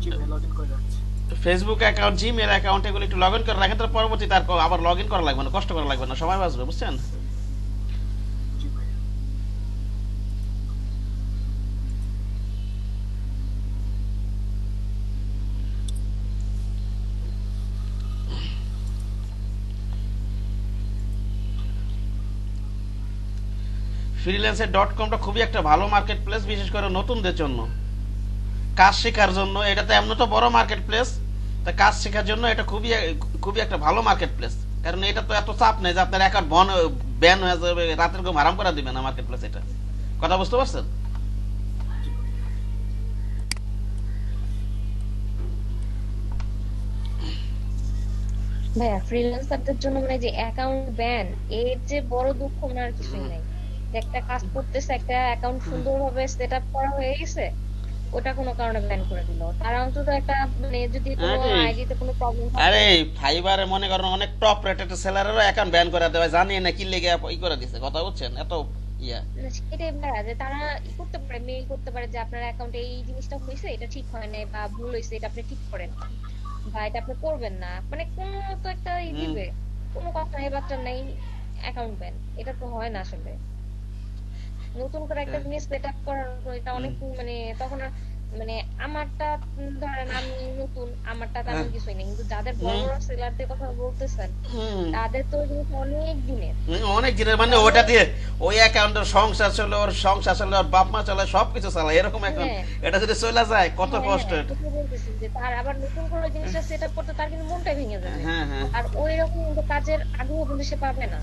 Gmail log in করে রাখছি। Facebook account, Gmail account এগুলো একটু লগ ইন করে রাখেন, তার পরবর্তীতে আর আবার লগ ইন করা লাগবে না, কষ্ট করা লাগবে না, সময় বাঁচবে, বুঝছেন? জি ভাইয়া। freelancer.com টা খুবই একটা ভালো মার্কেট প্লেস, বিশেষ করে নতুনদের জন্য, কাজ শেখার জন্য। এটা তো এমন তো বড় মার্কেট প্লেস, তা কাজ শেখার জন্য এটা খুবই খুবই একটা ভালো মার্কেট প্লেস। কারণ এটা তো এত চাপ নেই যে আপনার অ্যাকাউন্ট ব্যান হয়ে যাবে, রাতের ঘুম হারাম করে দিবে না মার্কেট প্লেস। এটা কথা বুঝতে পারছেন? জি ভাইয়া। ভাইয়া ফ্রিল্যান্সারদের জন্য মানে যে অ্যাকাউন্ট ব্যান, এর যে বড় দুঃখ মনে আর কিছুই নাই। যে একটা কাজ করতেছে, একটা অ্যাকাউন্ট সুন্দরভাবে সেট আপ করা হয়ে গেছে, ওটা কোনো কারণে ব্যান করে দিল। তারা অন্তত একটা মানে যদি কোনো আরে আইডিতে কোনো প্রবলেম থাকে। আরে ফাইবারে মনে করেন অনেক টপ রেটেড সেলারেরও অ্যাকাউন্ট ব্যান করে দেওয়া, জানি না কি লেগে ই করে দিছে, কথা বুঝছেন? এত ইয়া। না, সেটাই ভাইয়া, যে তারা ই করতে পারে, মেইল করতে পারে যে আপনার অ্যাকাউন্টে এই জিনিসটা হয়েছে, এটা ঠিক হয় নাই বা ভুল হয়েছে, এটা আপনি ঠিক করেন বা এটা আপনি করবেন না, মানে কোনো তো একটা হুম। দিবে। কোনো কথা নাই বার্তা নাই, অ্যাকাউন্ট ব্যান। এটা তো হয় না আসলে। নতুন করে একটা জিনিস সেট আপ করার এটা হুম। অনেক মানে তখন আর মানে আমারটা ধরেন আমি নতুন, আমারটা তেমন কিছুই নেই, কিন্তু যাদের বড় হুম। বড় সেলারদের কথা বলতেছেন, হুম। তাদের তো ওই জিনিস অনেক দিনের। অনেক দিনের, মানে তাহলে ওটা দিয়ে ওই অ্যাকাউন্টের সংসার চলে, ওর সংসার চলে, ওর বাপ মা চলে, সবকিছু চালায় এরকম অ্যাকাউন্ট। হ্যাঁ এটা যদি চলে যায় কত হ্যাঁ কষ্ট হ্যাঁ, এটা। সেটা বলতেছি যে তার আবার নতুন করে জিনিসটা সেট আপ করতে তার কিন্তু মনটাই ভেঙে যাবে। হ্যাঁ হ্যাঁ। আর ওই রকম কিন্তু কাজের আগ্রহ কিন্তু সে পাবে না,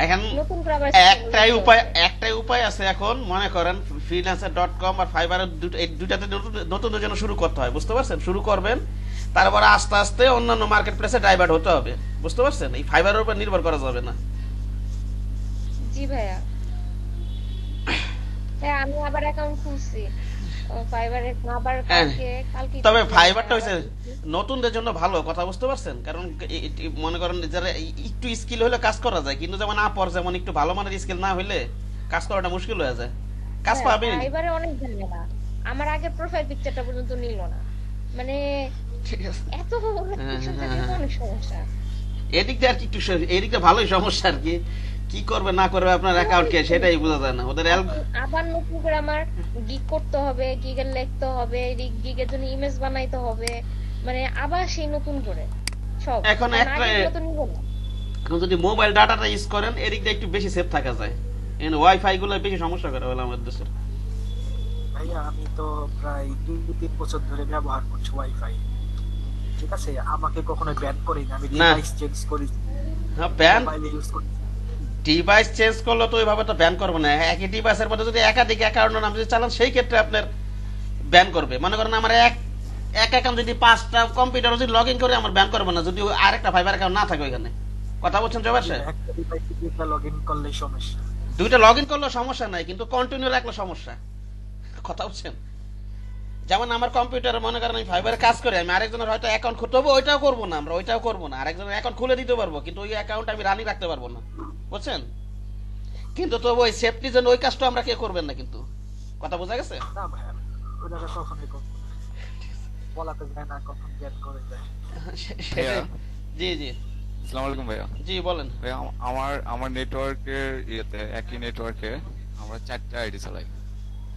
এখন নতুন করে আবার start করতে হবে। একটাই উপায় আছে এখন, মনে করেন freelancer.com আর ফাইবারের এই দুটাতে নতুন জন্য শুরু করতে হয়, বুঝতে পারছেন? শুরু করবেন, তারপরে আস্তে আস্তে অন্যান্য মার্কেট প্লেসে ডাইভার্ট হতে হবে, বুঝতে পারছেন? এই ফাইবারের উপর নির্ভর করা যাবে না। জি ভাইয়া। হ্যাঁ, আমি আবার অ্যাকাউন্ট খুলছি ফাইবারে, আবার হ্যাঁ, কালকে কালকে তবে মানে ফাইবারটা আবার হয়েছে খুলছি। নতুনদের জন্য ভালো, কথা বুঝতে পারছেন? কারণ মনে করেন যারা একটু স্কিল হলে কাজ করা যায়, কিন্তু যেমন আপর যেমন একটু ভালো মানের স্কিল না হলে কাজ করাটা মুশকিল হয়ে যায়, কাজ হ্যাঁ, পাবেন। ফাইবারে অনেক ঝামেলা। আমার আগে প্রোফাইল পিকচারটা পর্যন্ত নিল না, মানে ঠিক আছে। এত হ্যাঁ কিছু হ্যাঁ থেকে হ্যাঁ। অনেক সমস্যা। এদিক দিয়ে আর কি একটু এদিক দিয়ে ভালোই সমস্যা আর কি, কি করবে না করবে আপনার অ্যাকাউন্ট কে সেটাই বোঝা যায় না ওদের এখন আবার নতুন করে আমার গিগ করতে হবে, গিগের লিখতে হবে, গিগের জন্য ইমেজ বানাইতে হবে, মানে আবার সেই নতুন করে সব। এখন কারণ একটা আগেগুলো তো নিব না। এখন যদি মোবাইল ডাটাটা ইউজ করেন এদিক দিয়ে একটু বেশি সেফ থাকা যায়, এখানে ওয়াইফাই গুলো বেশি সমস্যা করে বলে আমাদের দেশের। ভাইয়া আমি তো প্রায় 2-3 বছর ধরে ব্যবহার করছি ওয়াইফাই। ঠিক আছে, আমাকে কখনো ব্যান করিনি, আমি না, ডিভাইস চেঞ্জ করি, হ্যাঁ ব্যান, মোবাইলে ইউজ করি। ডিভাইস চেঞ্জ করলে তো ওইভাবে তো ব্যান করবে না। একই ডিভাইসের মধ্যে যদি একাধিক অ্যাকাউন্টের নাম যদি চালান সেই ক্ষেত্রে আপনার ব্যান করবে। মনে করেন আমার এক এক অ্যাকাউন্ট যদি 5টা কম্পিউটার যদি লগ ইন করে আমার ব্যান করবে না, যদি আরেকটা ফাইবার অ্যাকাউন্ট না থাকে ওইখানে। কথা বলছেন জবাব সাহেব? একটা ডিভাইসে দুইটা লগ ইন করলেই সমস্যা। দুইটা লগ ইন করলেও সমস্যা নাই, কিন্তু কন্টিনিউ রাখলে সমস্যা, কথা বলছেন? যেমন আমার কম্পিউটারে মনে করেন আমি ফাইবারে কাজ করি, আমি আরেকজনের হয়তো অ্যাকাউন্ট খুলতে হবে, ওইটাও করবো না, আমরা ওইটাও করবো না, আরেকজনের অ্যাকাউন্ট খুলে দিতে পারবো, কিন্তু ওই অ্যাকাউন্ট আমি রানিং রাখতে পারবো না, বুঝছেন? কিন্তু তবু ওই সেফটির জন্য ওই কাজটা আমরা কে করবেন না, কিন্তু কথা বোঝা গেছে? না ভাইয়া, ওটা কখনোই করবো না। বলা তো যায় না কখন ব্যান করে যায়। ভাইয়া, সেটাই। জি জি। আসসালামু আলাইকুম ভাইয়া। জি বলেন। ভাইয়া, আমার আমার নেটওয়ার্কের ইয়েতে, একই নেটওয়ার্কে আমরা 4টা আইডি চালাই।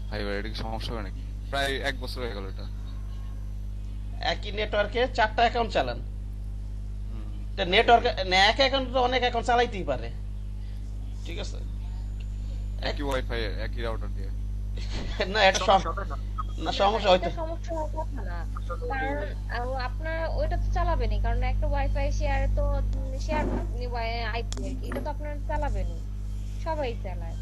ফাইবার, এটা কি সমস্যা হবে নাকি? প্রায় 1 বছর হয়ে গেল এটা। একই নেটওয়ার্কে 4টা অ্যাকাউন্ট চালান? হুম। নেটওয়ার্কে এক অ্যাকাউন্ট তো অনেক অ্যাকাউন্ট চালাইতেই পারে, ঠিক আছে। একই ওয়াইফাই, একই রাউটার দিয়ে। না এটা সব সমস্যা হবে না না, না না, সমস্যা এটা হইতে সমস্যা হওয়ার কথা না। আসলে। কারণ আপনার ওইটা তো চালাবেনই, কারণ একটা ওয়াইফাই শেয়ার তো শেয়ার আইপি আর কি, এটা তো আপনার চালাবেনই, সবাই চালায়।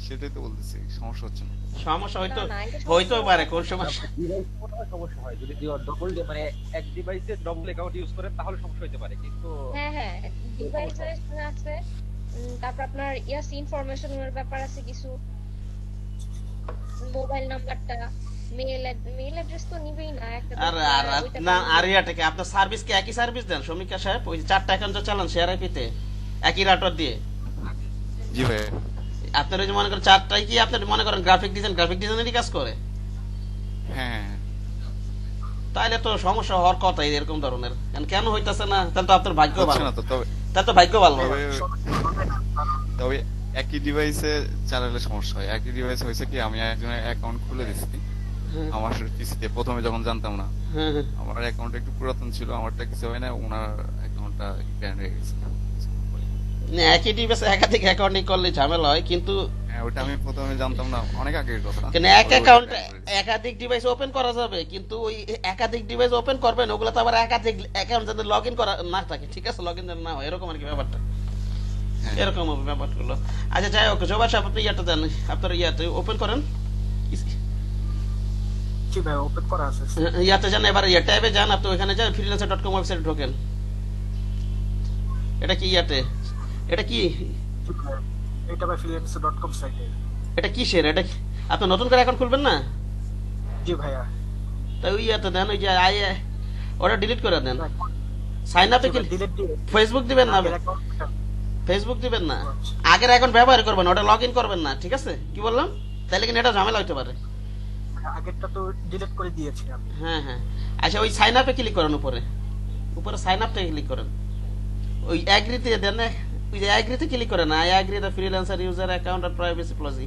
সেটাই তো বলতেছি, সমস্যা হচ্ছে না। সমস্যা না না, এটা সমস্যা হইতেও হওয়ার পারে কথা কোন না। সময়। ডিভাইস মনে হয় সমস্যা হয় যদি ডবল মানে এক ডিভাইসে ডবল অ্যাকাউন্ট ইউজ করেন তাহলে সমস্যা হতে পারে, কিন্তু হ্যাঁ হ্যাঁ, এই সমস্যা ডিভাইসের আছে। তারপর আপনার ইয়াস ইনফরমেশন এর ব্যাপার আছে কিছু, মোবাইল নাম্বারটা, মেল অ্যাড্রেস তো নিবেই না একটা, তো আর আর আর ওইটা না, তো আর নিবে। ইয়াটাকে আপনার সার্ভিস কি একই সার্ভিস দেন সমীক্ষা সাহেব? ওই 4টা অ্যাকাউন্ট যে চালান শেয়ার আইপিতে একই রাউটার দিয়ে? জি ভাইয়া। আপনার ওই যে মনে করেন 4টাই কি আপনার মনে করেন গ্রাফিক ডিজাইনেরই কাজ করে? হ্যাঁ হ্যাঁ, তাহলে তো সমস্যা হওয়ার কথাই এরকম ধরনের। কেন হইতাছে না? তাহলে তো আপনার ভাগ্য হচ্ছে ভালো। না তো। তবে তাহলে তো ভাগ্য ভালো। তবে সমস্যা হবে না, কারণ তবে একই ডিভাইসে চালালে সমস্যা হয়। একই ডিভাইস হয়েছে কি, আমি একজনের অ্যাকাউন্ট খুলে দিচ্ছি হ্যাঁ, আমার পিসিতে, প্রথমে যখন জানতাম না। হ্যাঁ, হ্যাঁ। আমার অ্যাকাউন্ট একটু পুরাতন ছিল, আমারটা কিছু হয় না, ওনার অ্যাকাউন্টটা ব্যান হয়ে গেছে। না, একই ডিভাইসে একাধিক অ্যাকাউন্টিং করলে ঝামেলা হয়, কিন্তু হ্যাঁ, ওটা আমি প্রথমে জানতাম না, অনেক আগের কথা। কেন এক পরে ওটা অ্যাকাউন্ট ban করে দিয়েছে। একাধিক ডিভাইস ওপেন করা যাবে, কিন্তু ওই একাধিক ডিভাইস ওপেন করবেন ওগুলো তো আবার একাধিক অ্যাকাউন্ট যাতে লগ ইন করা না থাকে, ঠিক আছে, লগ ইন যেন না হয়, এরকম আর কি ব্যাপারটা। হ্যাঁ। এরকম হবে ব্যাপারগুলো। আচ্ছা যাই হোক, জোবাস সাহেব আপনি ইয়াটা দেন, আপনার ইয়াতে ওপেন করেন, জি ভাই ওপেন করা আছে। ইয়াতে যান, এবার ইয়া ট্যাবে যান, আপনি ওইখানে যান, freelancer.com ওয়েবসাইটে ঢোকেন। এটা কি ইয়াতে, এটা কি, জি ভাই, এটা ভাই freelancer.com সাইটে। এটা কিসের, এটা আপনি নতুন করে অ্যাকাউন্ট খুলবেন না? জি ভাইয়া। তাই ওই ইয়াতে দেন, ওই যে ওটা ডিলিট করে দেন, সাইন আপে কি ডিলিট দিয়ে ফেসবুক দিবেন না, আগের অ্যাকাউন্টটা ফেসবুক দিবেন না, আগের অ্যাকাউন্ট ব্যবহার করবেন, ওটা লগ ইন করবেন না, ঠিক আছে? কি বললাম? তাহলে কিন্তু এটা ঝামেলা হতে পারে। আগেরটা তো ডিলিট করে দিয়েছি আমি। হ্যাঁ হ্যাঁ। আচ্ছা ওই সাইন আপে ক্লিক করেন, উপরে উপরে সাইন আপটা ক্লিক করেন, ওই অ্যাগ্রিতে দেন না, ওই যে অ্যাগ্রিতে ক্লিক করেন, I agree the freelancer user account আর প্রাইভেসি পলিসি।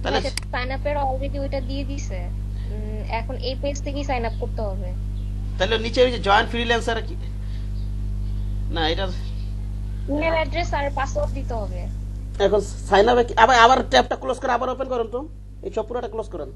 তাহলে সাইন আপের অলরেডি ওইটা দিয়ে দিছে। এখন এই পেজ থেকেই সাইন আপ করতে হবে। তাহলে নিচে ওই যে জয়েন ফ্রিল্যান্সার না, এটা ইমেল অ্যাড্রেস আর পাসওয়ার্ড দিতে হবে। এখন সাইন আপে আবার আবার ট্যাবটা ক্লোজ করে আবার ওপেন করেন তো, এই সব পুরোটা ক্লোজ করেন।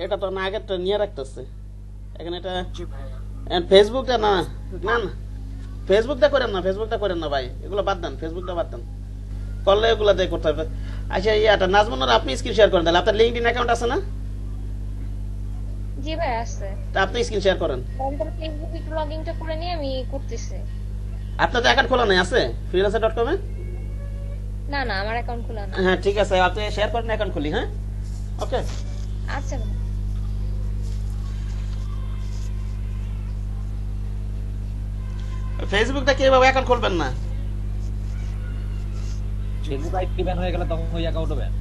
এটা তো না আগেরটা নিয়ে রাখতেছে, এখানে এটা জি ভাইয়া। ফেসবুকটা না, না না ফেসবুকটা করেন না, ফেসবুকটা করেন না ভাই, এগুলো বাদ দেন, ফেসবুকটা বাদ দেন, করলে এগুলো দিয়ে করতে হবে। আচ্ছা ইয়াটা নাজমুন, আপনি স্ক্রিন শেয়ার করেন, তাহলে আপনার লিঙ্কডিন অ্যাকাউন্ট আছে না? জি ভাই আছে। তা আপনি স্ক্রিন শেয়ার করেন। তাহলে ফেসবুকে একটু লগইনটা করে নিয়ে আমি করতেছি। আপনার তো অ্যাকাউন্ট খোলা নাই আছে freelancer.com এ? না না, আমার অ্যাকাউন্ট খোলা না। হ্যাঁ ঠিক আছে, আপনি শেয়ার করেন, অ্যাকাউন্ট খুলি। হ্যাঁ ওকে। আচ্ছা ভাই। ফেসবুকটা কিভাবে অ্যাকাউন্ট খুলবেন না? ফেসবুক আইডি ব্যান হয়ে গেলে তখন ওই অ্যাকাউন্টও ব্যান।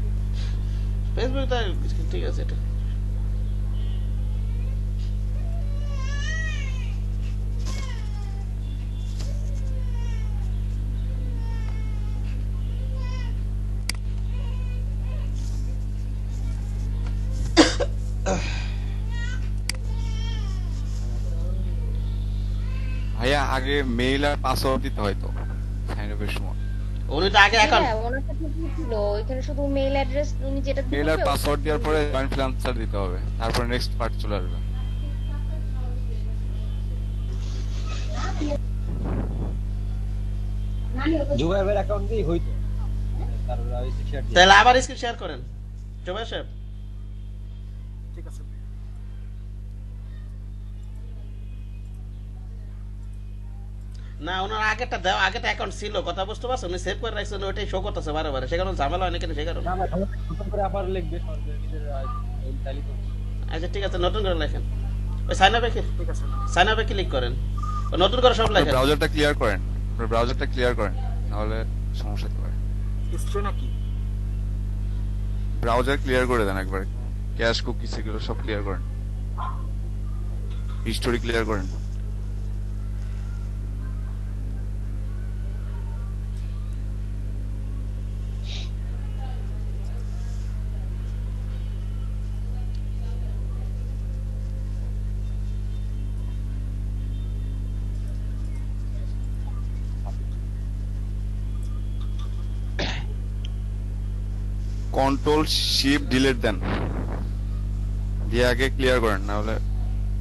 ফেসবুকটা ঠিক আছে, এটা ভাইয়া আগে মেইল আর পাসওয়ার্ড দিতে হয় তো সাইন আপের সময়। উনি তো আগে অ্যাকাউন্ট, হ্যাঁ, ওনার কাছে কি ছিল? ওইখানে শুধু মেইল অ্যাড্রেস উনি যেটা মেইল আর দিয়েছে পাসওয়ার্ড দেওয়ার পরে জয়েন্ট ফ্রিল্যান্সার দিতে হবে, তারপর নেক্সট পার্ট চলে আসবে। জুবাইবের অ্যাকাউন্ট দিয়ে হইতো। তার শেয়ার দিয়ে। তাহলে আবার স্ক্রিন শেয়ার করেন জোবাই সাহেব। ঠিক আছে ভাইয়া। না ওনার আগেরটা দেওয়া, আগেটা অ্যাকাউন্ট ছিল, কথা বুঝতে পারছেন, উনি সেভ করে রাখছেন, ওইটাই শো করতেছে বারে বারে, সেখানে ঝামেলা হয় না কেন সে কারণে। না না, নতুন করে আবার লিখবে নিজের তাইলে তো। আচ্ছা ঠিক আছে, নতুন করে লেখেন, ওই সাইন আপে ঠিক আছে ভাইয়া। সাইন আপে ক্লিক করেন, ওই নতুন করে সব লেখেন। ব্রাউজারটা ক্লিয়ার করেন, ব্রাউজারটা ক্লিয়ার করেন, নাহলে সমস্যা হতে পারে। হিস্ট্রি নাকি? ব্রাউজার ক্লিয়ার করে দেন একবার, ক্যাশ কুকি সেগুলো সব ক্লিয়ার করেন, হিস্টোরি ক্লিয়ার করেন। কন্ট্রোল শিফট ডিলিট দেন, দিয়ে আগে ক্লিয়ার করেন, না হলে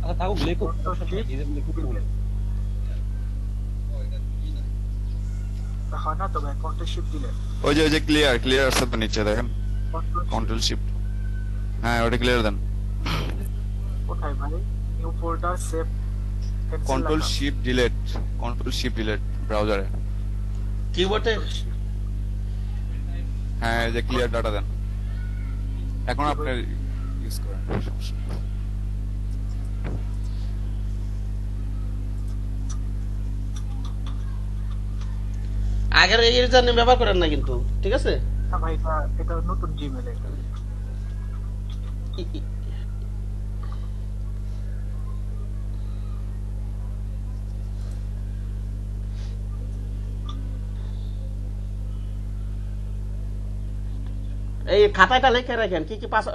আচ্ছা থাকুক, লিখুক, নিজের লিখুক বলে। হয় না তো ভাই, কন্ট্রোল শিফট দিলে ওই যে ক্লিয়ার ক্লিয়ার আছে তো নিচে দেখেন, কন্ট্রোল কন্ট্রোল শিফট, হ্যাঁ ওটা ক্লিয়ার দেন। কোথায় ভাই? New folder save control shift delete, control shift delete ব্রাউজারে, কিবোর্ডে হ্যাঁ এই যে ক্লিয়ার ডাটা দেন। এখন আপনার ইউজ করেন, সমস্যা নেই। আগের এই ইউজার নেম ব্যবহার করেন না কিন্তু, ঠিক আছে? না ভাই, এটা এটা নতুন জিমেল। এটা ই- ই- এই খাতাটা লিখে রাখেন কি কি পাস।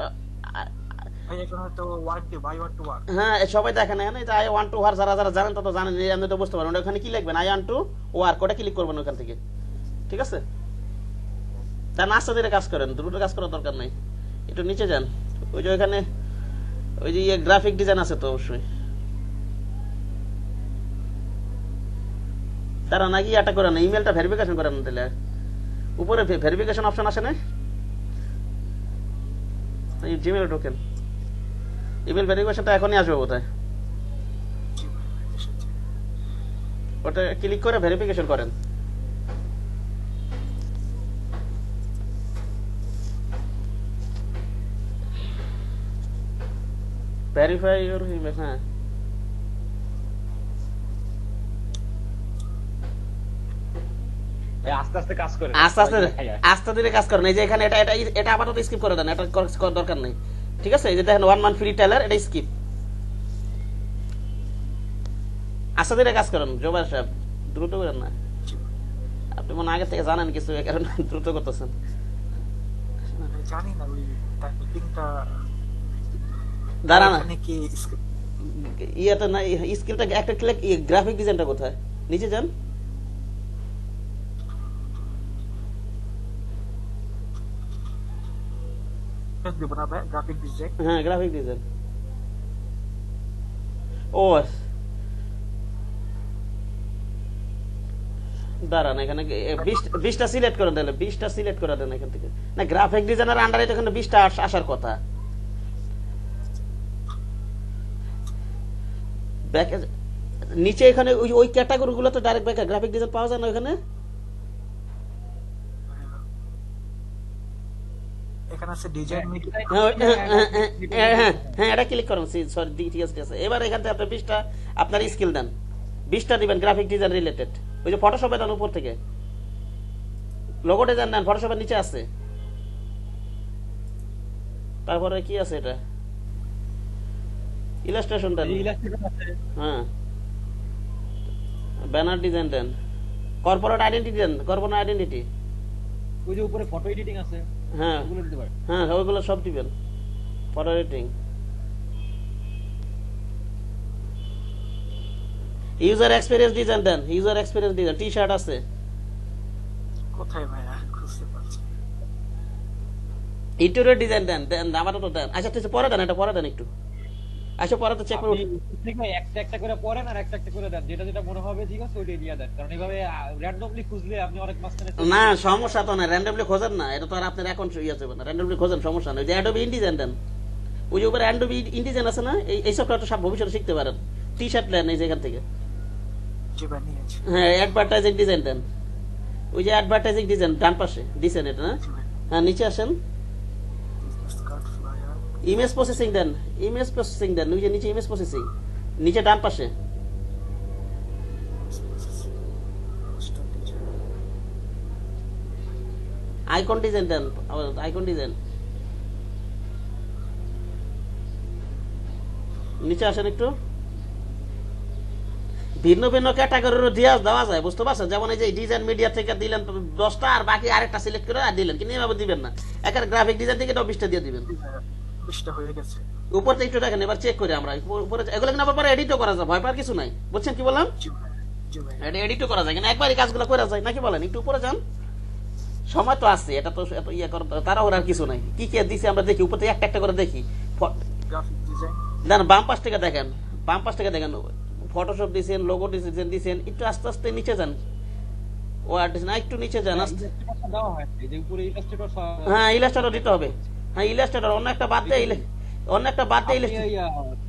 ভাই এখন হয়তো one two by one two one. হ্যাঁ, সবাই দেখেন এখানে যে আই ওয়ান্ট টু ওয়ার, যারা যারা জানেন তত জানেন, আপনি তো বুঝতে পারেন ওখানে কি লিখবেন, আই ওয়ান্ট টু ওয়ার, কোটা ক্লিক করবেন ওখান থেকে, ঠিক আছে? তার আস্তে ধীরে কাজ করেন, দ্রুত কাজ করার দরকার নাই। একটু নিচে যান, ওই যে ওইখানে ওই যে গ্রাফিক ডিজাইন আছে তো অবশ্যই। তারা নাকি এটা করেন না, ইমেলটা ভেরিফিকেশন করেন না, তাহলে উপরে ভেরিফিকেশন অপশন আসে না, জিমেল ঢোকেন, ইমেল ভেরিফিকেশনটা এখনই আসবে বোধহয়, ওটা ক্লিক করে ভেরিফিকেশন করেন। ভেরিফাই ইউর ইমেল, হ্যাঁ। আস্তে আস্তে কাজ করে, আস্তে আস্তে আস্তে ধীরে কাজ করেন। এই যে এখানে এটা এটা এটা আপাতত স্কিপ করে দেন, এটা করার দরকার নেই, ঠিক আছে? এই যে দেখেন 1 মান্থ ফ্রি ট্রায়াল, এটা স্কিপ। আস্তে ধীরে কাজ করেন জোবাইর সাহেব, দ্রুত করেন না। আপনি মনে আগে থেকে জানেন কিছু, এই কারণে দ্রুত করতেছেন। আমি জানি না ওই টাইপিংটা দাঁড়া না, নাকি ইয়েটা না, স্কিলটা একটা ক্লিক, গ্রাফিক ডিজাইনটা কোথায়? নিচে যান, দিব না ভাই, গ্রাফিক ডিজাইন। হ্যাঁ গ্রাফিক ডিজাইন। ও দাঁড়ান, এখানে 20টা সিলেক্ট করে দেন, 20টা সিলেক্ট করে দেন এখান থেকে। না, গ্রাফিক ডিজাইনের আন্ডারে তো এখানে 20টা আসার কথা। নিচে এখানে ওই ক্যাটাগরি গুলো তো ডাইরেক্ট ব্যাক গ্রাফিক ডিজাইন পাওয়া যায় না ওখানে। এখানে আছে ডিজাইন মিডিয়া। হ্যাঁ এটা ক্লিক করুন, সরি ঠিক আছে ঠিক আছে। এবার এখান থেকে আপনি 20টা আপনার স্কিল দেন, 20টা দিবেন গ্রাফিক ডিজাইন রিলেটেড। ওই যে ফটোশপে দেন উপর থেকে, লোগো ডিজাইন দেন, ফটোশপের নিচে আছে। তারপরে কি আছে এটা, ইলাস্ট্রেশন দেন, হ্যাঁ ব্যানার ডিজাইন দেন, কর্পোরেট আইডেন্টিটি দেন, কর্পোরেট আইডেন্টিটি। ওই যে উপরে ফটো এডিটিং আছে, হ্যাঁ ওগুলো দিতে পারেন। হ্যাঁ ওইগুলো সব দিবেন, photo editing. User experience design দেন, user experience design, T shirt আছে। কোথায় ভাই, খুঁজতে পারছি। ইন্টেরিয়র ডিজাইন দেন, দেন আমারও তো দেন। আচ্ছা ঠিক আছে, পরে দেন, এটা পরে দেন একটু। আচ্ছা পরে তো চেক করে আপনি থেকে একটা একটা করে পড়েন আর একটা একটা করে দেন, যেটা যেটা মনে হবে ঠিক আছে ওইটাই দিয়ে দেন, কারণ এইভাবে র্যান্ডমলি খুঁজলে আপনি অনেক মাঝখানে না, সমস্যা তো না, র্যান্ডমলি খোঁজেন না, এটা তো আর আপনার অ্যাকাউন্ট ইয়ে যাবে না, র্যান্ডমলি খোঁজেন, সমস্যা নেই। যে অ্যাডোবি ইনডিজাইন দেন, ওই যে উপরে অ্যাডোবি ইনডিজাইন আছে না, এই সফটওয়্যারটা সব ভবিষ্যতে শিখতে পারেন। টি শার্ট নেন এই যে এখান থেকে, জি ভাই নিয়েছি। হ্যাঁ অ্যাডভার্টাইজিং ডিজাইন দেন, ওই যে অ্যাডভার্টাইজিং ডিজাইন ডান পাশে দিছেন এটা না, জি ভাই, হ্যাঁ নিচে আসেন, business card flyer. Image processing দেন, ইমেজ প্রসেসিং দেন, ওই যে নিচে ইমেজ প্রসেসিং, নিচে ডান পাশে। আইকন ডিজাইন দেন, আইকন ডিজাইন নিচে আসেন একটু। ভিন্ন ভিন্ন ক্যাটাগরির দেওয়া যায়, বুঝতে পারছেন? যেমন এই যে ডিজাইন মিডিয়া থেকে দিলেন 10টা, আর বাকি আরেকটা সিলেক্ট করে আর দিলেন, কিন্তু এভাবে দিবেন না, একের গ্রাফিক ডিজাইন থেকে 20টা দিয়ে দিবেন। 20টা হয়ে গেছে। উপর থেকে একটু দেখেন, এবার চেক করি আমরা উপরে, এগুলো কিন্তু আবার পরে এডিটও করা যায়, ভয় পাওয়ার কিছু নাই, বুঝছেন কি বললাম? জি ভাই, জি ভাই। এটা এডিটও করা যায়, কিন্তু একবারই কাজগুলো করা যায় নাকি বলেন? একটু উপরে যান, সময় তো আছে, এটা তো এত ইয়ে করার তারা ওর আর কিছু নাই। কি কে দিছে আমরা দেখি, উপর থেকে একটা একটা করে দেখি। Graphic design. দেন বাম পাশ থেকে দেখেন, বাম পাশ থেকে দেখেন, ফটোশপ দিছেন, লোগো ডিজাইন দিছেন, একটু আস্তে আস্তে নিচে যান, ও আর্টিস্ট না একটু নিচে যান আস্তে। ইলাস্ট্রেটর দেওয়া হয়, এই যে উপরে ইলাস্ট্রেটর। হ্যাঁ ইলাস্ট্রেটর দিতে হবে, হ্যাঁ ইলাস্ট্রেটর, অন্য একটা বাদ দিয়ে অন্য একটা বাদ দিয়ে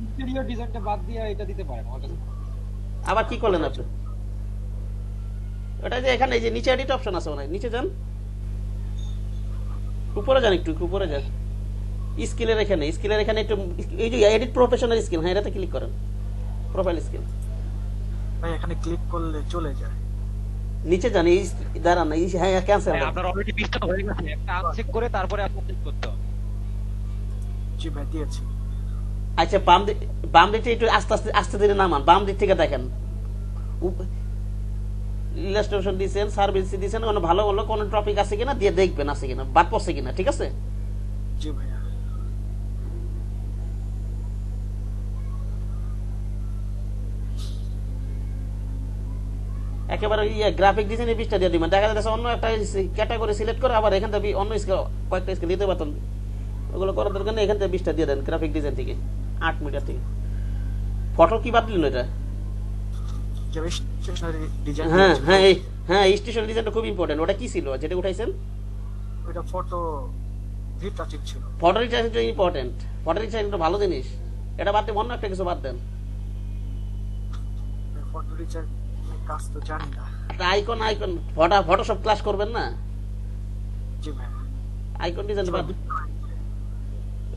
ইন্টেরিয়র ডিজাইনটা বাদ দিয়ে এটা দিতে পারেন। আবার কি করলেন আপনি? ওটা যে এখানে এই যে নিচে এডিট অপশন আছে, নিচে যান, উপরে যান, একটু উপরে যান, স্কিলের এখানে একটু এই যে এডিট প্রফেশনাল স্কিল, হ্যাঁ এটাতে ক্লিক করেন, প্রোফাইল স্কিল। ভাই এখানে ক্লিক করলে চলে যায়। নিচে যান, এই দাঁড়ান, এই হ্যাঁ ক্যান্সেল। ভাই আপনার অলরেডি 20টা হয়ে গেছে, একটা আনচেক করে তারপরে আপনি চেক করতে হবে। জি ভাই দিয়েছি। আচ্ছা বাম দিক থেকে একটু আস্তে আস্তে আস্তে ধীরে নামান, বাম দিক থেকে দেখেন ইলাস্ট্রেশন দিয়েছেন, সার্ভিস দিয়েছেন, কোনো ভালো ভালো কোনো টপিক আছে কিনা দিয়ে দেখবেন আছে কিনা, বাদ পড়ছে কিনা, ঠিক আছে? জি ভাইয়া। একেবারে গ্রাফিক ডিজাইনের পিসটা দিয়ে দিবেন, দেখা যাচ্ছে অন্য একটা ক্যাটাগরি সিলেক্ট করে আবার এখান থেকে অন্য কয়েকটা স্কিল দিতে পারতেন, ওগুলো করার দরকার নেই, এখান থেকে 20টা দিয়ে দেন গ্রাফিক ডিজাইন থেকে 8 মিটার থেকে। ফটো কি বাদ দিলেন এটা? যে স্টেশনারি ডিজাইন। হ্যাঁ হ্যাঁ হ্যাঁ, স্টেশন ডিজাইনটা খুব ইম্পর্টেন্ট। ওটা কি ছিল যেটা উঠাইছেন? ওটা ফটো রিটাচিং ছিল। ফটো রিচার্জটা ইম্পর্টেন্ট, ফটো রিচার্জ একটা ভালো জিনিস, এটা বাদ দিয়ে অন্য একটা কিছু বাদ দেন। ফটো রিচার্জ কাজ তো জানি না। আইকন ফটোশপ ক্লাস করবেন না? জি ভাই। আইকন ডিজাইন বাদ,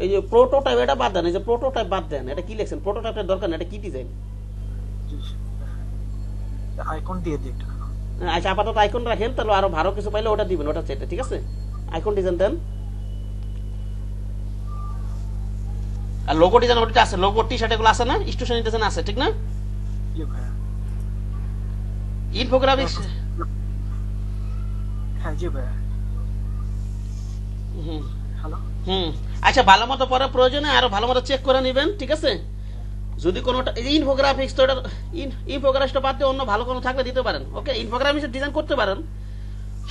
এই যে প্রোটোটাইপ এটা বাদ দেন, এই যে প্রোটোটাইপ বাদ দেন। এটা কি লিখছেন? প্রোটোটাইপের দরকার না, এটা কি ডিজাইন? আইকন দিয়ে দিই এটা। আচ্ছা আপাতত আইকন রাখেন, তাহলে আরো ভালো কিছু পাইলে ওটা দিবেন, ওটা চেটে, ঠিক আছে? আইকন ডিজাইন দেন। আর লোগো ডিজাইন ওটা আছে, লোগো টি শার্ট এগুলো আছে না, স্টেশন ডিজাইন আছে, ঠিক না? জি ভাই। ইনফোগ্রাফিক্স, হ্যাঁ জি ভাই। হ্যালো। আচ্ছা ভালো মতো পরে প্রয়োজনে আরো ভালো মতো চেক করে নেবেন, ঠিক আছে? যদি কোনোটা ইনফোগ্রাফিক্স, তো এটা ইনফোগ্রাফিক্সটা বাদ দিয়ে অন্য ভালো কোনো থাকলে দিতে পারেন, ওকে? ইনফোগ্রাফিক্স ডিজাইন করতে পারেন,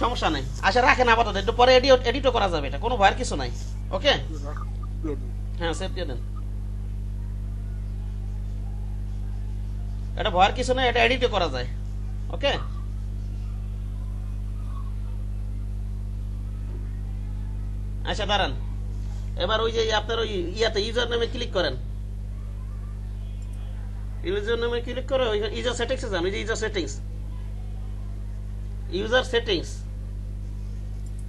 সমস্যা নেই। আচ্ছা রাখেন আপাতত, একটু পরে এডিটও করা যাবে, এটা কোনো ভয়ের কিছু নাই, ওকে? দিয়ে দিই। হ্যাঁ সেভ দিয়ে দেন, এটা ভয়ের কিছু নাই, এটা এডিটও করা যায়, ওকে? আচ্ছা দাঁড়ান, এবার ওই যে আপনার ওই ইয়াতে ইউজার নেমে ক্লিক করেন, ইউজার নেমে ক্লিক করে ওই ইউজার সেটিংসে যান, ওই যে ইউজার সেটিংস,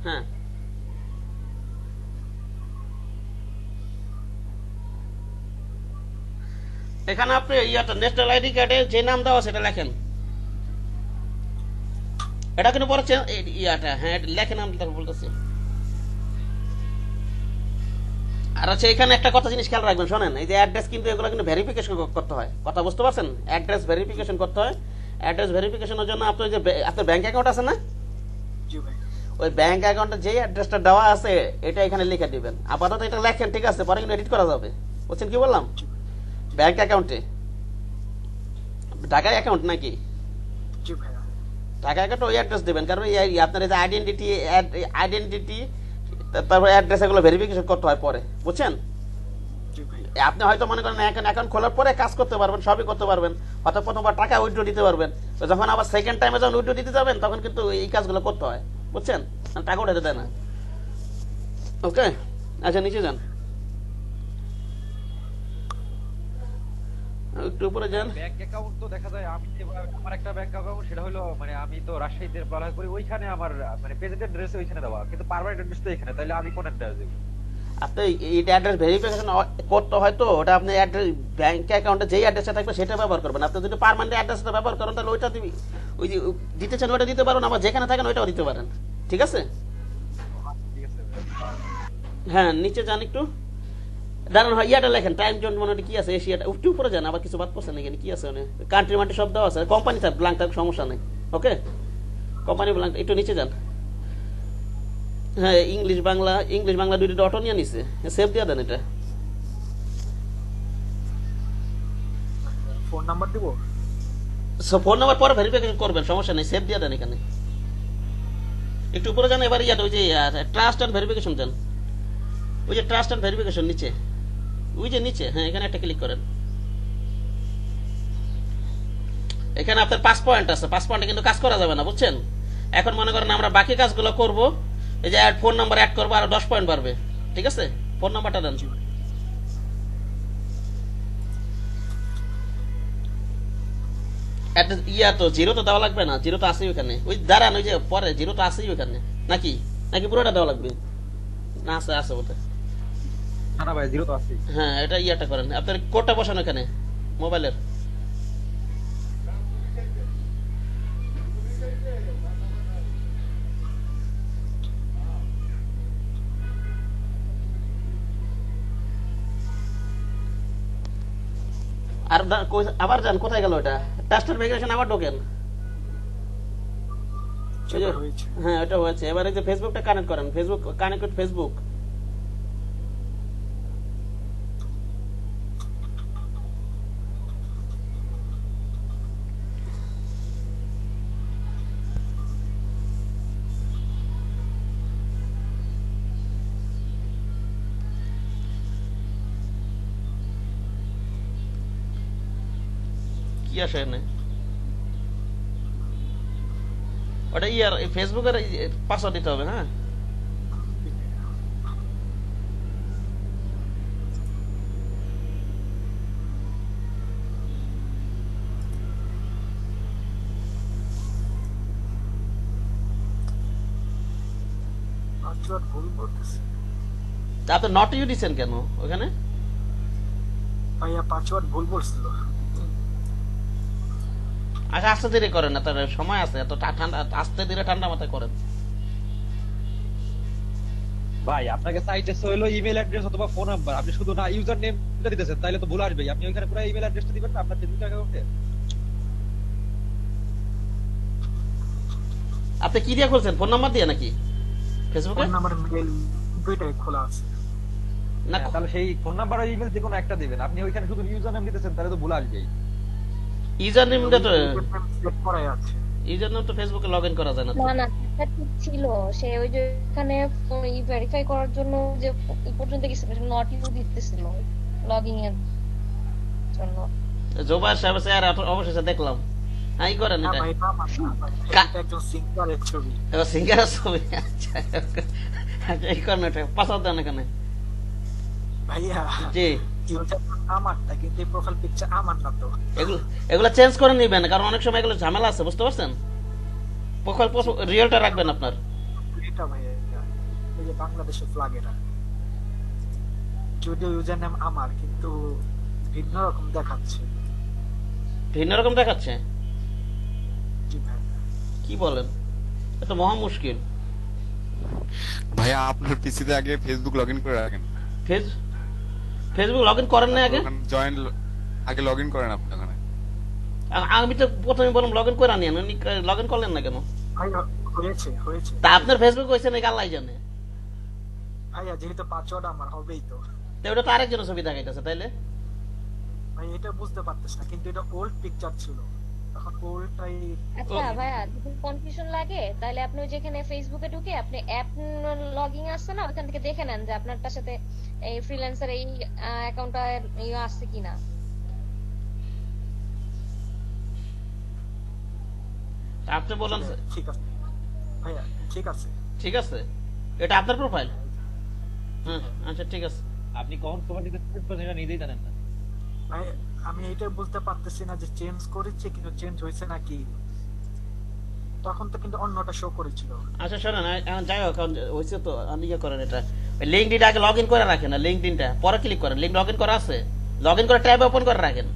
হ্যাঁ এখানে আপনি ইয়াটা ন্যাশনাল আইডি কার্ডে যে নাম দেওয়া সেটা লেখেন, এটা কিন্তু পরে ইয়াটা হ্যাঁ লেখেন, আমি তারপর বলতেছি। আর হচ্ছে এখানে একটা কথা জিনিস খেয়াল রাখবেন, শোনেন, এই যে অ্যাড্রেস কিন্তু এগুলো কিন্তু ভেরিফিকেশন করতে হয়, কথা বুঝতে পারছেন? অ্যাড্রেস ভেরিফিকেশন করতে হয়। অ্যাড্রেস ভেরিফিকেশনের জন্য আপনার যে আপনার ব্যাংক অ্যাকাউন্ট আছে না, জি ভাই। ওই ব্যাংক অ্যাকাউন্টে যে অ্যাড্রেসটা দেওয়া আছে এটা এখানে লিখে দিবেন, আপাতত এটা লেখেন, ঠিক আছে? পরে কিন্তু এডিট করা যাবে, বুঝছেন কি বললাম? ব্যাংক অ্যাকাউন্টে, ঢাকা অ্যাকাউন্ট নাকি? জি ভাই। ঢাকা অ্যাকাউন্টে ওই অ্যাড্রেস দেবেন, কারণ আপনার এই যে আইডেন্টিটি তারপর অ্যাড্রেস এগুলো ভেরিফিকেশন করতে হয় পরে, বুঝছেন? জি ভাই। আপনি হয়তো মনে করেন অ্যাকাউন্ট খোলার পরে কাজ করতে পারবেন, সবই করতে পারবেন, হয়তো প্রথমবার টাকা উইথড্র দিতে পারবেন, তো যখন আবার সেকেন্ড টাইমে যখন উইথড্র দিতে যাবেন তখন কিন্তু এই কাজগুলো করতে হয়, বুঝছেন? টাকা উঠাতে দেয় না, ওকে? আচ্ছা নিচে যান, একটু উপরে যান। ব্যাংক অ্যাকাউন্ট তো দেখা যায় আমি আমার একটা ব্যাংক অ্যাকাউন্ট, সেটা হলো মানে আমি তো রাজশাহীতে পড়ালেখা করি, ওইখানে আমার মানে প্রেজেন্ট অ্যাড্রেস ওইখানে দেওয়া, কিন্তু পারমানেন্ট অ্যাড্রেস তো এখানে, তাহলে আমি কোন অ্যাড্রেস দেব? আপনি এই অ্যাড্রেস ভেরিফিকেশন করতে হয়, তো ওটা আপনি ব্যাংক অ্যাকাউন্টে যেই অ্যাড্রেসটা থাকবে সেটা ব্যবহার করবেন। আপনি যদি পার্মানেন্ট অ্যাড্রেসটা ব্যবহার করেন তাহলে ওইটা দিবি, ওই যে দিতে চান ওইটা দিতে পারেন, আবার যেখানে থাকেন ওইটাও দিতে পারেন, ঠিক আছে? ঠিক আছে। হ্যাঁ নিচে যান একটু, দাঁড়ান, হয় ইয়াটা লেখেন, টাইম জোন মনে কি আছে, এশিয়াটা একটু উপরে যান, আবার কিছু বাদ পড়ছেন এখানে কি আছে, মানে কান্ট্রি মান্ট্রি সব দেওয়া আছে, কোম্পানি থাক ব্ল্যাঙ্ক থাক সমস্যা নেই, ওকে? কোম্পানি ব্ল্যাঙ্ক, একটু নিচে যান। হ্যাঁ ইংলিশ বাংলা দুইটা অটো নিয়ে নিছে, সেভ দিয়ে দেন এটা। ফোন নাম্বার দিব? ফোন নাম্বার পরে ভেরিফিকেশন করবেন, সমস্যা নেই, সেভ দিয়ে দেন এখানে। একটু উপরে যান, এবার ইয়াটা ওই যে ট্রাস্ট অ্যান্ড ভেরিফিকেশন যান, ওই যে ট্রাস্ট অ্যান্ড ভেরিফিকেশন নিচে, ওই যে নিচে, হ্যাঁ এখানে একটা ক্লিক করেন। এখানে আপনার 5 পয়েন্ট আছে, 5 পয়েন্টে কিন্তু কাজ করা যাবে না, বুঝছেন? এখন মনে করেন আমরা বাকি কাজগুলো করব, এই যে ফোন নাম্বার অ্যাড করবো, আরো 10 পয়েন্ট বাড়বে, ঠিক আছে? ফোন নাম্বারটা দেন। ইয়া তো জিরো তো দেওয়া লাগবে না, জিরো তো আছেই ওখানে, ওই দাঁড়ান, ওই যে পরে জিরো তো আছেই ওখানে, নাকি নাকি পুরোটা দেওয়া লাগবে? না আছে, আছে ওটা। না না ভাই জিরো তো আছে। হ্যাঁ এটা ইয়াটা করেন, আপনার কোডটা বসান এখানে মোবাইলের। আর আবার যান, কোথায় গেল এটা? টাস্টার মিগ্রেশন আবার ঢোকেন। ওই যে- সেটা হয়েছে। হ্যাঁ ওটা হয়েছে। এবার এই যে ফেসবুকটা কানেক্ট করেন, ফেসবুক কানেক্ট উইথ ফেসবুক। কি আসে এনে? ওটা ইয়ার ফেসবুকের পাসওয়ার্ড দিতে হবে। হ্যাঁ পাসওয়ার্ড ভুল বলতেছে। তা আপনি নট ইউ দিচ্ছেন কেন ওখানে? ভাইয়া পাসওয়ার্ড ভুল বলছিল। আচ্ছা আস্তে ধীরে করেন না, তার সময় আছে, এত ঠান্ডা আস্তে ধীরে ঠান্ডা মাথায় করেন। ভাই আপনাকে চাইতেছে হলো ইমেল অ্যাড্রেস অথবা ফোন নাম্বার, আপনি শুধু না ইউজার নেমটা দিতেছেন, তাইলে তো ভুল আসবেই। আপনি ওইখানে পুরো ইমেল অ্যাড্রেসটা দিবেন না আপনার ফেসবুক অ্যাকাউন্টে। আপনি কি দিয়ে করছেন, ফোন নাম্বার দিয়ে নাকি ফেসবুকে? ফোন নাম্বার মেল দুইটাই খোলা আছে। না তাহলে সেই ফোন নাম্বার আর ইমেল যে কোনো একটা দিবেন। আপনি ওইখানে শুধু ইউজার নেম দিতেছেন, তাহলে তো ভুল আসবেই। ইউজার নেমটা তো, সিলেক্ট করাই আছে। ইউজার নেম তো ফেসবুকে লগ ইন করা যায় না তো। না না এটা ঠিক ছিল। সে ওই যে এখানে ভেরিফাই করার জন্য যে এই পর্যন্ত গেছিল নট ইউ দিতেছিল লগইন এর জন্য। জোবাইর সাহেব স্যার অবশেষে দেখলাম। হ্যাঁ ই করেন না এটা। ভাই এটা আমার না ভাই, কা- এটা একজন সিঙ্গারের ছবি। এবার সিঙ্গারের ছবি। আচ্ছা আচ্ছা এই করেন এটা, পাসওয়ার্ড দেন এখানে। ভাইয়া জি ইউজার আমারটা, কিন্তু এই প্রোফাইল পিকচার আমার না তো। এগুলো এগুলো চেঞ্জ করে নিবেন, কারণ অনেক সময় এগুলো ঝামেলা আছে, বুঝতে পারছেন? প্রোফাইল রিয়েলটা রাখবেন আপনার। এটা ভাইয়া এই যে বাংলাদেশের ফ্ল্যাগ এটা, যদিও ইউজার নাম আমার কিন্তু ভিন্ন রকম দেখাচ্ছে। ভিন্ন রকম দেখাচ্ছে? জি ভাই। কি বলেন, এটা মহা মুশকিল। ভাইয়া আপনার পিসিতে আগে ফেসবুক লগ ইন করে রাখেন। ফেসবুক লগ ইন করেন না আগে? জয়েন আগে লগ ইন করেন আপনি ওখানে। আমি তো প্রথমে বললাম লগ ইন করে আনিয়েন, উনি লগ ইন করলেন না কেন? ভাইয়া হয়েছে হয়েছে তা আপনার ফেসবুক হয়েছে নাকি আল্লাহ জানে। ভাইয়া, যেহেতু পাসওয়ার্ড আমার হবেই তো। তো ওটা তো আরেকজনের ছবি দেখাইতেছে তাইলে। ভাই এটা বুঝতে পারতেছ না, কিন্তু এটা ওল্ড পিকচার ছিল, তখন ওল্ডটাই। আচ্ছা ভাইয়া যদি কনফিউশন লাগে তাহলে আপনি ওই যেখানে ফেসবুকে ঢুকে আপনি অ্যাপ লগইন আসছে না, ওখান থেকে দেখে নেন যে আপনারটার সাথে এই ফ্রিল্যান্সার এই অ্যাকাউন্টটা ইয়ে আসছে কিনা। আপনি বলেন ঠিক আছে ভাইয়া, ঠিক আছে। ঠিক আছে, এটা আপনার প্রোফাইল? হ্যাঁ আচ্ছা ঠিক আছে। আপনি কখন প্রোফাইল দিতেছেন সেটা নিজেই জানেন না। ভাই আমি এটা বুঝতে পারতেছি না যে চেঞ্জ করেছে কিন্তু চেঞ্জ হয়েছে নাকি, তখন তো কিন্তু অন্যটা শো করেছিল। আচ্ছা শোনেন, এখন যাই হোক, হয়েছে তো ইয়ে করেন এটা, লিঙ্কডিন আগে লগ ইন করে রাখেন না, লিঙ্কডিনটা পরে ক্লিক করেন। লিঙ্ক লগ ইন করা আছে, লগ ইন করে ট্যাব ওপেন করে রাখেন।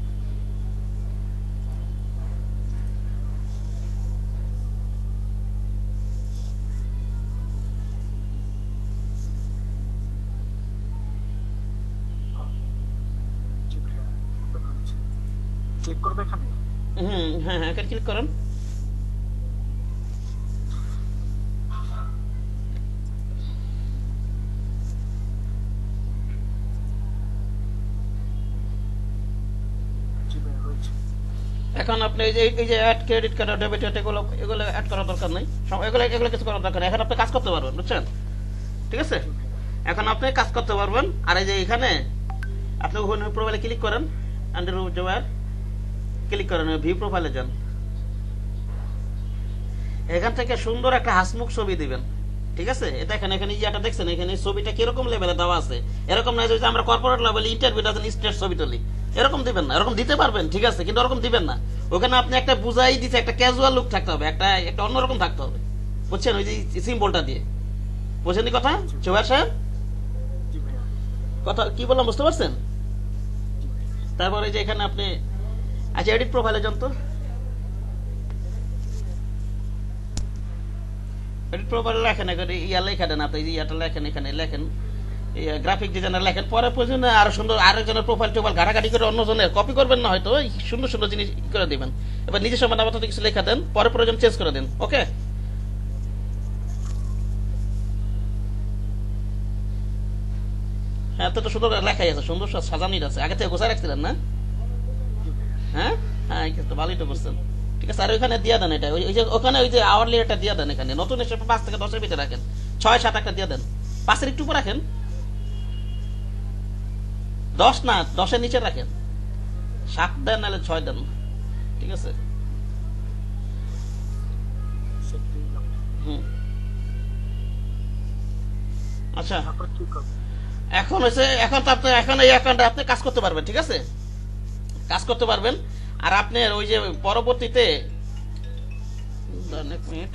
জি ভাইয়া, ক্লিক করবে এখানে। হ্যাঁ হ্যাঁ এখানে ক্লিক করেন। জি ভাইয়া হয়েছে। এখন আপনি এই যে add credit card debit card এগুলো এগুলো অ্যাড করার দরকার নেই, এগুলো এগুলো কিছু করার দরকার নেই। এখন আপনি কাজ করতে পারবেন, বুঝছেন? ঠিক আছে, এখন আপনি কাজ করতে পারবেন। আর এই যে এখানে আপনি ওখানে প্রোফাইলে ক্লিক করেন, আন্ডার জোয়ার ক্লিক করেন, ভিউ প্রোফাইলে যান। এখান থেকে সুন্দর একটা হাসমুখ ছবি দিবেন, ঠিক আছে? দেখেন এখানে ইয়াটা দেখছেন, এখানে ছবিটা কিরকম লেভেলে দেওয়া আছে। এরকম না যে আমরা কর্পোরেট লেভেলে ইন্টারভিউ স্টেট ছবি তুলি, এরকম দিবেন না। এরকম দিতে পারবেন ঠিক আছে, কিন্তু ওরকম দিবেন না। ওখানে আপনি একটা বুঝাই দিচ্ছে, একটা ক্যাজুয়াল লুক থাকতে হবে, একটা একটা অন্যরকম থাকতে হবে, বুঝছেন? ওই যে সিম্বলটা দিয়ে, বুঝছেন কথা জোয়ার সাহেব? জি ভাইয়া। কথা কি বললাম বুঝতে পারছেন? তারপরে যে এখানে আপনি আচ্ছা এডিট প্রোফাইলে যান তো, এডিট প্রোফাইলে লেখেন এখানে ইয়া লেখা দেন আপনি, ইয়াটা লেখেন, এখানে লেখেন গ্রাফিক ডিজাইনার লেখেন, পরে প্রয়োজন আরো সুন্দর আরেকজনের প্রোফাইল টোফাইল ঘাটাঘাটি করে অন্যজনের কপি করবেন না, হয়তো সুন্দর সুন্দর জিনিস করে দিবেন। এবার নিজস্ব মানাবাত কিছু লেখা দেন, পরে প্রয়োজন চেঞ্জ করে দেন। ওকে, হ্যাঁ তো সুন্দর লেখাই আছে, সুন্দর সাজানির আছে, আগে থেকে গোছায় রাখছিলেন না? হ্যাঁ হ্যাঁ তো ভালোই তো করছেন। ঠিক আছে, আর ওইখানে দিয়ে দেন এটা, ওই যে ওখানে ওই যে আওয়ারলি এটা দিয়ে দেন, এখানে নতুন এসে 5 থেকে 10-এর ভিতরে রাখেন, 6-7 একটা দিয়ে দেন, 5-এর একটু উপর রাখেন, 10 না 10-এর নিচে রাখেন, 7 দেন নাহলে 6 দেন। ঠিক আছে, হুম আচ্ছা তারপর কি করব? এখন হয়েছে, এখন তো আপনি এখন এই অ্যাকাউন্টে আপনি কাজ করতে পারবেন। ঠিক আছে, কাজ করতে পারবেন। আর আপনার ওই যে পরবর্তীতে এক মিনিট,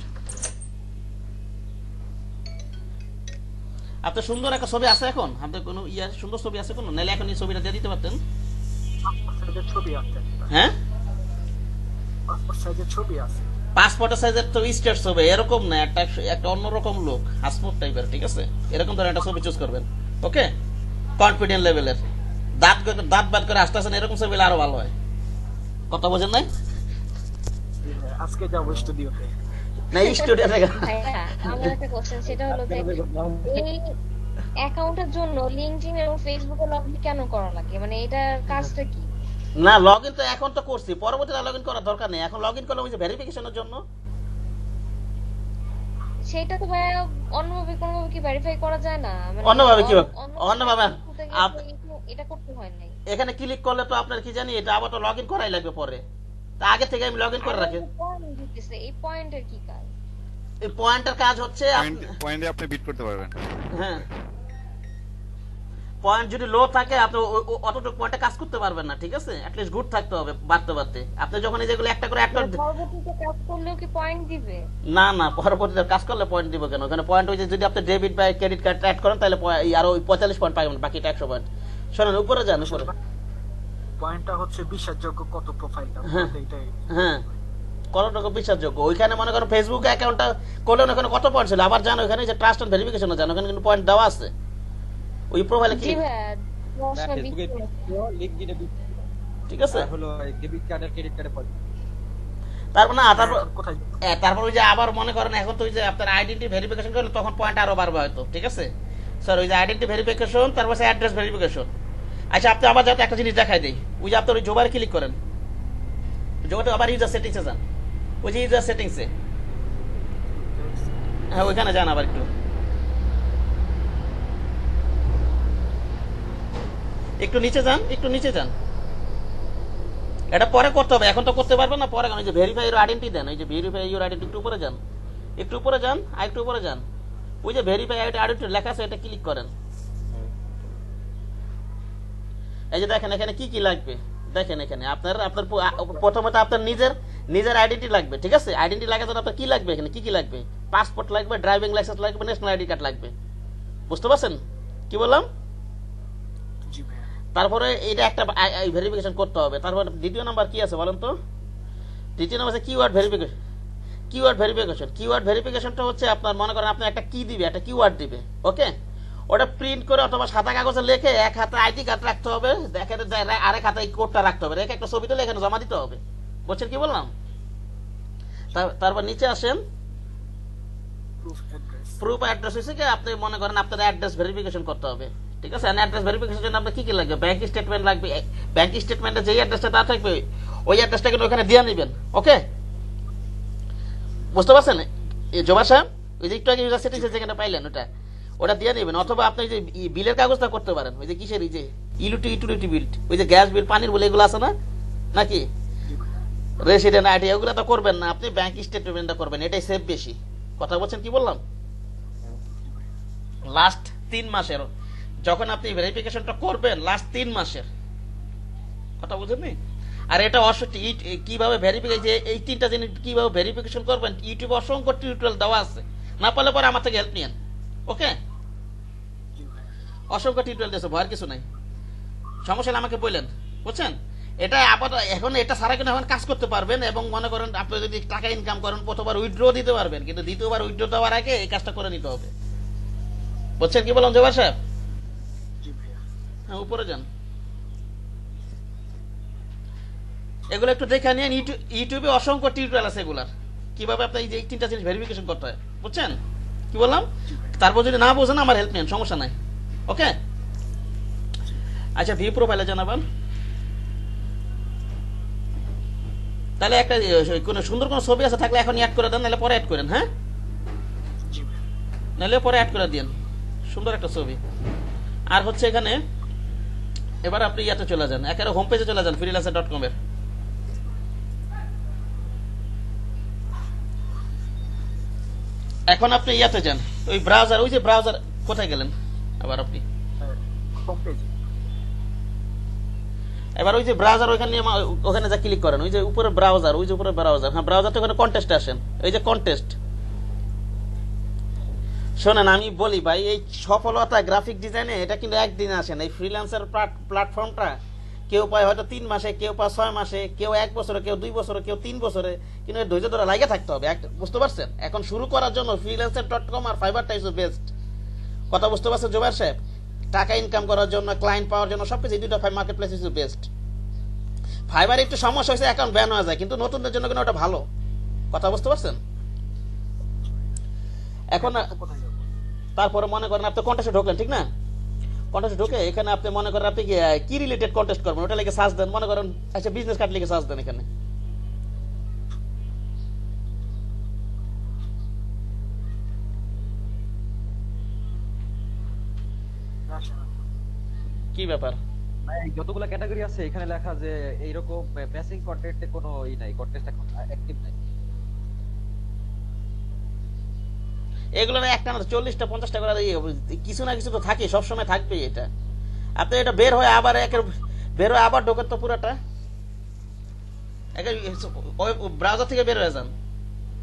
আপনার সুন্দর একটা ছবি আছে এখন, আপনার কোনো ইয়া সুন্দর ছবি আছে কোনো, নাহলে এখন এই ছবিটা দিয়ে দিতে পারতেন। পাসপোর্ট সাইজের ছবি আছে, হ্যাঁ পাসপোর্ট সাইজের ছবি আছে। পাসপোর্টের সাইজের তো স্টেট ছবি এরকম না, একটা একটা অন্যরকম লোক হাসপোর্ট টাইপের। ঠিক আছে, এরকম ধরনের একটা ছবি চুজ করবেন। ওকে, কনফিডেন্ট লেভেলের, দাঁত দাঁত বাদ করে আসতে আসেন, এরকম ছবি আরো ভালো হয়। কথা বোঝেন নাই? আজকে যাবো স্টুডিওতে। না স্টুডিও থেকে ভাইয়া আমার একটা কোশ্চেন, সেটা হলো যে এই অ্যাকাউন্টের জন্য লিঙ্কডইন এবং ফেসবুকে লগইন কেন করা লাগে, মানে এটার কাজটা কি? না লগ ইন তো এখন তো করছি, পরবর্তীতে লগ ইন করার দরকার নেই। এখন লগ ইন করলে ওই যে ভেরিফিকেশনের জন্য। সেটা তো ভাইয়া অন্যভাবে কোনোভাবে কি ভেরিফাই করা যায় না? মানে অন্যভাবে কিভাবে? অন্যভাবে অন্যভাবে করতে গেলে আপ- এটা করতে হয় নাই। এখানে ক্লিক করলে তো আপনার কি জানি এটা আবার তো লগ ইন করাই লাগবে পরে, তা আগে থেকে আমি লগ ইন করে রাখি। পয়েন্ট দিতেছে, এই পয়েন্টের কি কাজ? এই পয়েন্টের কাজ হচ্ছে পয়েন্টে আপনি বিট করতে পারবেন। হ্যাঁ, পয়েন্ট যদি লো থাকে আপনি অতটুকু পয়েন্টে কাজ করতে পারবেন না। ঠিক আছে, অ্যাটলিস্ট গুড থাকতে হবে বাড়তে বাড়তে। আপনি যখন এই যেগুলো একটা করে অ্যাড করে পরবর্তীতে কাজ করলেও কি পয়েন্ট দিবে? না না, পরবর্তীতে কাজ করলে পয়েন্ট দিব কেন? ওখানে পয়েন্ট হয়েছে যদি আপনি ডেবিট বা ক্রেডিট কার্ড অ্যাড করেন তাহলে আরো 45 পয়েন্ট পাবেন, বাকিটা 100 পয়েন্ট। শোনেন উপরে যান, উপরে। পয়েন্টটা হচ্ছে বিশ্বাসযোগ্য কত প্রোফাইলটা, হ্যাঁ। এটাই। হ্যাঁ, কতটুকু বিশ্বাসযোগ্য। ওইখানে মনে করেন ফেসবুক অ্যাকাউন্টটা করলে ওখানে কত পয়েন্ট ছিল, আবার জানো ওখানে যে ট্রাস্ট এন্ড ভেরিফিকেশন জানো, ওখানে কিন্তু পয়েন্ট দেওয়া আছে ওই প্রোফাইলে জি ক্লিক। ভাইয়া, 10 না 20 ফেসবুকে করে। লিঙ্কডইনে ঠিক আছে, আর হলো ডেবিট কার্ড আর ক্রেডিট কার্ডে পড়ে। তারপর না তারপর এখন কোথায় যাবো? তারপর ওই যে আবার মনে করেন এখন তো ওই যে আপনার আইডেন্টি ভেরিফিকেশন করলে তখন পয়েন্ট আরো বাড়বে হয়তো। ঠিক আছে স্যার, ওই যে আইডেন্টি ভেরিফিকেশন, তারপর অ্যাড্রেস ভেরিফিকেশন। আচ্ছা আপনি আবার যাতে একটা জিনিস দেখাই দেই, ওই যে আপনার ওই জোবারে ক্লিক করেন, জোবারে আবার ইউজার সেটিংসে যান, ওই যে ইউজার সেটিংসে, হ্যাঁ ওইখানে যান আবার একটু, একটু নিচে যান, একটু নিচে যান। এটা পরে করতে হবে, এখন তো করতে পারবেন না, পরে ওই যে ভেরিফাই ইউর আইডেন্টি দেন, ওই যে ভেরিফাই ইউর আইডেন্টি একটু উপরে যান, একটু উপরে যান, আর একটু উপরে যান, ওই যে ভেরিফাই আইডেন্টি লেখা আছে এটা ক্লিক করেন। এই যে দেখেন এখানে কি কি লাগবে, দেখেন এখানে আপনার আপনার প্রথমত আপনার নিজের আইডেন্টি লাগবে। ঠিক আছে, আইডেন্টি লাগার জন্য আপনার কি লাগবে, এখানে কি কি লাগবে? পাসপোর্ট লাগবে, ড্রাইভিং লাইসেন্স লাগবে, ন্যাশনাল আইডি কার্ড লাগবে। বুঝতে পারছেন কি বললাম? জি ভাইয়া। তারপরে এটা একটা ভেরিফিকেশন করতে হবে। তারপর দ্বিতীয় নাম্বার কি আছে বলেন তো? দ্বিতীয় নাম্বার আছে কিওয়ার্ড ভেরিফিকেশন। কিওয়ার্ড ভেরিফিকেশনটা হচ্ছে আপনার মনে করেন আপনি একটা কি দিবে, একটা কিওয়ার্ড দিবে। ওকে, ওটা প্রিন্ট করে অথবা সাদা কাগজে লিখে এক হাতে আইডি কার্ড রাখতে হবে, দেখেন আরেক হাতে কোডটা রাখতে হবে, রেখে একটা ছবি তুলে এখানে জমা দিতে হবে। বুঝছেন কি বললাম? তারপর নিচে আসেন, প্রুফ অ্যাড্রেস। প্রুফ অ্যাড্রেস হচ্ছে কি আপনি মনে করেন আপনার অ্যাড্রেস ভেরিফিকেশন করতে হবে। ঠিক আছে, অ্যাড্রেস ভেরিফিকেশনের জন্য আপনার কি কি লাগবে? ব্যাংক স্টেটমেন্ট লাগবে। ব্যাংক স্টেটমেন্টে যেই অ্যাড্রেসটা দেওয়া থাকবে ওই অ্যাড্রেসটা কিন্তু ওখানে দিয়ে নেবেন। ওকে, বুঝতে পারছেন জোবা সাহেব? ওই যে একটু আগে ইউজার সেটিংস যেখানে পাইলেন ওটা দিয়ে নেবেন। অথবা আপনি যে বিলের কাগজটা করতে পারেন, ওই যে কিসের এই যে ইউটিলিটি বিল, ওই যে গ্যাস বিল, পানির বিল, এগুলো আছে না নাকি? রেসিডেন্ট আইডি ওগুলো তো করবেন না, আপনি ব্যাংক স্টেটমেন্টটা করবেন, এটাই সেফ বেশি। কথা বলছেন কি বললাম? লাস্ট 3 মাসের যখন আপনি ভেরিফিকেশনটা করবেন, লাস্ট 3 মাসের কথা বুঝেননি? আর এটা কিভাবে ভেরিফিকেশন, যে এই 3টা জিনিস কিভাবে ভেরিফিকেশন করবেন ইউটিউবে অসংখ্য টিউটোরিয়াল দেওয়া আছে, না পারলে পরে আমার থেকে হেল্প নিয়েন। ওকে, অসংখ্য টিউটোরিয়াল দিয়েছে, ভয়ের কিছু নাই। সমস্যা হলে আমাকে বললেন, বুঝছেন? এটা আপাতত এখন এটা সারা কিন্তু এখন কাজ করতে পারবেন, এবং মনে করেন আপনি যদি টাকা ইনকাম করেন প্রথমবার উইথড্র দিতে পারবেন, কিন্তু দ্বিতীয়বার উইথড্র দেওয়ার আগে এই কাজটা করে নিতে হবে। বুঝছেন কি বললাম জোবাইর সাহেব? জি ভাইয়া। হ্যাঁ, উপরে যান। এগুলো একটু দেখে নিন, ইউটিউবে অসংখ্য টিউটোরিয়াল আছে এগুলার, কিভাবে আপনি এই 3টা জিনিস ভেরিফিকেশন করতে হয়। বুঝছেন কি বললাম? তারপর যদি না বোঝেন আমার হেল্প নেন, সমস্যা নাই। ওকে, আচ্ছা, ভিউ প্রোফাইলে জানাবেন। তাহলে একটা কোনো সুন্দর কোনো ছবি আছে থাকলে এখন অ্যাড করে দেন, নাহলে পরে অ্যাড করেন। হ্যাঁ, জি ভাইয়া। নাহলে পরে অ্যাড করে দিন সুন্দর একটা ছবি। আর হচ্ছে এখানে এবার আপনি ইয়াতে চলে যান, একেবারে হোম পেজে চলে যান freelancer.com এর। এখন আপনি ইয়াতে যান, ওই ব্রাউজার, ওই যে ব্রাউজার, কোথায় গেলেন আবার আপনি? হোম পেজে। এবার ওই যে ব্রাউজার, ওখানে যা ক্লিক করেন, ওই যে উপরে ব্রাউজার, ওই যে উপরে ব্রাউজার, হ্যাঁ ব্রাউজার, ওখানে কন্টেস্টে আসেন, এই যে কন্টেস্ট। শোনেন আমি বলি ভাই, এই সফলতা গ্রাফিক ডিজাইনে এটা কিন্তু একদিনে আসে না। এই ফ্রিল্যান্সার প্ল্যাটফর্মটা কেউ পায় হয়তো 3 মাসে, কেউ পায় 6 মাসে, কেউ 1 বছরে, কেউ 2 বছরে, কেউ 3 বছরে, কিন্তু ধৈর্য ধরে লাগে থাকতে হবে। বুঝতে পারছেন? এখন শুরু করার জন্য freelancer.com আর ফাইবারটা ইজ বেস্ট। কথা বুঝতে পারছেন জোবাইর সাহেব? টাকা ইনকাম করার জন্য, ক্লায়েন্ট পাওয়ার জন্য সবকিছু, এই দুটো market place is best. Fibre একটু সমস্যা হয়েছে, অ্যাকাউন্ট ব্যান হয়ে যায়, কিন্তু নতুনদের জন্য কিন্তু ওটা ভালো। কথা বুঝতে পারছেন? এখন কোথায় যাবো? তারপরে মনে করেন আপনি কন্টেস্টে ঢোকলেন, ঠিক না? কন্টেস্টে ঢুকে এখানে আপনি মনে করেন আপনি কি রিলেটেড কন্টেস্ট করবেন, ওটা লিখে সার্চ দেন। মনে করেন আচ্ছা, বিজনেস কার্ড লিখে সার্চ দেন এখানে। আসেন। কি ব্যাপার? ভাই, যতগুলা ক্যাটাগরি আছে এখানে লেখা যে এইরকম ম্যাচিং কন্টেন্টে কোনো নাই, কন্টেস্ট এখন অ্যাক্টিভ নাই। এগুলো না একটা না 40টা 50টা করে কিছু না কিছু তো থাকে, সবসময় থাকবে। এটা আপনি এটা বের হয়ে আবার বের হয়ে আবার ঢোকেন তো পুরাটা, ব্রাউজার থেকে বের হয়ে যান,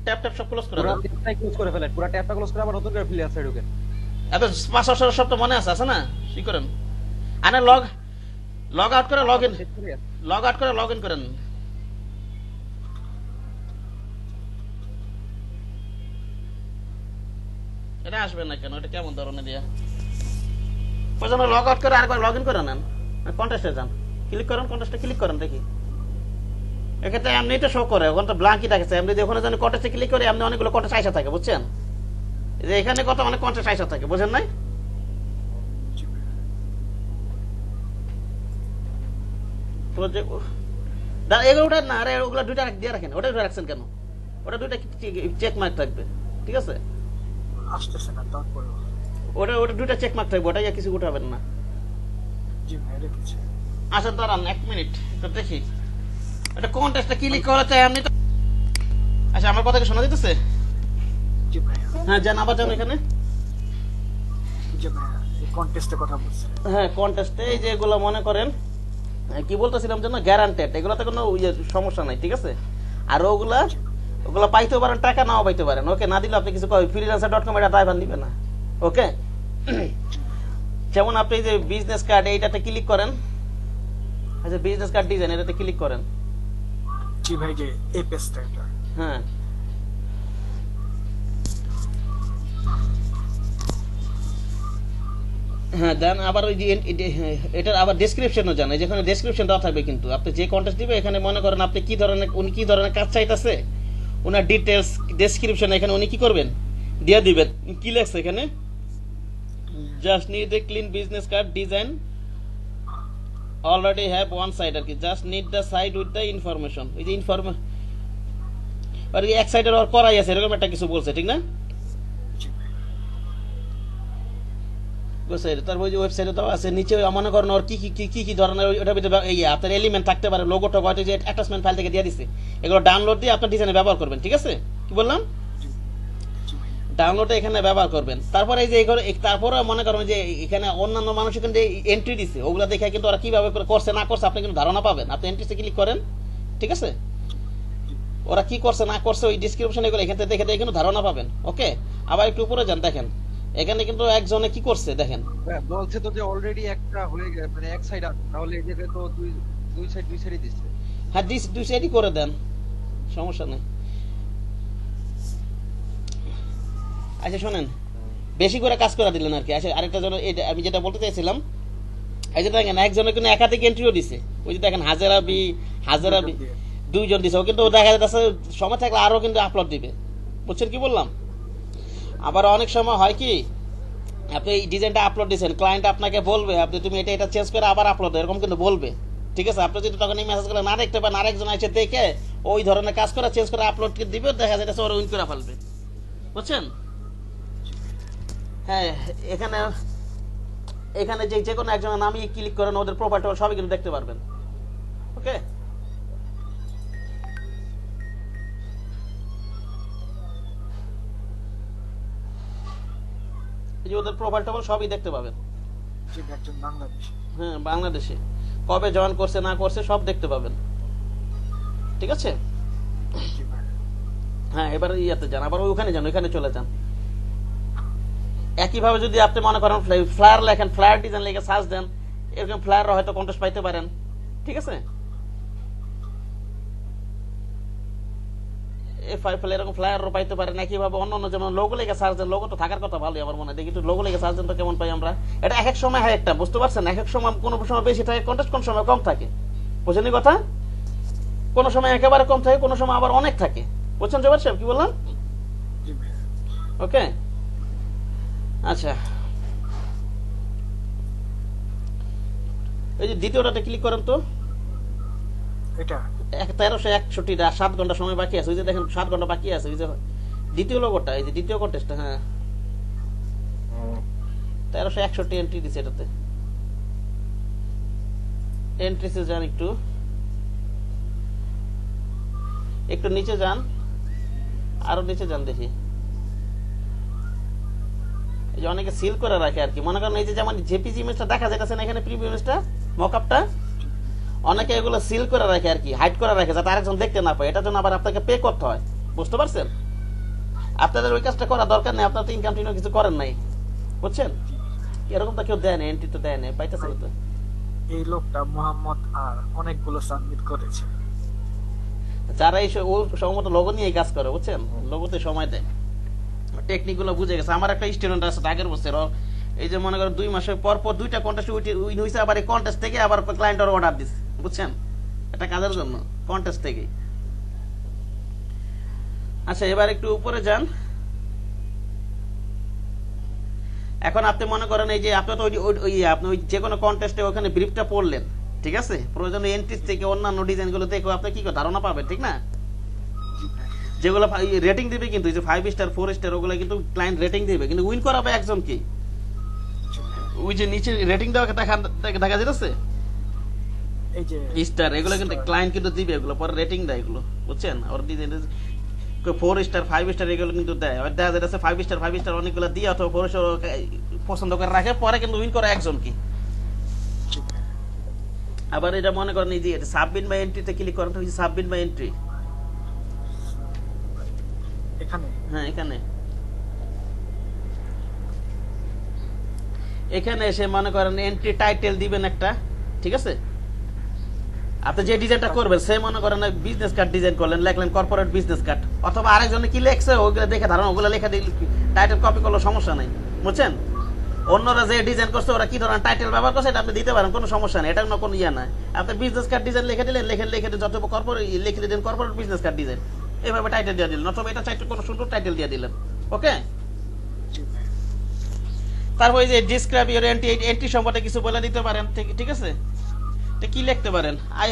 ট্যাপ ট্যাপ সব ক্লোজ করে পুরো দেন। ট্যাবটাই ক্লোজ করে ফেলেন, পুরো ট্যাবটা ক্লোজ করে আবার নতুন করে ফ্রিল্যান্সারে ঢোকেন। আপনার পাসওয়ার্ড সব তো মনে আছে না? কি করেন? আনে লগ আউট করে লগ ইন, লগ আউট করে লগ ইন করেন। এটা আসবে না কেন? এটা কেমন ধরনের দিয়া? প্রথমে লগ আউট করে আরেকবার লগ ইন করে নেন, কন্টেস্টে যান, ক্লিক করেন, কন্টেস্টে ক্লিক করেন, দেখি এক্ষেত্রে এমনি এটা শো করে, ওখানে তো ব্ল্যাঙ্কই থাকছে। এমনি যে ওখানে যেন কন্টেস্টে ক্লিক করে এমনি অনেকগুলো কন্টেস্ট আইসা থাকে, বুঝছেন? যে এখানে কত অনেক কন্টেস্ট আইসা থাকে, বুঝেন নাই? জি ভাইয়া। এগুলো না, আরে ওগুলো দুইটা দিয়ে রাখেন। ওটা দুটো রাখছেন কেন? ওটা দুইটা চেক মার্ক থাকবে, ঠিক আছে? আসতেছে না, তারপরে ওটা দুইটা চেক মার্ক থাকবে, ওটা কিছু উঠাবেন না। জি ভাইয়া রেখেছি। আচ্ছা দাঁড়ান 1 মিনিট, তো দেখি এটা কন্টেস্টে ক্লিক করা চাই এমনি তো। আচ্ছা, আমার কথা কি শোনা দিতেছে? জি ভাইয়া। হ্যাঁ, যান আবার যান এখানে। জি ভাইয়া, এই কন্টেস্টের কথা বলছি। হ্যাঁ, কন্টেস্টে এই যে এগুলো মনে করেন কি বলতেছিলাম যেন, গ্যারান্টেড, এগুলোতে কোনো সমস্যা নাই, ঠিক আছে? আর ওগুলা পাইতে পারেন, টাকা নাও পাইতে পারেন। ওকে, না দিলে আপনি কিছু freelancer.com এটা ড্রাইভার নিবে না। ওকে, যেমন আপনি যে বিজনেস কার্ড এইটাতে ক্লিক করেন, আচ্ছা বিজনেস কার্ড ডিজাইন এটাতে ক্লিক করেন। জি ভাই, যে এই পেজটা এটা। হ্যাঁ, হ্যাঁ দেন আবার ওই যে এটার আবার ডেসক্রিপশনও জান, যেখানে ডেসক্রিপশন দেওয়া থাকবে। কিন্তু আপনি যে কন্টেস্ট দিবে এখানে মনে করেন আপনি কি ধরনের, উনি কি ধরনের কাজ চাইতেছে, ওনার ডিটেলস ডেসক্রিপশন এখানে উনি কি করবেন দিয়ে দিবেন। কি লেখছে এখানে? Just need a clean business card design, already have one side, আর কি just need the side with the information. এই যে ইনফরমেশন আর এক সাইডের ওর করাই আছে, এরকম একটা কিছু বলছে, ঠিক না? জি ভাই। তারপর ওই যে ওয়েবসাইটে দেওয়া আছে নিচে, মনে করেন ওর কি কি ধরনের ওটার ভিতরে আপনার এলিমেন্ট থাকতে পারে, লোগো টোগো হয়তো যে অ্যাটাচমেন্ট ফাইল থেকে দিয়ে দিচ্ছে, এগুলো ডাউনলোড দিয়ে আপনার ডিজাইনে ব্যবহার করবেন, ঠিক আছে? কি বললাম? জি ভাই। ডাউনলোডে এখানে ব্যবহার করবেন। তারপরে এই যে তারপরে মনে করেন যে এখানে অন্যান্য মানুষ এখানে যে এন্ট্রি দিচ্ছে, ওগুলো দেখে কিন্তু ওরা কিভাবে করছে না করছে আপনি কিন্তু ধারণা পাবেন। আপনি এন্ট্রিতে ক্লিক করেন, ঠিক আছে? ওরা কি করছে না করছে ওই ডিসক্রিপশন এগুলো এখান থেকে দেখে কিন্তু ধারণা পাবেন। ওকে, আবার একটু উপরে যান, দেখেন এখানে কিন্তু একজনে কি করছে দেখেন, হ্যাঁ, বলছে তো যে অলরেডি একটা হয়ে গেছে, মানে এক সাইড আছে, তাহলে এই জায়গায় তো দুই সাইডই দিচ্ছে। হ্যাঁ দুই সাইডই করে দেন, সমস্যা নেই। আচ্ছা শোনেন, বেশি করে কাজ করে দিলেন আর কি। আচ্ছা আরেকটা জন, আমি যেটা বলতে চাইছিলাম, এই যে দেখেন একজনের কিন্তু একাধিক এন্ট্রিও দিছে। ওই যে দেখেন হাজারাবি দুইজন দিছে, ও কিন্তু দেখা যাচ্ছে সময় থাকলে আরো কিন্তু আপলোড দিবে। বুঝছেন কি বললাম? আবার অনেক সময় হয় কি, আপনি এই ডিজাইনটা আপলোড দিয়েছেন, ক্লায়েন্ট আপনাকে বলবে আপনি তুমি এটা চেঞ্জ করে আবার আপলোড, এরকম কিন্তু বলবে। ঠিক আছে, আপনি যদি তখন এই মেসেজগুলো না দেখতে পান, আরেকজন এসে দেখে ওই ধরনের কাজ করে চেঞ্জ করে আপলোড দিবে, দেখা যাচ্ছে ওরা উইন করে ফেলবে। বুঝছেন? হ্যাঁ, এখানে যে কোনো একজনের নামই ক্লিক করেন, ওদের প্রোফাইল সবই কিন্তু দেখতে পারবেন। ওকে, এই যে ওদের প্রোফাইল টোফাইল সবই দেখতে পাবেন। একজন বাংলাদেশি। হ্যাঁ, বাংলাদেশে কবে জয়েন করছে না করছে সব দেখতে পাবেন। ঠিক আছে, জি ভাই। হ্যাঁ এবার ইয়াতে যান, আবার ওখানে যান, ওইখানে চলে যান। একইভাবে যদি আপনি মনে করেন ফ্লায়ার লেখেন, ফ্লায়ার ডিজাইন লিখে সার্চ দেন, এরকম ফ্লায়ার হয়তো কন্টেস্ট পাইতে পারেন। ঠিক আছে, এরকম ফ্লায়ারও পাইতে পারেন। একইভাবে অন্য যেমন লোগো লেখে সার্চ দেন, লোগো তো থাকার কথা ভালোই, আমার মনে হয় দেখি একটু লোগো লেখে সার্চ দেন তো কেমন পাই আমরা। এটা এক এক সময় হয় একটা, বুঝতে পারছেন? এক এক সময় কোনো সময় বেশি থাকে কন্টেস্ট, কোন সময় কম থাকে। বুঝছেন কথা? কোন সময় একেবারে কম থাকে, কোন সময় আবার অনেক থাকে। বুঝছেন জবাব সাহেব কি বললাম? জি ভাই। ওকে, আচ্ছা এই যে দ্বিতীয়টাতে ক্লিক করেন তো, এটা 1361টা 7 ঘন্টা সময় বাকি আছে। ওই যে দেখেন 7 ঘন্টা বাকি আছে, ওই যে দ্বিতীয় লোগোটা, এই যে দ্বিতীয় কন্টেস্ট। হ্যাঁ 1361 এন্ট্রি দিছে এটাতে। এন্ট্রিসে যান, একটু নিচে যান, আরো নিচে যান দেখি। এই যে অনেকে সিল করে রাখে আর কি, মনে করেন এই যে যেমন জেপিজি ইমেজটা দেখা যাচ্ছে না এখানে, প্রিভিউ ইমেজটা, মকআপটা, অনেকে এগুলো সিল করে রাখে আর কি, হাইড করে রাখে যাতে আরেকজন দেখতে না পায়। এটার জন্য আবার আপনাকে পে করতে হয়। বুঝতে পারছেন? আপনাদের ওই কাজটা করা দরকার নেই, আপনার তো ইনকাম টিনকাম কিছু করেন নাই। বুঝছেন? এরকম তো কেউ দেয় না, এন্ট্রি তো দেয় না, পাইতেছেন তো। এই লোকটা মোহাম্মদ আর অনেকগুলো সাবমিট করেছে। যারা এই ও সম্ভবত লোগো নিয়ে কাজ করে, বুঝছেন? লোগোতে সময় দেয়, টেকনিক গুলো বুঝে গেছে। আমার একটা স্টুডেন্ট আছে আগের বছর, এই যে মনে করেন 2 মাসের পর পর 2টা কন্টেস্ট উইন হয়েছে, আবার এই কন্টেস্ট থেকে আবার ক্লায়েন্টের অর্ডার দিচ্ছে। বুঝছেন? এটা কাজের জন্য, কন্টেস্ট থেকে। আচ্ছা এবার একটু উপরে যান। এখন আপনি মনে করেন এই যে আপনি তো আপনি ওই যে কোনো কন্টেস্টে ওখানে ব্রিফটা পড়লেন, ঠিক আছে? প্রয়োজনে এন্ট্রিজ থেকে অন্যান্য ডিজাইন গুলো দেখো, আপনি কি ধারণা পাবেন, ঠিক না? যেগুলো রেটিং দিবে, কিন্তু যে 5 স্টার 4 স্টার ওগুলো কিন্তু ক্লায়েন্ট রেটিং দিবে, কিন্তু উইন করাবে একজন কি, ওই যে নিচে রেটিং দেওয়া দেখা যাচ্ছে এই যে স্টার, এগুলো কিন্তু ক্লায়েন্ট কিন্তু দিবে, এগুলো পরে রেটিং দেয় এগুলো। বুঝছেন? আর ডিজাইন 4 স্টার 5 স্টার এগুলো কিন্তু দেয়। আর দেখা যাচ্ছে 5 স্টার অনেকগুলো দিয়ে অথবা 4 স্টার পছন্দ করে রাখে, পরে কিন্তু উইন করে একজন কি। আবার এটা মনে করেন এই যে সাবমিট বাই এন্ট্রিতে ক্লিক করেন, তো সাবমিট বাই এন্ট্রি এখানে, হ্যাঁ এখানে এসে মনে করেন এন্ট্রি টাইটেল দিবেন একটা, ঠিক আছে? আপনি যে ডিজাইনটা করবেন, সে মনে করেন বিজনেস কার্ড ডিজাইন করলেন, লিখলেন কর্পোরেট বিজনেস কার্ড, অথবা আরেকজনে কি লেখছে ওগুলো দেখে ধারণা, ওগুলো লেখা দিলে টাইটেল কপি করলে সমস্যা নাই। বুঝছেন? অন্যরা যে ডিজাইন করছে ওরা কি ধরনের টাইটেল ব্যবহার করছে এটা আপনি দিতে পারেন, কোনো সমস্যা নেই, এটা কোনো ইয়ে নাই। আপনি বিজনেস কার্ড ডিজাইন লিখে দিলেন, লিখে যত কর্পোরেট লিখে দিলেন কর্পোরেট বিজনেস কার্ড ডিজাইন, এইভাবে টাইটেল দিয়ে দিলেন, অথবা এটা চাইতে কোনো সুন্দর টাইটেল দিয়ে দিলেন। ওকে, তারপর এই যে ডিসক্রাইব ইওর এন্ট্রি সম্পর্কে কিছু বলে দিতে পারেন, ঠিক আছে? তো কি লিখতে পারেন? I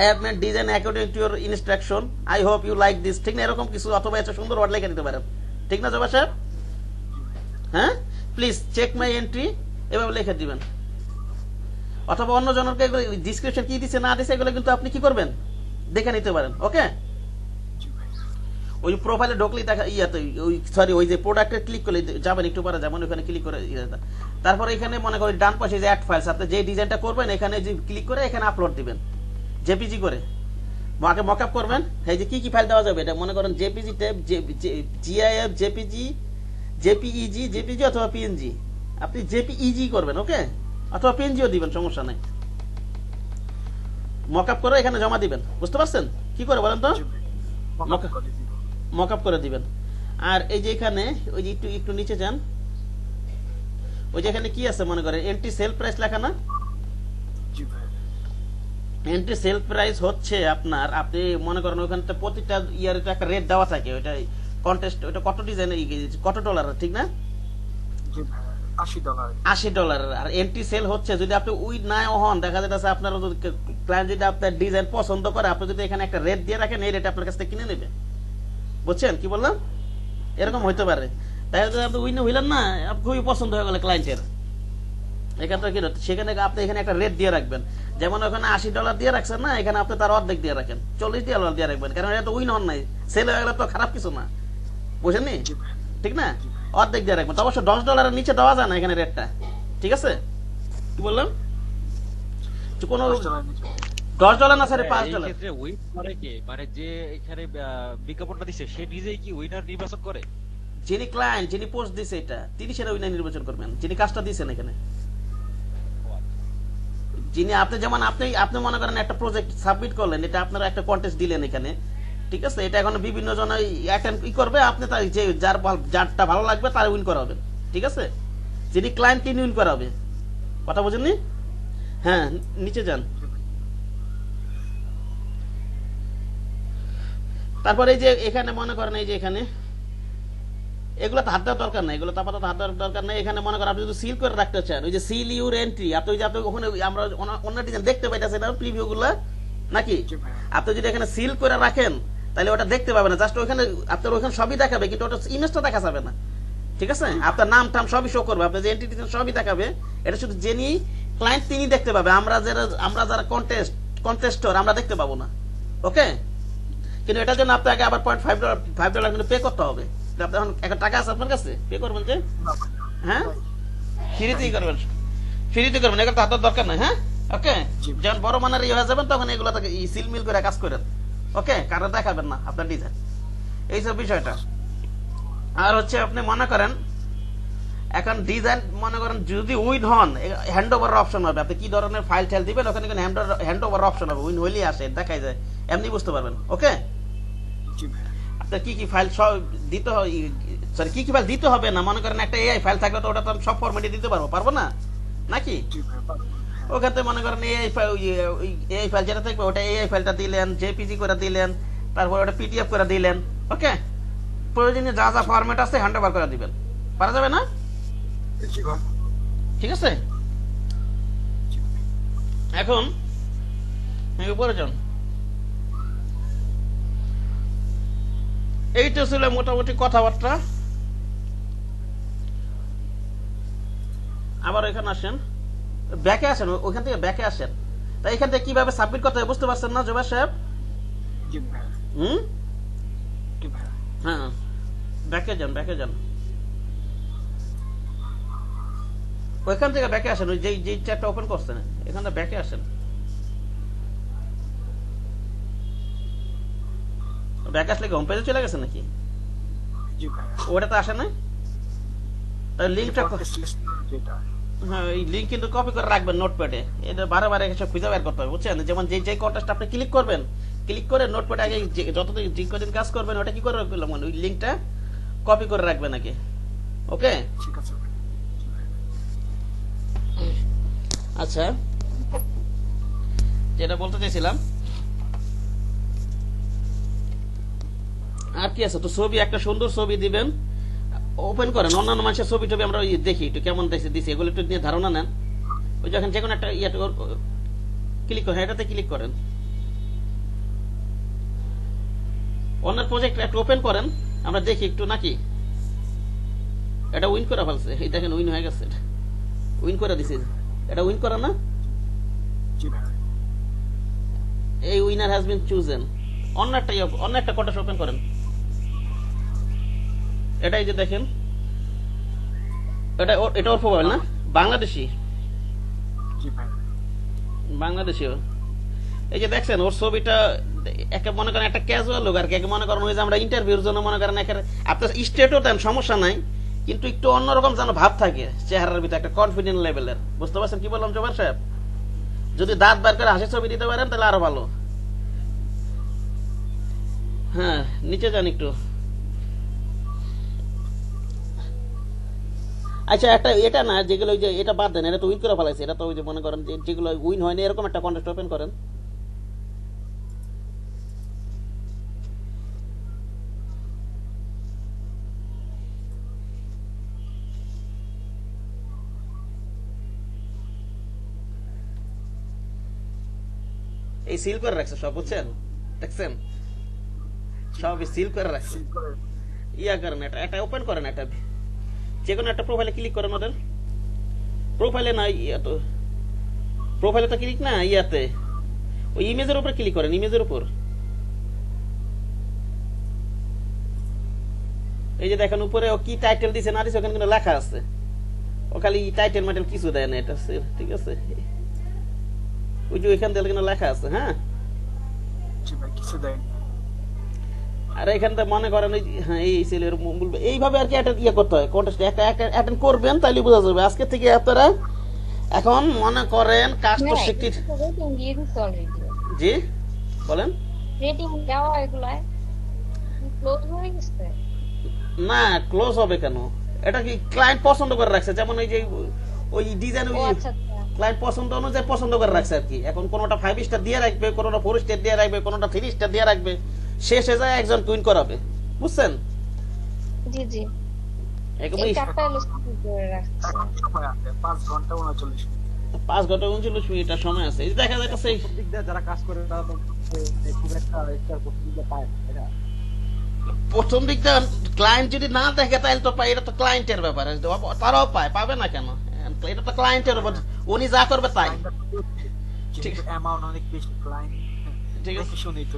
have made design according to your instruction. I hope you like this. ঠিক না, এরকম কিছু, অথবা একটা সুন্দর ওয়ার্ড লিখে দিতে পারেন। ঠিক না জবা সাহেব? হ্যাঁ, প্লিজ চেক মাই এন্ট্রি, এভাবে লিখে দিবেন। অথবা অন্য জনকে ডিসক্রিপশন কি দিছে না দিছে এগুলো কিন্তু আপনি কি করবেন, দেখে নিতে পারেন। ওকে, ওই প্রোফাইলে ঢুকলেই দেখা ইয়াতে ওই যে প্রোডাক্টে ক্লিক করলে যাবেন, একটু পরে যাবেন, ওখানে ক্লিক করে তারপরে এখানে মনে করেন ডান পাশে যে অ্যাড ফাইলস, আপনি যে ডিজাইনটা করবেন এখানে যে ক্লিক করে এখানে আপলোড দিবেন জেপিজি করে। আগে মকআপ করবেন। এই যে কি কি ফাইল দেওয়া যাবে, এটা মনে করেন JPG tab, GIF, JPG, JPEG, JPG অথবা পিএনজি। আপনি জেপিইজি করবেন, ওকে, অথবা পিএনজিও দিবেন, সমস্যা নাই। মকআপ করে এখানে জমা দিবেন, বুঝতে পারছেন কি করে বলেন তো? জি ভাই, মক-আপ করে দিব। মকআপ করে দিবেন। আর এই যে এখানে ওই যে একটু একটু নিচে যান, ওই যে এখানে কি আছে মনে করেন এন্ট্রি সেল প্রাইস লেখা না? জি ভাই, এন্ট্রি সেল প্রাইস হচ্ছে আপনার, আপনি মনে করেন ওখানে তো প্রতিটা ইয়ারে তো একটা রেট দেওয়া থাকে, ওইটা কন্টেস্ট, ওইটা কত ডিজাইন, কত ডলার ঠিক না? জি ভাই, $80 $80। আর এন্ট্রি সেল হচ্ছে যদি আপনি উইড না হন, দেখা যাচ্ছে আপনার ক্লায়েন্ট যদি আপনার ডিজাইন পছন্দ করে, আপনি যদি এখানে একটা রেট দিয়ে রাখেন, এই রেট আপনার কাছ থেকে কিনে নেবে। বুঝছেন কি বললাম? এরকম হইতে পারে। তাই যদি আপনি উইন হইলেন না, খুবই পছন্দ হয়ে গেল ক্লায়েন্টের, এখান থেকে সেখানে আপনি এখানে একটা রেট দিয়ে রাখবেন। যেমন ওখানে $80 দিয়ে রাখছেন না, এখানে আপনি তার অর্ধেক দিয়ে রাখেন, $40 দিয়ে রাখবেন, কারণ এটা তো উইন হন নাই, সেল হয়ে গেলে তো খারাপ কিছু না, বুঝেননি? জি ভাই, ঠিক না? অর্ধেক দিয়ে রাখবেন। তো অবশ্য $10 নিচে দেওয়া যায় না এখানে রেটটা, ঠিক আছে? কি বললাম? কোনো $10 নিচে। $10 না স্যার, এই $5। ক্ষেত্রে উইন করে কে, মানে যে এখানে বিজ্ঞাপনটা দিচ্ছে সে নিজেই কি উইনার নির্বাচন করে? যিনি ক্লায়েন্ট, যিনি পোস্ট দিছে এটা, তিনি সেটা উইনার নির্বাচন করবেন, যিনি কাজটা দিচ্ছেন এখানে। যিনি আপনি যেমন আপনি মনে করেন একটা প্রজেক্ট সাবমিট করলেন, এটা আপনারা একটা কন্টেস্ট দিলেন এখানে, ঠিক আছে? এটা এখন বিভিন্ন জন অ্যাটেন্ড করবে, আপনি তার যে যারটা ভালো লাগবে তার উইন করাবেন, ঠিক আছে? যিনি ক্লায়েন্ট তিনি উইন করাবে, কথা বুঝেননি? হ্যাঁ, নিচে যান। তারপরে এই যে এখানে মনে করেন, এই যে এখানে এগুলো তো হাত দেওয়ার দরকার নাই, এগুলো তো আপাতত হাত দেওয়ার দরকার নাই। এখানে মনে করেন আপনি যদি সিল করে রাখতে চান, ওই যে সিল ইউর এন্ট্রি, আপনি ওই যে আপনি ওখানে আমরা অন্য ডিজাইন দেখতে পাইতেছেন না প্রিভিউ গুলা নাকি? জি ভাই, আপনি যদি এখানে সিল করে রাখেন তাহলে ওটা দেখতে পাবেন না, জাস্ট ওখানে আপনার ওখানে সবই দেখাবে, কিন্তু ওটা ইমেজটা দেখা যাবে না, ঠিক আছে? আপনার নাম টাম সবই শো করবে, আপনার যে এন্ট্রি সবই দেখাবে, এটা শুধু যিনি ক্লায়েন্ট তিনি দেখতে পাবে, আমরা যারা কন্টেস্টর আমরা দেখতে পাবো না, ওকে? কিন্তু এটার জন্য আপনাকে আবার $5 কিন্তু পে করতে হবে। আপনি এখন একটা টাকা আছে আপনার কাছে, পে করবেন যে? না ভাই, হ্যাঁ, ভাই, ফ্রিতেই করবেন, ফ্রিতে করবেন, এগুলো তো হাতের দরকার নাই। হ্যাঁ, ওকে, জি। যখন বড় মানের হয়ে যাবেন তখন এগুলো সিল মিল করে কাজ করেন, ওকে? কারণ দেখাবেন না আপনার ডিজাইন, এইসব বিষয়টা। আর হচ্ছে আপনি মনে করেন এখন ডিজাইন মনে করেন যদি উইন হন, হ্যান্ড ওভার অপশন হবে, আপনি কি ধরনের ফাইল টাইল দিবেন ওখানে হ্যান্ড ওভার অপশন হবে, উইন হইলেই আসে, দেখাই যায়, এমনি বুঝতে পারবেন, ওকে? জি ভাই, আপনার কি কি ফাইল সব দিতে হবে, সরি কি কি ফাইল দিতে হবে না, মনে করেন একটা এআই ফাইল থাকলে তো ওটা তো আমি সব ফরম্যাটে দিতে পারবো না নাকি? জি ভাই, পারবো। ওখান থেকে মনে করেন এআই ফাইল যেটা থাকবে ওটা এআই ফাইলটা দিলেন, জেপিজি করে দিলেন, তারপর ওটা পিডিএফ করে দিলেন, ওকে? প্রয়োজনীয় যা যা ফরম্যাট আছে হ্যান্ড ওভার করে দিবেন, পারা যাবে না? জি ভাই, ঠিক আছে? এখন উপরে যান। এইটা ছিল মোটামুটি কথাবার্তা। আবার এখানে আসেন, ব্যাকে আসেন, ওইখান থেকে ব্যাকে আসেন। তাই এখান থেকে কিভাবে সাবমিট করতে হবে বুঝতে পারছেন না জুবাইর সাহেব? জি ভাই, হুম, জি ভাই, হ্যাঁ, ব্যাকে যান, ব্যাকে যান, ওইখান থেকে ব্যাকে আসেন, ওই যে চ্যাটটা ওপেন করছেন এখান থেকে ব্যাকে আসেন। ব্যাকে আসলে হোম পেজে চলে গেছে নাকি? জি ভাই। ওটা তো আসে না, তাই লিঙ্কটা, যেটা হ্যাঁ, এই লিঙ্ক কিন্তু কপি করে রাখবেন নোটপ্যাডে, এটা বারে বারে এসব খুঁজে বের করতে হবে, বুঝছেন? যেমন যে কন্টেস্ট আপনি ক্লিক করবেন, ক্লিক করে নোটপ্যাডে আগে যতদিন যে কদিন কাজ করবেন ওটা কি করে রাখবেন, ওই লিঙ্কটা কপি করে রাখবেন আগে, ওকে? ঠিক আছে ভাই। আচ্ছা, যেটা বলতে চাইছিলাম, আর কি আছে তো, ছবি একটা সুন্দর ছবি দিবেন, ওপেন করেন, অন্যান্য মানুষের ছবি টবি আমরা দেখি একটু কেমন দিছে, এগুলো একটু নিয়ে ধারণা নেন। ওই যখন যে কোনো একটা ক্লিক করেন, এটাতে ক্লিক করেন, অন্যের প্রজেক্ট একটু ওপেন করেন, আমরা দেখি একটু নাকি। এটা উইন করে ফেলছে, এই দেখেন উইন হয়ে গেছে, উইন করে দিছে, এটা উইন করা না? জি ভাই, এই উইনার হ্যাজ বিন চুজেন। অন্য একটা কন্টেস্ট ওপেন করেন, এটাই যে দেখেন, এটা ওর প্রোফাইল না, বাংলাদেশি, জি ভাই, বাংলাদেশি। এই যে দেখছেন ওর ছবিটা একে মনে করেন একটা ক্যাজুয়াল লোক আর কি, একে মনে করেন ওই যে আমরা ইন্টারভিউর জন্য মনে করেন একের আপনার স্টেটও দেন সমস্যা নাই, কিন্তু একটু অন্যরকম যেন ভাব থাকে চেহারার ভিতরে, একটা কনফিডেন্ট লেভেলের। বুঝতে পারছেন কি বললাম জোবার সাহেব? যদি দাঁত বার করে হাসি ছবি দিতে পারেন তাহলে আরো ভালো। হ্যাঁ নিচে যান একটু। আচ্ছা একটা এটা না, যেগুলো ওই যে এটা বাদ দেন, এটা তো উইন করে ফেলাইছে, এটা তো ওই যে মনে করেন যেগুলো উইন হয়নি এরকম একটা কন্টেস্ট ওপেন করেন। এই সিল করে রাখছে সব, বুঝছেন? দেখছেন সব সিল করে রাখছে। ইয়া করেন, এটা এটা ওপেন করেন, এটা যে কোনো একটা প্রোফাইলে ক্লিক করেন। ওদের প্রোফাইলে না, ইয়া তো প্রোফাইলে তো ক্লিক না, ইয়াতে ওই ইমেজের উপর ক্লিক করেন, ইমেজের উপর। এই যে দেখেন উপরে ও কি টাইটেল দিছে না দিছে ওখানে কিন্তু লেখা আছে, ও খালি টাইটেল মাইটেল কিছু দেয় না, এটা ঠিক আছে। ওই যে ওইখান থেকে লেখা আছে। হ্যাঁ কিছু দেয় আর এখান থেকে মনে করেন ওই হ্যাঁ এই ছেলের বলবে এইভাবে আর কি একটা ইয়ে করতে হয়, কন্টেস্ট একটা অ্যাটেন্ড করবেন তাহলে বোঝা যাবে। আজকে থেকে আপনারা এখন মনে করেন কাজ তো শিখতে। রেটিং দিয়ে দিতে অলরেডি। জি বলেন। রেটিং দেওয়া এগুলায় ক্লোজ হয়ে গেছে না ক্লোজ হবে কেন? এটা কি ক্লায়েন্ট পছন্দ করে রাখছে, যেমন ওই যে ওই ডিজাইন ওই আচ্ছা ক্লায়েন্ট পছন্দ অনুযায়ী পছন্দ করে রাখছে আর কি। এখন কোনোটা 5 স্টার দিয়ে রাখবে, কোনোটা 4 স্টার দিয়ে রাখবে, কোনোটা 3 স্টার দিয়ে রাখবে, শেষে যায় একজন টুইন করাবে। বুঝছেন? জি জি একদমই এই চারটা লিস্ট করে রাখছে। 5 ঘন্টা 39 মিনিট। 5 ঘন্টা 39 মিনিটের সময় আছে। এই যে দেখা যাচ্ছে প্রথম দিক দিয়ে যারা কাজ করে তারা তো খুব একটা স্টার প্রথম দিকে পায় না, তাই না? প্রথম দিকটা ক্লায়েন্ট যদি না দেখে তাহলে তো পায়, এটা তো ক্লায়েন্টের ব্যাপার, তারাও পায়, পাবে না কেন? এটা তো ক্লায়েন্টের উপর, উনি যা করবে তাই। ঠিক কিন্তু অ্যামাউন্ট অনেক বেশি, ক্লায়েন্ট ঠিক আছে, শুনেই তো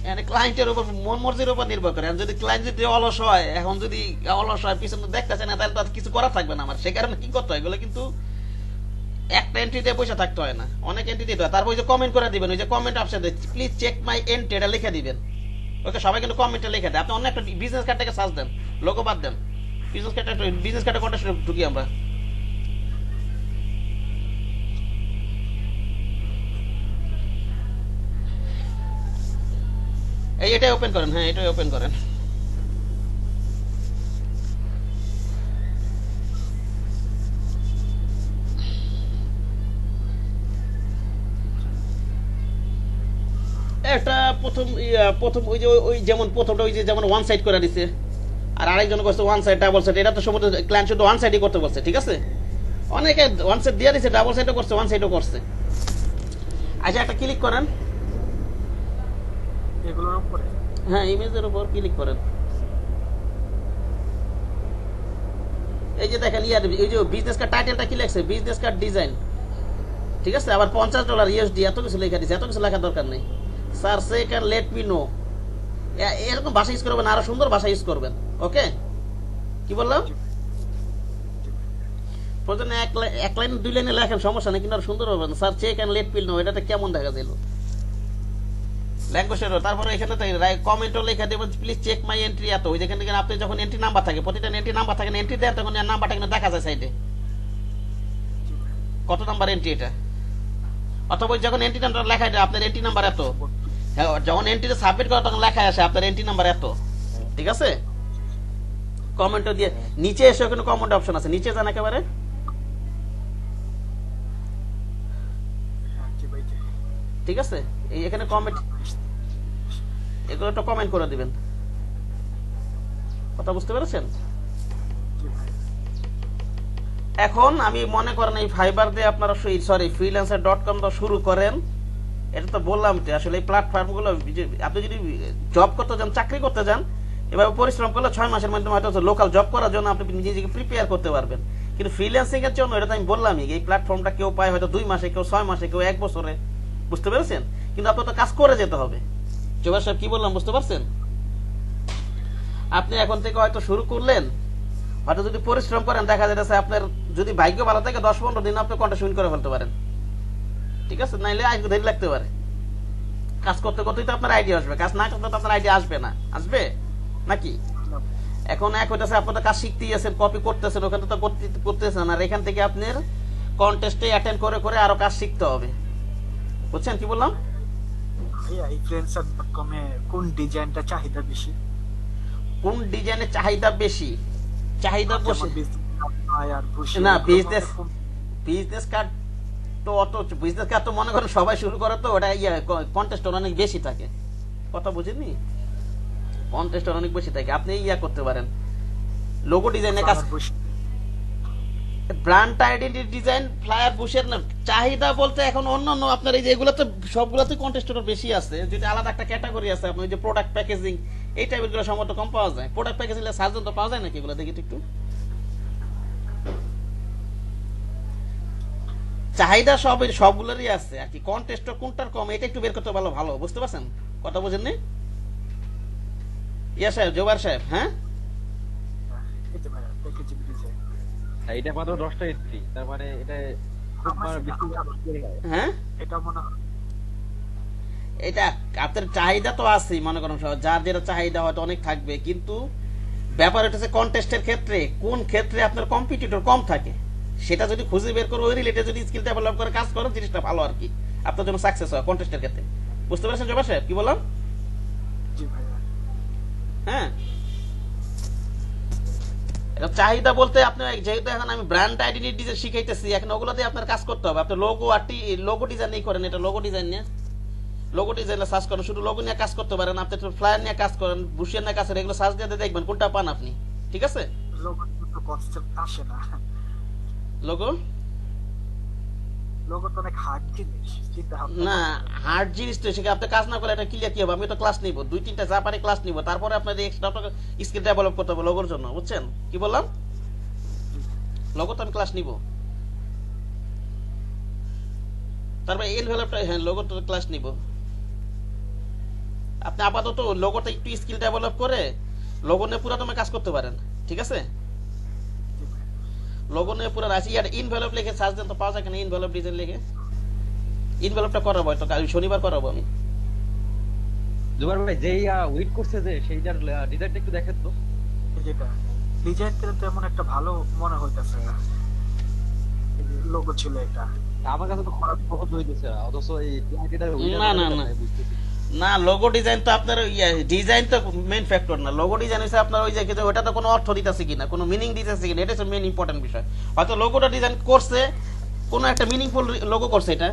মানে ক্লায়েন্টের উপর মন মর্জির উপর নির্ভর করে। যদি ক্লায়েন্ট যদি অলস হয়, এখন যদি অলস হয় পিছনে দেখতেছে না, তাহলে তো আর কিছু করা থাকবে না আমার। সে কারণে কি করতে হয়, এগুলো কিন্তু একটা এন্ট্রি দিয়ে পয়সা থাকতে হয় না, অনেক এন্ট্রি দিতে হয়। তারপর ওই যে কমেন্ট করে দিবেন, ওই যে comment option please check my entry, এটা লিখে দিবেন। ওকে সবাই কিন্তু কমেন্টে লিখে দেয়। আপনি অন্য একটা বিজনেস কার্ডটাকে সার্চ দেন, লোগো বাদ দেন, বিজনেস কার্ডে কন্টেস্ট ঢুকি আমরা। এই এটাই ওপেন করেন, হ্যাঁ এটাই ওপেন করেন। এটা প্রথম ওই যে ওই যেমন প্রথমটা ওই যে যেমন ওয়ান সাইড করে দিছে, আর আরেকজন করছে ওয়ান সাইড ডাবল সাইড। এটা তো সমস্ত ক্লায়েন্ট শুধু ওয়ান সাইডই করতে বলছে, ঠিক আছে? অনেকে ওয়ান সাইড দিয়ে দিছে, ডাবল সাইডও করছে, ওয়ান সাইডও করছে। আচ্ছা একটা ক্লিক করেন, এগুলোর উপরে। হ্যাঁ ইমেজের উপর ক্লিক করেন। এই যে দেখেন ইয়ার এই যে বিজনেস কার্ড টাইটেলটা কি লেখছে, বিজনেস কার্ড ডিজাইন, ঠিক আছে? আবার $50 ইউএসডি, এত কিছু লেখা দিছে, এত কিছু লেখার দরকার নেই। Sir say can let me no, এরকম ভাষা ইউজ করবেন, আরো সুন্দর ভাষা ইউজ করবেন। ওকে কি বললাম? প্রয়োজনে এক লাইন 2 লাইনে লেখেন, সমস্যা নেই, কিন্তু আরো সুন্দর হবে। Sir check can let me know, এটা কেমন দেখা দিল ল্যাঙ্গুয়েজের। তারপরে এখানে কমেন্টও লেখা দেবেন প্লিজ চেক মাই এন্ট্রি এত। ওই যেখানে আপনি যখন এন্ট্রি নাম্বার থাকে, প্রতিটা এন্ট্রি নাম্বার থাকে, এন্ট্রি দেন তখন নাম্বারটা কিন্তু দেখা যায় সাইডে, কত নাম্বার এন্ট্রি এটা। অথবা যখন এন্ট্রি নাম্বার লেখা যায় আপনার এন্ট্রি নাম্বার এত, যখন এন্ট্রিতে সাবমিট করা তখন লেখা আসে আপনার এন্ট্রি নাম্বার এত, ঠিক আছে? কমেন্টও দিয়ে নিচে এসে ওখানে কমেন্ট অপশন আছে, নিচে যান একেবারে। ঠিক আছে এই এখানে কমেন্ট, এগুলো একটা কমেন্ট করে দিবেন। কথা বুঝতে পেরেছেন? এখন আমি মনে করেন এই ফাইবার দিয়ে আপনারা freelancer.com তো শুরু করেন। এটা তো বললাম যে আসলে এই প্ল্যাটফর্মগুলো আপনি যদি জব করতে যান, চাকরি করতে যান, এভাবে পরিশ্রম করলে 6 মাসের মধ্যে হয়তো লোকাল জব করার জন্য আপনি নিজেকে প্রিপেয়ার করতে পারবেন। কিন্তু ফ্রিল্যান্সিং এর জন্য এটা তো আমি বললামই, এই প্ল্যাটফর্মটা কেউ পায় হয়তো 2 মাসে, কেউ 6 মাসে, কেউ 1 বছরে। বুঝতে পেরেছেন? কিন্তু আপনার তো কাজ করে যেতে হবে। জোবার সাহেব কি বললাম বুঝতে পারছেন? আপনি এখন থেকে হয়তো শুরু করলেন, হয়তো যদি পরিশ্রম করেন দেখা যাচ্ছে আপনার যদি ভাগ্য ভালো থাকে 10-15 দিন আপনি কন্ট্রাক্ট উইন করে ফেলতে পারেন, ঠিক আছে? নাইলে আগে দেরি লাগতে পারে। কাজ করতে করতেই তো আপনার আইডিয়া আসবে, কাজ না করতে তো আপনার আইডিয়া আসবে না, আসবে নাকি? এখন এক হইতেছে আপনাদের কাজ শিখতেই আছেন, কপি করতেছেন, ওখানে তো করতেছেন, আর এখান থেকে আপনার কন্টেস্টে অ্যাটেন্ড করে করে আরো কাজ শিখতে হবে, বুঝছেন কি বললাম? ভাইয়া এই ফ্রিল্যান্সার.কমে কোন ডিজাইনটা চাহিদা বেশি? কোন ডিজাইনের চাহিদা বেশি? চাহিদা যেমন বসে আর বুশি না, এগুলোর মধ্যে বিজনেস কার্ড তো অত, বিজনেস কার্ড তো মনে করেন সবাই শুরু করে, তো ওটা কন্টেস্ট অনেক বেশি থাকে, কথা বুঝেননি? কন্টেস্ট অনেক বেশি থাকে, আপনি করতে পারেন লোগো ডিজাইনের কাজ, বুশি ব্র্যান্ড আইডেন্টিটি ডিজাইন, ফ্লায়ার, বুশের না চাহিদা বলতে এখন অন্যান্য আপনার এই যে এগুলোতে সবগুলোতে কন্টেস্টের বেশি আছে, যদি আলাদা একটা ক্যাটাগরি আছে আপনার ওই যে প্রোডাক্ট প্যাকেজিং এই টাইপের গুলো সম্ভবত কম পাওয়া যায়। প্রোডাক্ট প্যাকেজিং এর সার্জন তো পাওয়া যায় নাকি এগুলো, দেখি তো একটু। চাহিদা সবগুলোরই আছে আর কি, কন্টেস্ট কোনটার কম এটা একটু বের করতে ভালো ভালো, বুঝতে পারছেন কথা বুঝেননি? ইয়া সাহেব, জোবার সাহেব, হ্যাঁ এই যে ভাইয়া প্যাকেজিং ডিজাইন এটা মাত্র 10টা এন্ট্রি, তার মানে এটা আমার বেশি হ্যাঁ, এটা মনে হয় এটা আপনার চাহিদা তো আছেই, মনে করেন যার যেটা চাহিদা হয়তো অনেক থাকবে, কিন্তু ব্যাপার হচ্ছে কন্টেস্টের ক্ষেত্রে কোন ক্ষেত্রে আপনার কম্পিটিটর কম থাকে সেটা যদি খুঁজে বের করে ওই রিলেটেড যদি স্কিল ডেভেলপ করে কাজ করেন, জিনিসটা ভালো আর কি, আপনার জন্য সাকসেস হয় কন্টেস্টের ক্ষেত্রে, বুঝতে পারছেন জবা সাহেব কি বললাম? জি ভাইয়া হ্যাঁ, এটা চাহিদা বলতে আপনি যেহেতু এখন আমি ব্র্যান্ড আইডেন্টিটি ডিজাইন শিখাইতেছি, এখন ওগুলোতে আপনার কাজ করতে হবে, আপনি লোগো আর লোগো ডিজাইন নিয়ে করেন, এটা লোগো ডিজাইন নিয়ে, লোগো ডিজাইনে সার্চ করেন, শুধু লোগো নিয়ে কাজ করতে পারেন, আপনি ফ্লায়ার নিয়ে কাজ করেন, বুশিয়ার নিয়ে কাজ করেন, এগুলো সার্চ দিয়ে দেখবেন কোনটা পান আপনি, ঠিক আছে? লোগো তো কনসেপ্ট আসে না, লোগো লোগো তো অনেক হার্ড জিনিস, চিন্তা ভাবনা না, করতে হবে। হার্ড জিনিস তো সেখানে আপনি কাজ না করলে এটা ক্লিয়ার কি হবে? আমি তো ক্লাস নিব, 2-3টা যা পারি ক্লাস নিব, তারপরে আপনাদের এক্সট্রা স্কিল ডেভেলপ করতে হবে লোগোর জন্য, বুঝছেন কি বললাম? লোগো তো আমি ক্লাস নিব, তারপরে এনভেলপটা, হ্যাঁ লোগো তো ক্লাস নিব। আপনি আপাতত লোগোটা একটু স্কিল ডেভেলপ করে লোগো নিয়ে পুরো তুমি কাজ করতে পারেন, ঠিক আছে? লোগো নিয়ে পুরো রাশি আর ইনভেলপ লিখে সার্চ দেন তো পাওয়া যায়, কেন ইনভেলপ ডিজাইন লিখে, ইনভেলপটা করাবো হয়তো শনিবার করাবো আমি। জুবার ভাই যেই ওয়েট করছে যে সেইটার ডিজাইনটা একটু দেখেন তো। যেটা ডিজাইন কিন্তু এমন একটা ভালো মনে হইতেছে, লোগো ছিল এটা আমার কাছে তো খুব পছন্দ হইতেছে, অথচ এই ডিজাইনটার না, না, না। না, লোগো ডিজাইন তো আপনার ডিজাইন তো মেইন ফ্যাক্টর না, লোগো ডিজাইন হচ্ছে আপনার ওই যে ওটা তো কোনো অর্থ দিতেছে কিনা, কোনো মিনিং দিতেছে কিনা, এটা হচ্ছে মেইন ইম্পর্টেন্ট বিষয়। হয়তো লোগোটা ডিজাইন করছে, কোনো একটা মিনিংফুল লোগো করছে, এটা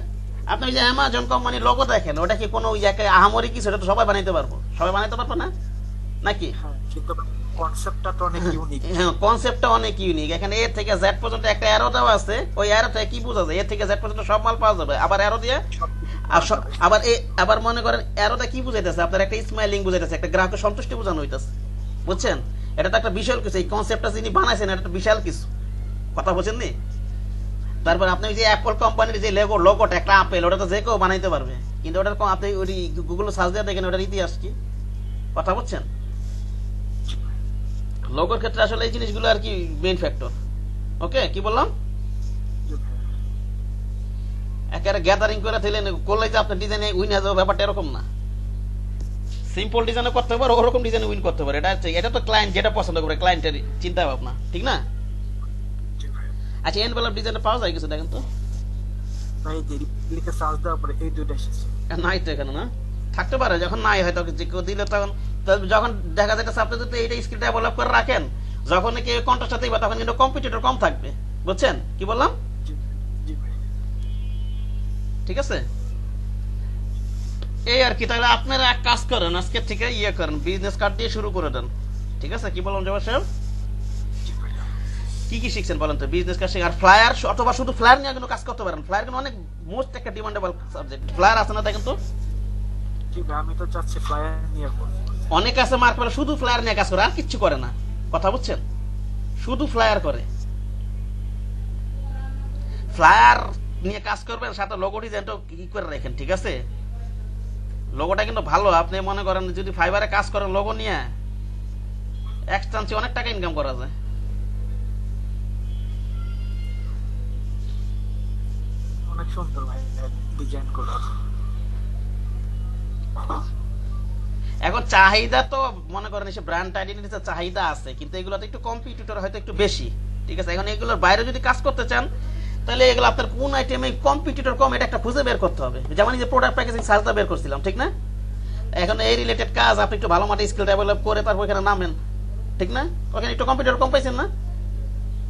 আপনি ওই যে অ্যামাজন কোম্পানির লোগো দেখেন, ওটা কি কোনো আহামরি কিছু, এটা তো সবাই বানাইতে পারবো, সবাই বানাইতে পারবো না নাকি? হ্যাঁ, কিন্তু কনসেপ্টটা তো অনেক ইউনিক। হ্যাঁ, কনসেপ্টটা অনেক ইউনিক, এখানে এ থেকে জেড পর্যন্ত একটা অ্যারো দেওয়া আছে, ওই অ্যারো থেকে কি বোঝা যায়, এ থেকে জেড পর্যন্ত সব মাল পাওয়া যাবে, আবার অ্যারো দিয়ে আবার মনে করেন অ্যারোটা কি বুঝাইতেছে, আপনার একটা স্মাইলিং বুঝাইতেছে, একটা গ্রাহকের সন্তুষ্টি বোঝানো হইতেছে, বুঝছেন? এটা তো একটা বিশাল কিছু, এই কনসেপ্টটা যিনি বানাইছেন এটা বিশাল কিছু, কথা বুঝছেন নি? তারপর আপনি ওই যে অ্যাপল কোম্পানির যে লোগোটা একটা আপেল, ওটা তো যে কেউ বানাইতে পারবে, কিন্তু ওটার আপনি ওই গুগল সার্চ দিয়ে দেখেন ওটার ইতিহাস কি, কথা বুঝছেন? লোগোর ক্ষেত্রে আসলে এই জিনিসগুলো আর কি মেইন ফ্যাক্টর। ওকে, কি বললাম? একেবারে গ্যাদারিং করে দিলেন করলে যে আপনার ডিজাইনে উইন হয়ে যাবে, ব্যাপারটা এরকম না। সিম্পল ডিজাইনে করতে পারে, ওরকম ডিজাইনে উইন করতে পারে, এটা তো ক্লায়েন্ট যেটা পছন্দ করে, ক্লায়েন্টের চিন্তা ভাবনা, ঠিক না? আচ্ছা, এনভেলপ ডিজাইনে পাওয়া যায় কিছু দেখেন তো, ভাই যে লিখে সার্চ দেওয়ার পরে এই দুইটা এসেছে। নাই তো এখানে, না থাকতে পারে, যখন নাই হয়তো যে কেউ দিলে তখন, যখন দেখা যাচ্ছে আপনি যদি এইটা স্কিল ডেভেলপ করে রাখেন, যখন কেউ কন্টেস্টে দিবে তখন কিন্তু কম্পিটিটর কম থাকবে, বুঝছেন কি বললাম? জি ভাই, ঠিক আছে, এই আর কি। তাহলে আপনারা এক কাজ করেন, আজকে থেকে করেন, বিজনেস কার্ড দিয়ে শুরু করে দেন, ঠিক আছে? কি বললাম জবা সাহেব? কি কি শিখছেন বলেন তো? বিজনেস কার্ড শিখে, আর ফ্লায়ার অথবা শুধু ফ্লায়ার নিয়ে কিন্তু কাজ করতে পারেন, ফ্লায়ার কিন্তু অনেক মোস্ট একটা ডিমান্ডেবল সাবজেক্ট, ফ্লায়ার আছে না দেখেন তো, জি ভাই, আমি তো চাচ্ছি ফ্লায়ার নিয়ে করবো। অনেক আছে মার্কেটে শুধু ফ্লায়ার নিয়ে কাজ করে, আর কিচ্ছু করে না, কথা বুঝছেন? শুধু ফ্লায়ার করে, ফ্লায়ার নিয়ে কাজ করবেন, সাথে লোগো ডিজাইনটাও কি করে রাখেন, ঠিক আছে? লোগোটা কিন্তু ভালো, আপনি মনে করেন যদি ফাইবারে কাজ করেন লোগো নিয়ে, এক্সট্রান্সে অনেক টাকা ইনকাম করা যায়। অনেক সুন্দর ভাই ডিজাইন গুলো। এখন চাহিদা তো মনে করেন এসে ব্র্যান্ড আইডেন্টিটিতে চাহিদা আছে, কিন্তু এগুলোতে একটু কম্পিটিটর হয়তো একটু বেশি। ঠিক আছে, এখন এগুলোর বাইরে যদি কাজ করতে চান তাহলে এগুলো আপনার কোন আইটেমে কম্পিটিটর কম এটা একটা খুঁজে বের করতে হবে। যেমন এই যে প্রোডাক্ট প্যাকেজিং সার্চটা বের করছিলাম, ঠিক না? এখন এই রিলেটেড কাজ আপনি একটু ভালো মাঠে স্কিল ডেভেলপ করে তারপর এখানে নামেন, ঠিক না? ওখানে একটু কম্পিটিটর কম পাইছেন না?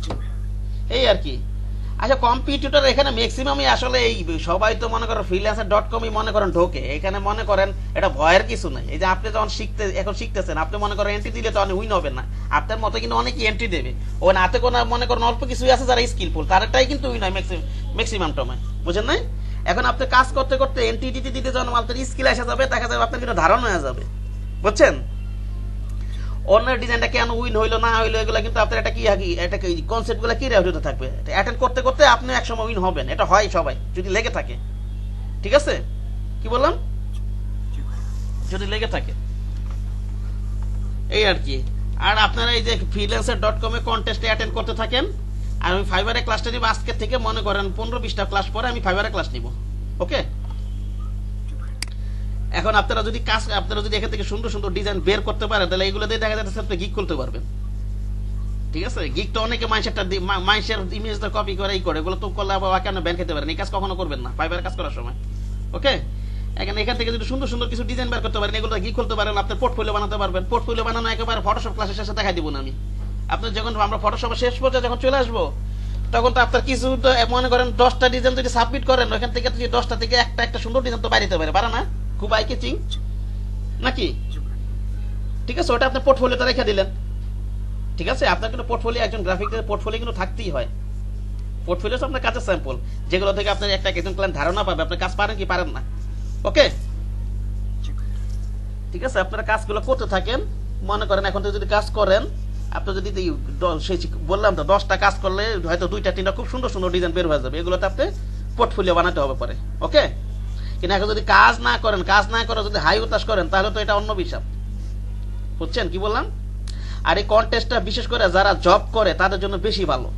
জি ভাইয়া। এই আর কি। আচ্ছা, কম্পিটিটর এখানে ম্যাক্সিমামই আসলে এই সবাই তো মনে করেন freelancer.com-ই মনে করেন ঢোকে। এখানে মনে করেন এটা ভয়ের কিছু নাই। এই যে আপনি যখন এখন শিখতেছেন, আপনি মনে করেন এন্ট্রি দিলে তো অনেক উইন হবেন না। আপনার মতো কিন্তু অনেকেই এন্ট্রি দেবে, ও নাতে কোনো মনে করেন অল্প কিছুই আছে যারা স্কিলফুল, তারটাই কিন্তু উইন হয় ম্যাক্সিমাম টাইমে, বুঝেন নাই? এখন আপনি কাজ করতে করতে এন্ট্রি দিতে যখন আপনার স্কিল আসা যাবে, দেখা যাবে আপনার কিন্তু ধারণা হয়ে যাবে, বুঝছেন? অন্যের ডিজাইনটা কেন উইন হইলো না হইলো এগুলো কিন্তু আপনার একটা কি কনসেপ্ট গুলো কি হতে থাকবে। অ্যাটেন্ড করতে করতে আপনি একসময় উইন হবেন, এটা হয় সবাই যদি লেগে থাকে। ঠিক আছে, কি বললাম? জি ভাইয়া। যদি লেগে থাকে এই আর কি। আর আপনারা এই যে freelancer.com-এ কন্টেস্টে অ্যাটেন্ড করতে থাকেন, আর আমি ফাইবারে ক্লাসটা নিব আজকে থেকে। মনে করেন 15-20টা ক্লাস পরে আমি ফাইবারে ক্লাস নিব, ওকে? এখন আপনারা যদি এখান থেকে সুন্দর সুন্দর ডিজাইন বের করতে পারেন, তাহলে এগুলো দিয়ে দেখা যাচ্ছে আপনি গিগ করতে পারবেন। ঠিক আছে, গিগ তো অনেকে মানুষের ইমেজটা কপি করে এগুলো তো করলে আবার কেন ব্যান খেতে পারেন। এই কাজ কখনো করবেন না ফাইবারে কাজ করার সময়, ওকে? এখান থেকে যদি সুন্দর সুন্দর কিছু ডিজাইন বের করতে পারেন, এগুলো গিগ করতে পারেন, আপনার পোর্টফোলিও বানাতে পারবেন। পোর্টফোলিও বানানো একেবারে ফটোশপ ক্লাসের শেষে দেখাই দিব না আমি। আপনার যখন আমরা ফটোশপের শেষ পর্যায়ে যখন চলে আসবো, তখন তো আপনার কিছু মনে করেন 10টা ডিজাইন যদি সাবমিট করেন, ওখান থেকে 10টা থেকে একটা সুন্দর ডিজাইন তো বাইরে পারে, পারে না? খুব আই ক্যাচিং নাকি? ঠিক আছে, ওটা আপনার পোর্টফোলিওতে রেখে দিলেন। ঠিক আছে, আপনার কিন্তু পোর্টফোলিও, একজন গ্রাফিকের পোর্টফোলিও কিন্তু থাকতেই হয়। পোর্টফোলিও আপনার কাজের স্যাম্পল, যেগুলো থেকে আপনার একজন ক্লায়েন্ট ধারণা পাবে আপনি কাজ পারেন কি পারেন না, ওকে? ঠিক আছে, আপনারা কাজগুলো করতে থাকেন। মনে করেন এখন তো যদি কাজ করেন, আপনি যদি বললাম তো 10টা কাজ করলে হয়তো 2-3টা খুব সুন্দর সুন্দর ডিজাইন বের হয়ে যাবে। এগুলোতে আপনি পোর্টফোলিও বানাতে হবে পরে, ওকে? কিন্তু এখন যদি কাজ না করে যদি হাই হতাশ করেন, তাহলে তো এটা অন্য বিষয়, বুঝছেন কি বললাম? আর এই কন্টেস্টটা বিশেষ করে যারা জব করে তাদের জন্য বেশি ভালো।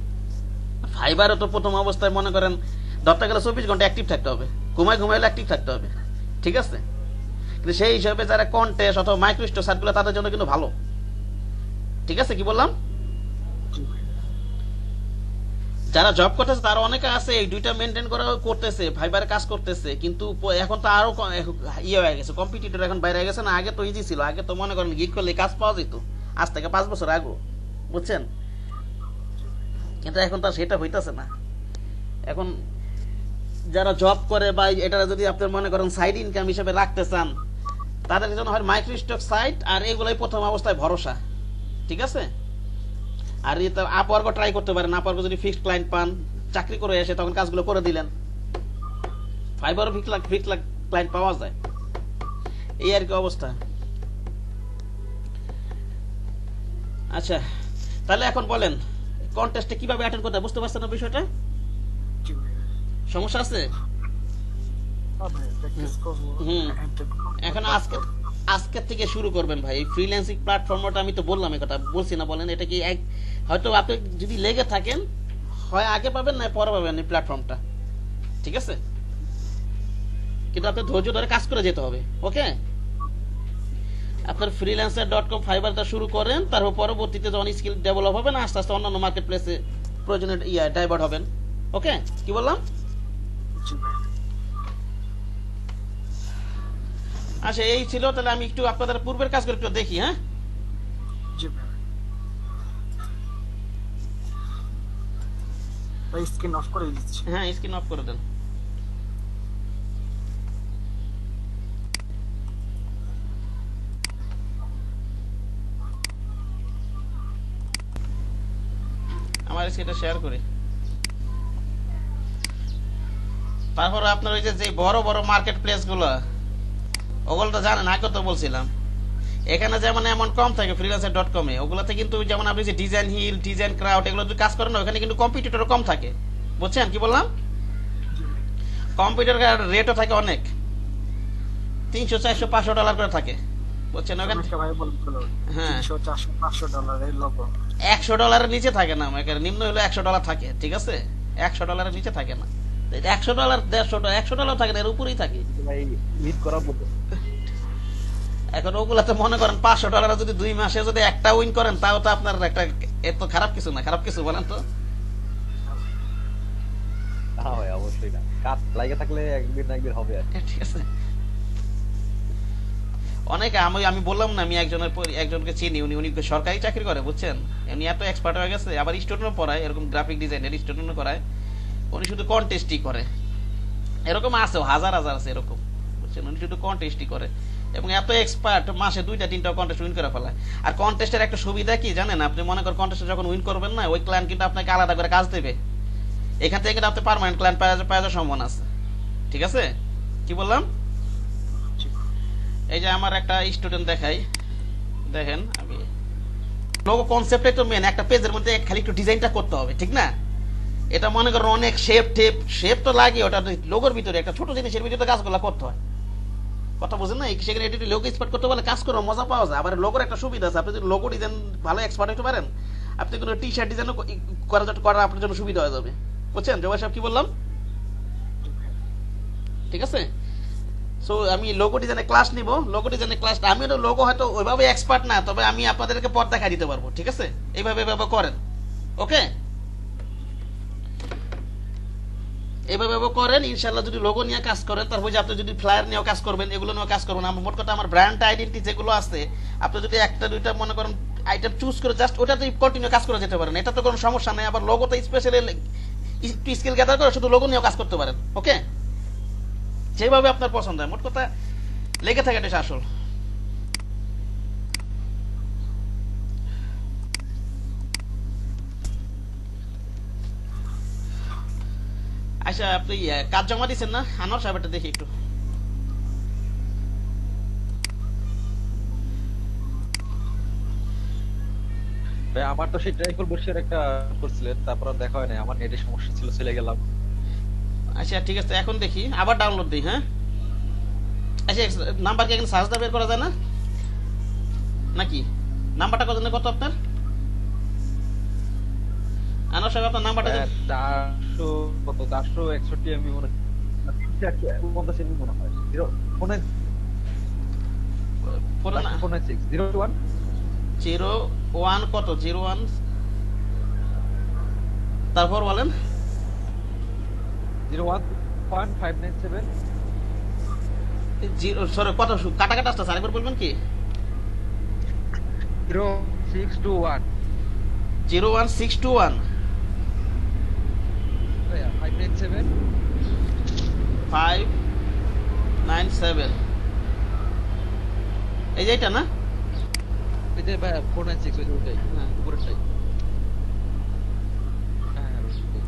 ফাইবারে তো প্রথম অবস্থায় মনে করেন ধরতে গেলে 24 ঘন্টা অ্যাক্টিভ থাকতে হবে, ঘুমাইলে অ্যাক্টিভ থাকতে হবে, ঠিক আছে? কিন্তু সেই হিসাবে যারা কন্টেস্ট অথবা মাইক্রোস্টোর সাইটগুলো তাদের জন্য কিন্তু ভালো। ঠিক আছে, কি বললাম? যারা জব করতেছে তারা অনেকে আছে এই দুইটা মেনটেন করে করতেছে, ফাইবারে কাজ করতেছে, কিন্তু এখন তো আরো ইয়ে হয়ে গেছে, কম্পিটিটর এখন বাইরে গেছে না। আগে তো ইজি ছিল, আগে তো মনে করেন গিগ করলে কাজ পাওয়া যেত আজ থেকে 5 বছর আগে, বুঝছেন? কিন্তু এখন তো সেটা হইতেছে না। এখন যারা জব করে বা এটা যদি আপনার মনে করেন সাইড ইনকাম হিসেবে রাখতে চান, তাদের জন্য হয় মাইক্রোস্টক সাইট, আর এগুলাই প্রথম অবস্থায় ভরসা। ঠিক আছে, আর আপওয়ার্কও ট্রাই করতে পারেন। আপওয়ার্ক যদি ফিক্সড ক্লায়েন্ট পান, চাকরি করে এসে তখন কাজগুলো করে দিলেন। ফাইবারও ফিক্সড ক্লায়েন্ট পাওয়া যায়, এই আর কি অবস্থা। আচ্ছা, তাহলে এখন বলেন কন্টেস্টে কিভাবে অ্যাটেন্ড করতে, বুঝতে পারছেন না বিষয়টা? সমস্যা আছে? এখন আজকে থেকে শুরু করবেন ভাই। এই ফ্রিল্যান্সিং প্ল্যাটফর্মটা আমি তো বললাম, এই কথা বলছি না বলেন? এটা কি হয়তো আপনি যদি লেগে থাকেন, হয় আগে পাবেন না পরে পাবেন এই প্ল্যাটফর্মটা, ঠিক আছে? কিন্তু আপনি ধৈর্য ধরে কাজ করে যেতে হবে, ওকে? আপনার freelancer.com ফাইবারটা শুরু করেন, তারপর পরবর্তীতে যখন স্কিল ডেভেলপ হবে না, আস্তে আস্তে অন্যান্য মার্কেট প্লেসে প্রয়োজনে ডাইভার্ট হবেন, ওকে? কি বললাম? আচ্ছা, এই ছিল। তাহলে আমি একটু আপনাদের পূর্বের কাজগুলো একটু দেখি। হ্যাঁ, স্ক্রিন অফ করে দিচ্ছি। হ্যাঁ, স্ক্রিন অফ করে দেন। আমার স্ক্রিনটা শেয়ার করি। তারপর আপনার ওই যে বড় বড় মার্কেট প্লেস গুলো, ওগুলো তো জানেন, আগে তো বলছিলাম। এখানে যেমন এমন কম থাকে freelancer.com-এ, ওগুলোতে কিন্তু যেমন আপনি যে ডিজাইন হিল, ডিজাইন ক্রাউড এগুলো যদি কাজ করেন, ওখানে কিন্তু কম্পিটিটর কম থাকে, বুঝছেন কি বললাম? কম্পিউটার রেটও থাকে অনেক, $300, $400, $500 করে থাকে, বুঝছেন? ওখানে হ্যাঁ $100 নিচে থাকে না, নিম্ন হলো $100 থাকে, ঠিক আছে? $100 নিচে থাকে না, $100, $150, $100 থাকে না, এর উপরেই থাকে। এখন ওগুলাতে মনে করেন $500 যদি 2 মাসে যদি একটা উইন করেন তাও তো আপনার একটা এত খারাপ কিছু না, খারাপ কিছু বলেন তো? হ্যাঁ ভাই অবশ্যই না, কাজ লাগে থাকলে একদিন না একদিন হবে আর কি। ঠিক আছে। অনেকে আমি বললাম না, আমি একজনকে চিনি, উনি সরকারি চাকরি করে, বুঝছেন? উনি এত এক্সপার্ট হয়ে গেছে, আবার স্টুডেন্টও পড়ায়, এরকম গ্রাফিক ডিজাইনের স্টুডেন্টও করায়। উনি শুধু কন্টেস্টই করে, এরকম আছে হাজার হাজার আছে এরকম, বুঝছেন? উনি শুধু কন্টেস্টই করে এবং এত এক্সপার্ট, মাসে 2টা-3টা কন্টেস্ট উইন করে ফেলায়। আর কন্টেস্টের একটা সুবিধা কি জানেন? আপনি মনে করেন কন্টেস্টে যখন উইন করবেন না, ওই ক্লায়েন্ট কিন্তু আপনাকে আলাদা করে কাজ দেবে। এখান থেকে কিন্তু আপনি পার্মানেন্ট ক্লায়েন্ট পাওয়া যাওয়ার সম্ভাবনা আছে। ঠিক আছে? কি বললাম? এই যে আমার একটা স্টুডেন্ট দেখাই, দেখেন, আমি লোগো কনসেপ্টে তো মেন, একটা পেজের মধ্যে খালি একটু ডিজাইনটা করতে হবে, ঠিক না? এটা মনে করেন অনেক শেপ তো লাগে, ওটা লোগোর ভিতরে একটা ছোট জিনিসের ভিতরে কাজগুলো করতে হয়। কথা বুঝেন না? সেখানে এটি লোগো এক্সপার্ট করতে পারলে কাজ করে মজা পাওয়া যায়। আবার লোগোর একটা সুবিধা আছে, আপনি যদি লোগো ডিজাইন ভালো এক্সপার্ট হতে পারেন, আপনি কোনো টি শার্ট ডিজাইনও করা আপনার জন্য সুবিধা হয়ে যাবে। বুঝছেন জবাই সাহেব কি বললাম? ঠিক আছে। সো আমি লোগো ডিজাইনে ক্লাস নিব, লোগো ডিজাইনে ক্লাস, আমি লোগো হয়তো ওইভাবে এক্সপার্ট না, তবে আমি আপনাদেরকে পথ দেখাই দিতে পারবো। ঠিক আছে? এইভাবে করেন, ওকে? এইভাবে করেন, ইনশাল্লাহ যদি লোগো নিয়ে কাজ করেন, তারপর যে আপনি যদি ফ্লায়ার নিয়েও কাজ করবেন, এগুলো নিয়েও কাজ করবেন। আমার মোট কথা আমার ব্র্যান্ড আইডেন্টিটি যেগুলো আছে, আপনি যদি একটা দুইটা মনে করেন আইটেম চুজ করে জাস্ট ওটাতেই কন্টিনিউ কাজ করে যেতে পারেন, এটা তো কোনো সমস্যা নেই। আবার লোগোতে স্পেশালি একটু স্কিল গ্যাদার করে শুধু লোগো নিয়েও কাজ করতে পারেন, ওকে? যেভাবে আপনার পছন্দ হয়, মোট কথা লেগে থাকে এটা আসল। আচ্ছা, আপনি কাজ জমা দিচ্ছেন না? আনোয়ার সাহেব, এটা দেখি একটু। ভাই আমার তো সেই ট্রাইফল বসের একটা করছিলেন, তারপর আর দেখা হয় না, আমার নেটের সমস্যা ছিল, চলে গেলাম। আচ্ছা ঠিক আছে, এখন দেখি, আবার ডাউনলোড দিই। হ্যাঁ, আচ্ছা, নাম্বার কি এখানে সার্চ দা বের করা যায় না নাকি? নাম্বারটা কত আপনার? আনোয়ার সাহেব, আপনার নাম্বারটা 400 কত, 461 এমবি মনে হয়, 50 এমবি মনে হয়। 01 কত? 01 তারপর বলেন। 01.597 সরি, কত কাটা কাটা আসছে, আরেকবার বলবেন কি? 0621 01621 597 597, এই যে এটা না? ওই যে 496 ওই যে ওইটাই, হ্যাঁ, উপরেরটাই। হ্যাঁ হ্যাঁ ওইটাই।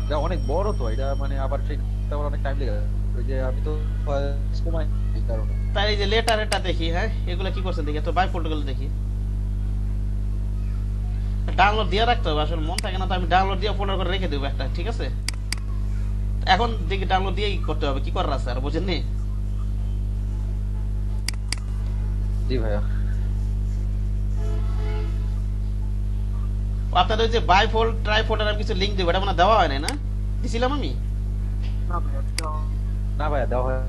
এটা অনেক বড় তো, এটা মানে আবার সেই অনেক টাইম লেগে যায়। ওই যে আমি তো সময় এই কারণে। তার এই যে লেটার, এটা দেখি। হ্যাঁ, এগুলো কি করছেন দেখি, তো বাই ফোল্ডারগুলো দেখি। ডাউনলোড দিয়ে রাখতে হবে, আসলে মন থাকে না তো, আমি ডাউনলোড দিয়ে ফোল্ডার করে রেখে দেবো একটা। ঠিক আছে, এখন দেখি ডাউনলোড দিয়েই করতে হবে, কি করার আছে আর, বুঝেননি? জি ভাইয়া। আপনাদের ওই যে বাই ফোল্ড ট্রাই ফোল্ডার আমি কিছু লিঙ্ক দেবো, এটা মানে দেওয়া হয় না? দিছিলাম আমি? না ভাই, না ভাইয়া দেওয়া হয়।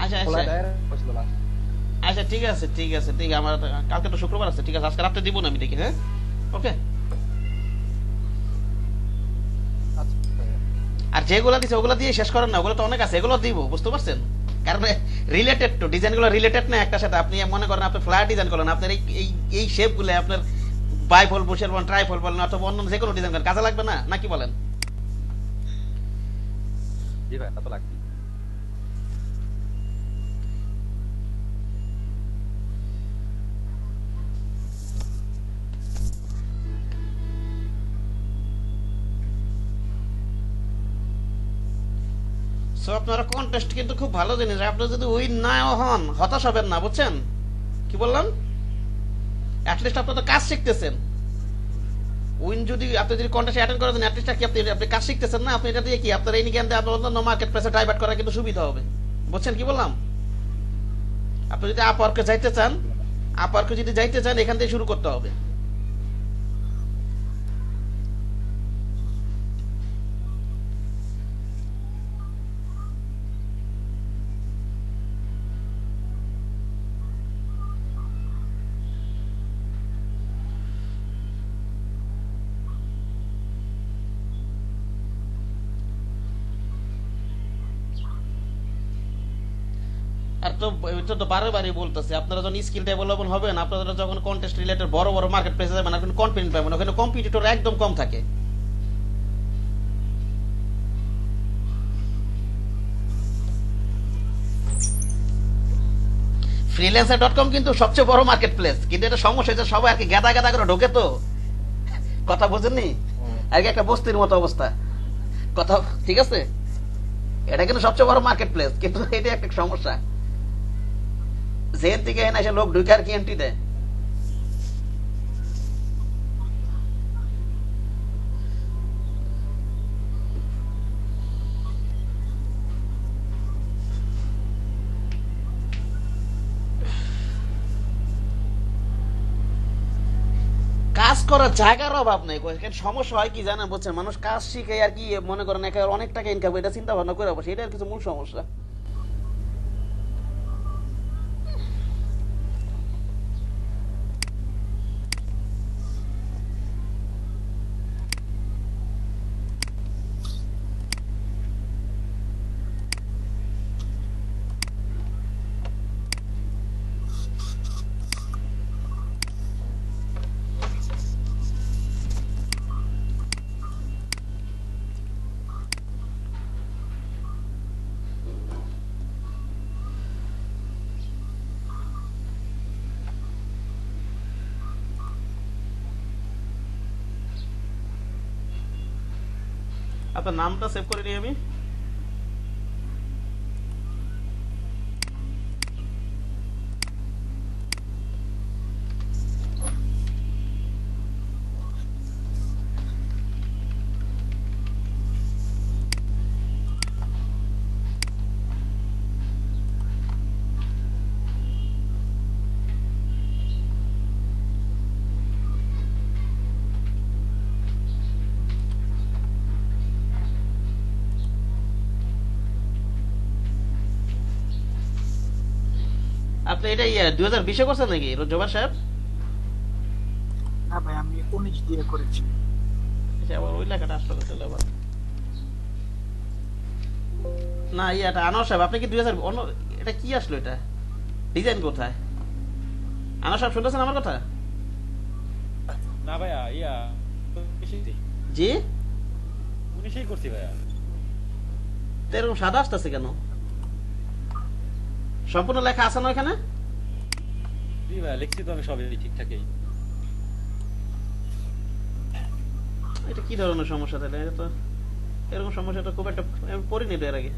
আচ্ছা খোলা আচ্ছা দেয় হয়েছিল last। আচ্ছা, ঠিক আছে ঠিক আছে, ঠিক আছে। আমার কালকে তো শুক্রবার আছে, ঠিক আছে, আজকে রাত্রে দিব না আমি, দেখি। হ্যাঁ, ওকে। আচ্ছা ভাইয়া। আর যেগুলো দিচ্ছে ওগুলো দিয়ে শেষ করেন না, ওগুলো তো অনেক আছে, এগুলো দিব, বুঝতে পারছেন? কারণ রিলেটেড তো, ডিজাইনগুলো রিলেটেড না একটার সাথে। আপনি মনে করেন আপনি ফ্লায়ার ডিজাইন করেন, আপনার এই শেপগুলো আপনার বাইফল বসের বলেন, ট্রাইফল বলেন, অথবা অন্য যে কোনো ডিজাইন করেন, কাজে লাগবে না নাকি বলেন? জি ভাই, তা তো লাগবে। সো আপনারা কন্টেস্ট কিন্তু খুব ভালো জিনিস, আপনারা যদি উইন না হন হতাশ হবেন না, বুঝছেন কি বললাম? অ্যাটলিস্ট আপনারা তো কাজ শিখতেছেন। উইন যদি আপনি যদি কন্টেস্ট অ্যাটেন্ড করেন, অ্যাটলিস্ট কি আপনি কাজ শিখতেছেন না? আপনি এটা দিয়ে কি আপনার এই জ্ঞান দিয়ে আপনার অন্য মার্কেট প্লেসে ডাইভার্ট করা কিন্তু সুবিধা হবে, বুঝছেন কি বললাম? আপনি যদি আপওয়ার্কে যাইতে চান, আপারকে যদি যাইতে চান এখান থেকে শুরু করতে হবে। আর তো এটা তো বারে বারে বলতেছে, আপনারা যখন স্কিল ডেভেলপমেন্ট হবেন, আপনারা যখন কন্টেস্ট রিলেটেড বড় বড় মার্কেট প্লেসে যাবেন, আপনি কনফিডেন্ট পাবেন, ওখানে কম্পিটিটর একদম কম থাকে। freelancer.com কিন্তু সবচেয়ে বড় মার্কেট প্লেস, কিন্তু এটা সমস্যা হচ্ছে সবাই আর কি গাদা গাদা করে ঢোকে, তো কথা বুঝেননি, আর কি একটা বস্তির মতো অবস্থা কথা, ঠিক আছে? এটা কিন্তু সবচেয়ে বড় মার্কেট প্লেস, কিন্তু এটা একটা সমস্যা, যেখান থেকে এনে এসে লোক ঢুকে আর কি এন্ট্রি দেয়। কাজ করার জায়গার অভাব নেই, সমস্যা হয় কি জানেন, বুঝছেন, মানুষ কাজ শিখে আর কি মনে করেন একেবারে অনেক টাকা ইনকাম, এটা চিন্তা ভাবনা করে বসে, এটা আর কিছু মূল সমস্যা। আপনার নামটা সেভ করে নিই আমি। আপনি এটা 2020-এ করছেন নাকি জোবার সাহেব? না ভাই, আমি 19 দিয়ে করেছি। আচ্ছা, আবার ওই লেখাটা আসলো তাহলে আবার না, এটা আনোয়ার সাহেব, আপনি কি 2000 এটা কি আসলো, এটা ডিজাইন কোথায়? আনোয়ার সাহেব শুনতেছেন আমার কথা? না ভাইয়া, জি 19 করছি ভাইয়া। তো এরকম সাদা আসতেছে কেন? সম্পূর্ণ লেখা আছে না এখানে? জি ভাইয়া, লিখছি তো আমি সবই ঠিকঠাকই। এটা কি ধরনের সমস্যা তাহলে? এটা তো এরকম সমস্যা তো খুব একটা আমি পড়িনি তো এর আগে।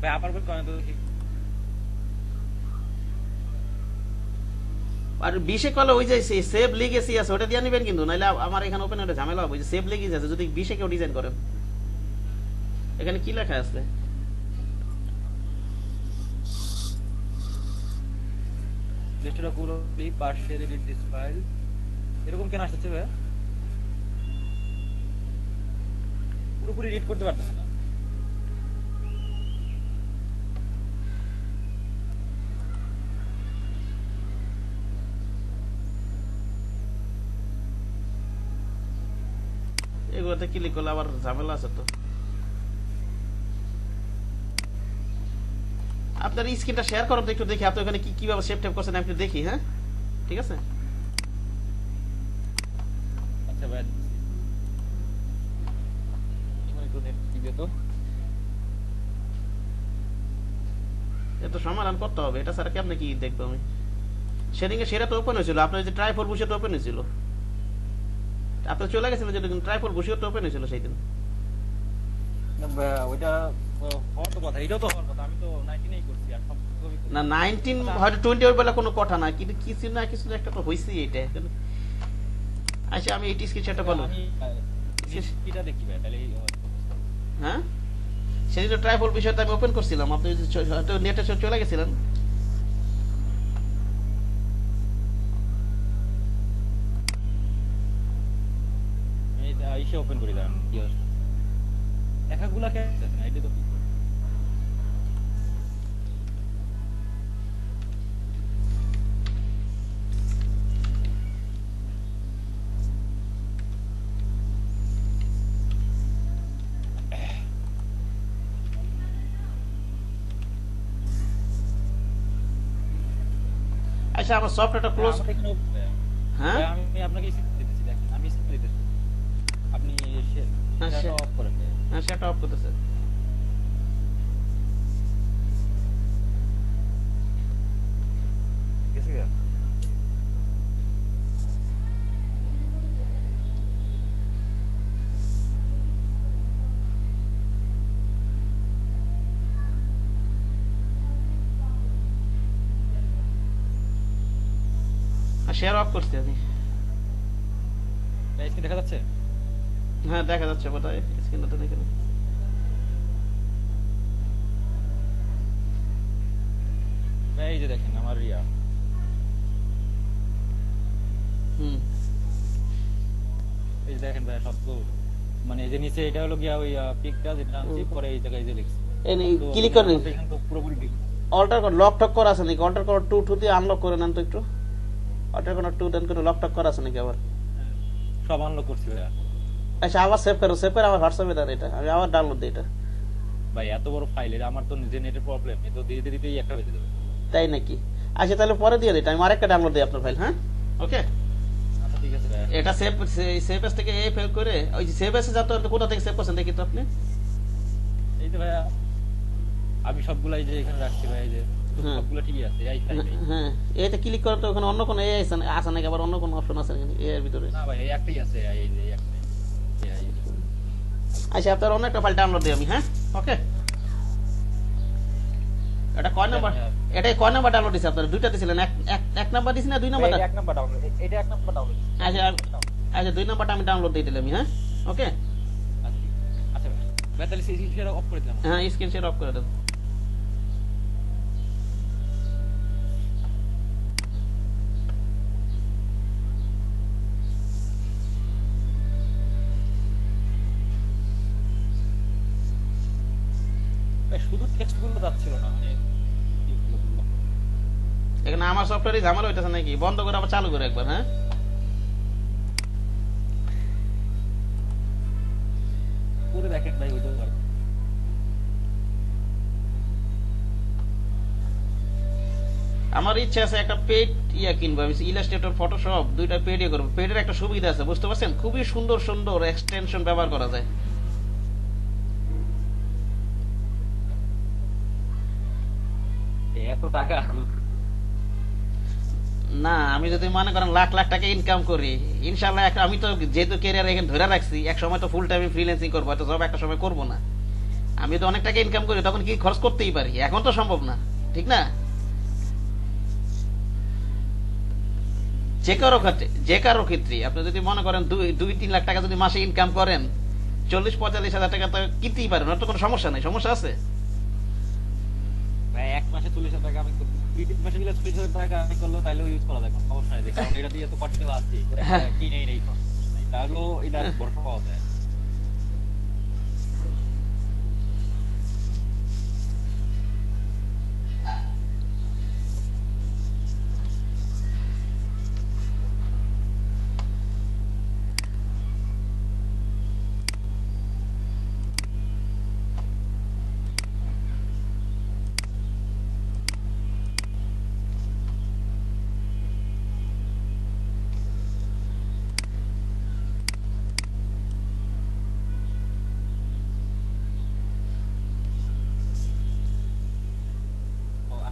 ভাই আবার বল কোন তো আর 20-এ কলে ওই যে সেভ লিগেসি আছে, ওটা দিয়ে নেবেন কিন্তু, নাহলে আমার এখানে ওপেন একটা ঝামেলা হবে। সেভ লিগেসি আছে, যদি 20-এ কেউ ডিজাইন করেন, এখানে কি লেখা আছে? লিস্টটা পুরো পার্শিয়ালি রিড দিস ফাইল, এরকম কেন আসছে ভাই? পুরোপুরি রিড করতে পারতেছ না। এগুলোতে ক্লিক করলে আবার ঝামেলা আছে তো। আপনার স্ক্রিনটা শেয়ার করুন তো একটু দেখি, আপনি ওখানে কি কিভাবে সেভ টেপ করছেন একটু দেখি। হ্যাঁ, ঠিক আছে। আচ্ছা ভাই, একটু নেট দিবে তো। এত সমাধান করতে হবে, এটা ছাড়া কেমনে কি দেখবো আমি? সেদিনকে সেটা তো ওপেন হয়েছিল, আপনার যে ট্রাইফল বসে তো ওপেন হয়েছিল, আপনি চলে গেছিলেন যেটা, ট্রাইফল বসে তো ওপেন হয়েছিল সেই দিন। ওইটা হওয়ার তো কথা, এটাও তো হওয়ার কথা, আমি তো 19 করছি আর সব না 19 হয়তো 20 ওর বেলা কোনো কথা না, কিন্তু কিছু না কিছু একটা তো হইছেই এটা। আচ্ছা, আমি এই স্ক্রিনশটটা বলো। আমি এটা দেখি ভাই তাহলে। হ্যাঁ, সেদিন ট্রাইফল বিষয়টা আমি ওপেন করছিলাম, আপনি হয়তো নেটে চলে গেছিলেন। এই ইসে ওপেন করি দাঁড়ান কি হচ্ছে একাগুলা কে না এটা তো কি করে? আচ্ছা আমার সফটওয়্যারটা ক্লোজ। আমাদের এখানে হ্যাঁ আমি আপনাকে স্ক্রিপ্ট দিতেছি দেখেন আমি স্ক্রিপ্ট দিতেছি আপনি আচ্ছা। সেটা অফ করেন হ্যাঁ সেটা অফ করতেছে। গেছে গা? শেয়ার অফ করছি আমি। স্ক্রিন দেখা যাচ্ছে হ্যাঁ দেখা যাচ্ছে বোধহয়, স্ক্রিনটা তো দেখে নিই। এই যে দেখেন আমার হুম এই যে দেখেন ভাই সব তো মানে এই যে নিচে এটা হলো গিয়া ওই পিকটা যেটা আনছি পরে এই জায়গায় যে লিখছি এই তো ক্লিক করেন, আমাদের এখানে তো পুরোপুরি অল্টার করে লক টক করা আছে নাকি? অল্টার করে 2 দিয়ে আনলক করে নেন তো একটু। অল্টার করে 2 দেন করে লক টক করা আছে নাকি আবার? সব আনলক করছি ভাই আচ্ছা আবার সেভ করো, সেভ করে আমার হোয়াটসঅ্যাপে দেন, এটা আমি আবার ডাউনলোড দিই এটা। ভাই এত বড় ফাইল এটা আমার তো নিজে নেটের প্রবলেম এ তো দিতে দিতেই একটা বেজে যাবে তাই নাকি? আচ্ছা তাহলে পরে দিয়ে দিই, আমি আরেকটা ডাউনলোড দিই আপনার ফাইল। হ্যাঁ ওকে, আচ্ছা ঠিক আছে ভাই এটা সেভ সেভ এস থেকে এই ফেল করে ওই যে সেভ এসে যাতে কোথা থেকে সেভ করছেন দেখি তো আপনি। এই তো ভাই আমি সবগুলাই যে এখানে রাখছি ভাই এই যে হ্যাঁ। সবগুলো ঠিকই আছে এই ফাইল হ্যাঁ এইটা ক্লিক করে তো ওখানে অন্য কোনো এআই আছে নাকি, আবার অন্য কোনো অপশন আছে নাকি এআই এর ভিতরে? না ভাই এই একটাই আছে এই যে একটাই এই আচ্ছা আপনার অন্য একটা ফাইল ডাউনলোড দিই আমি। হ্যাঁ ওকে, এটা কয় নাম্বার? এটাই কয় নাম্বার ডাউনলোড দিছে আপনারা? দুইটা দিছিলেন, এক নাম্বার দিছি না 2 নাম্বার? এক নাম্বার ডাউনলোড, এটা এক নাম্বার ডাউনলোড। আচ্ছা আচ্ছা 2 নাম্বারটা আমি ডাউনলোড দিয়ে দিলাম। হ্যাঁ ওকে, আচ্ছা ভাই তাহলে সেই জিনিসটা অফ করে দিলাম হ্যাঁ স্ক্রিন শেয়ার অফ করে দেন। ভাই শুধু টেক্সট গুলো যাচ্ছিল না মানে এখানে আমার সফটওয়্যারই ঝামেলা হইতেছে নাকি? বন্ধ করে আবার চালু করে একবার। হ্যাঁ পুরো দেখেন ভাই ওইটা পারবো আমার ইচ্ছা আছে একটা পেড কিনবো আমি, ইলাস্ট্রেটর ফটোশপ দুইটা পেড করবো। পেডের একটা সুবিধা আছে বুঝতে পারছেন, খুবই সুন্দর সুন্দর এক্সটেনশন ব্যবহার করা যায়। এত টাকা না আমি যদি মনে করেন লাখ লাখ টাকা ইনকাম করি ইনশাল্লাহ, আমি তো যেহেতু ক্যারিয়ার এখানে ধরে রাখছি, এক সময় তো ফুল টাইম ফ্রিল্যান্সিং করবো, হয়তো জব একটা সময় করবো না। আমি তো অনেক টাকা ইনকাম করি, তখন কি খরচ করতেই পারি, এখন তো সম্ভব না, ঠিক না? যে কারো ক্ষেত্রে আপনি যদি মনে করেন 2-3 লাখ টাকা যদি মাসে ইনকাম করেন, 40-45 হাজার টাকা তো কিনতেই পারেন, ওর তো কোনো সমস্যা নেই। সমস্যা আছে? ভাই এক মাসে 40,000 টাকা আমি তিন মাসে মিলে 40,000 টাকা আমি করলো তাইলে ইউজ করা যায় কোনো সমস্যা নেই কারণ এটা দিয়ে তো কন্টিনিউ আছে কিনেই নেই তাহলেও এটা বড় পাওয়া যায়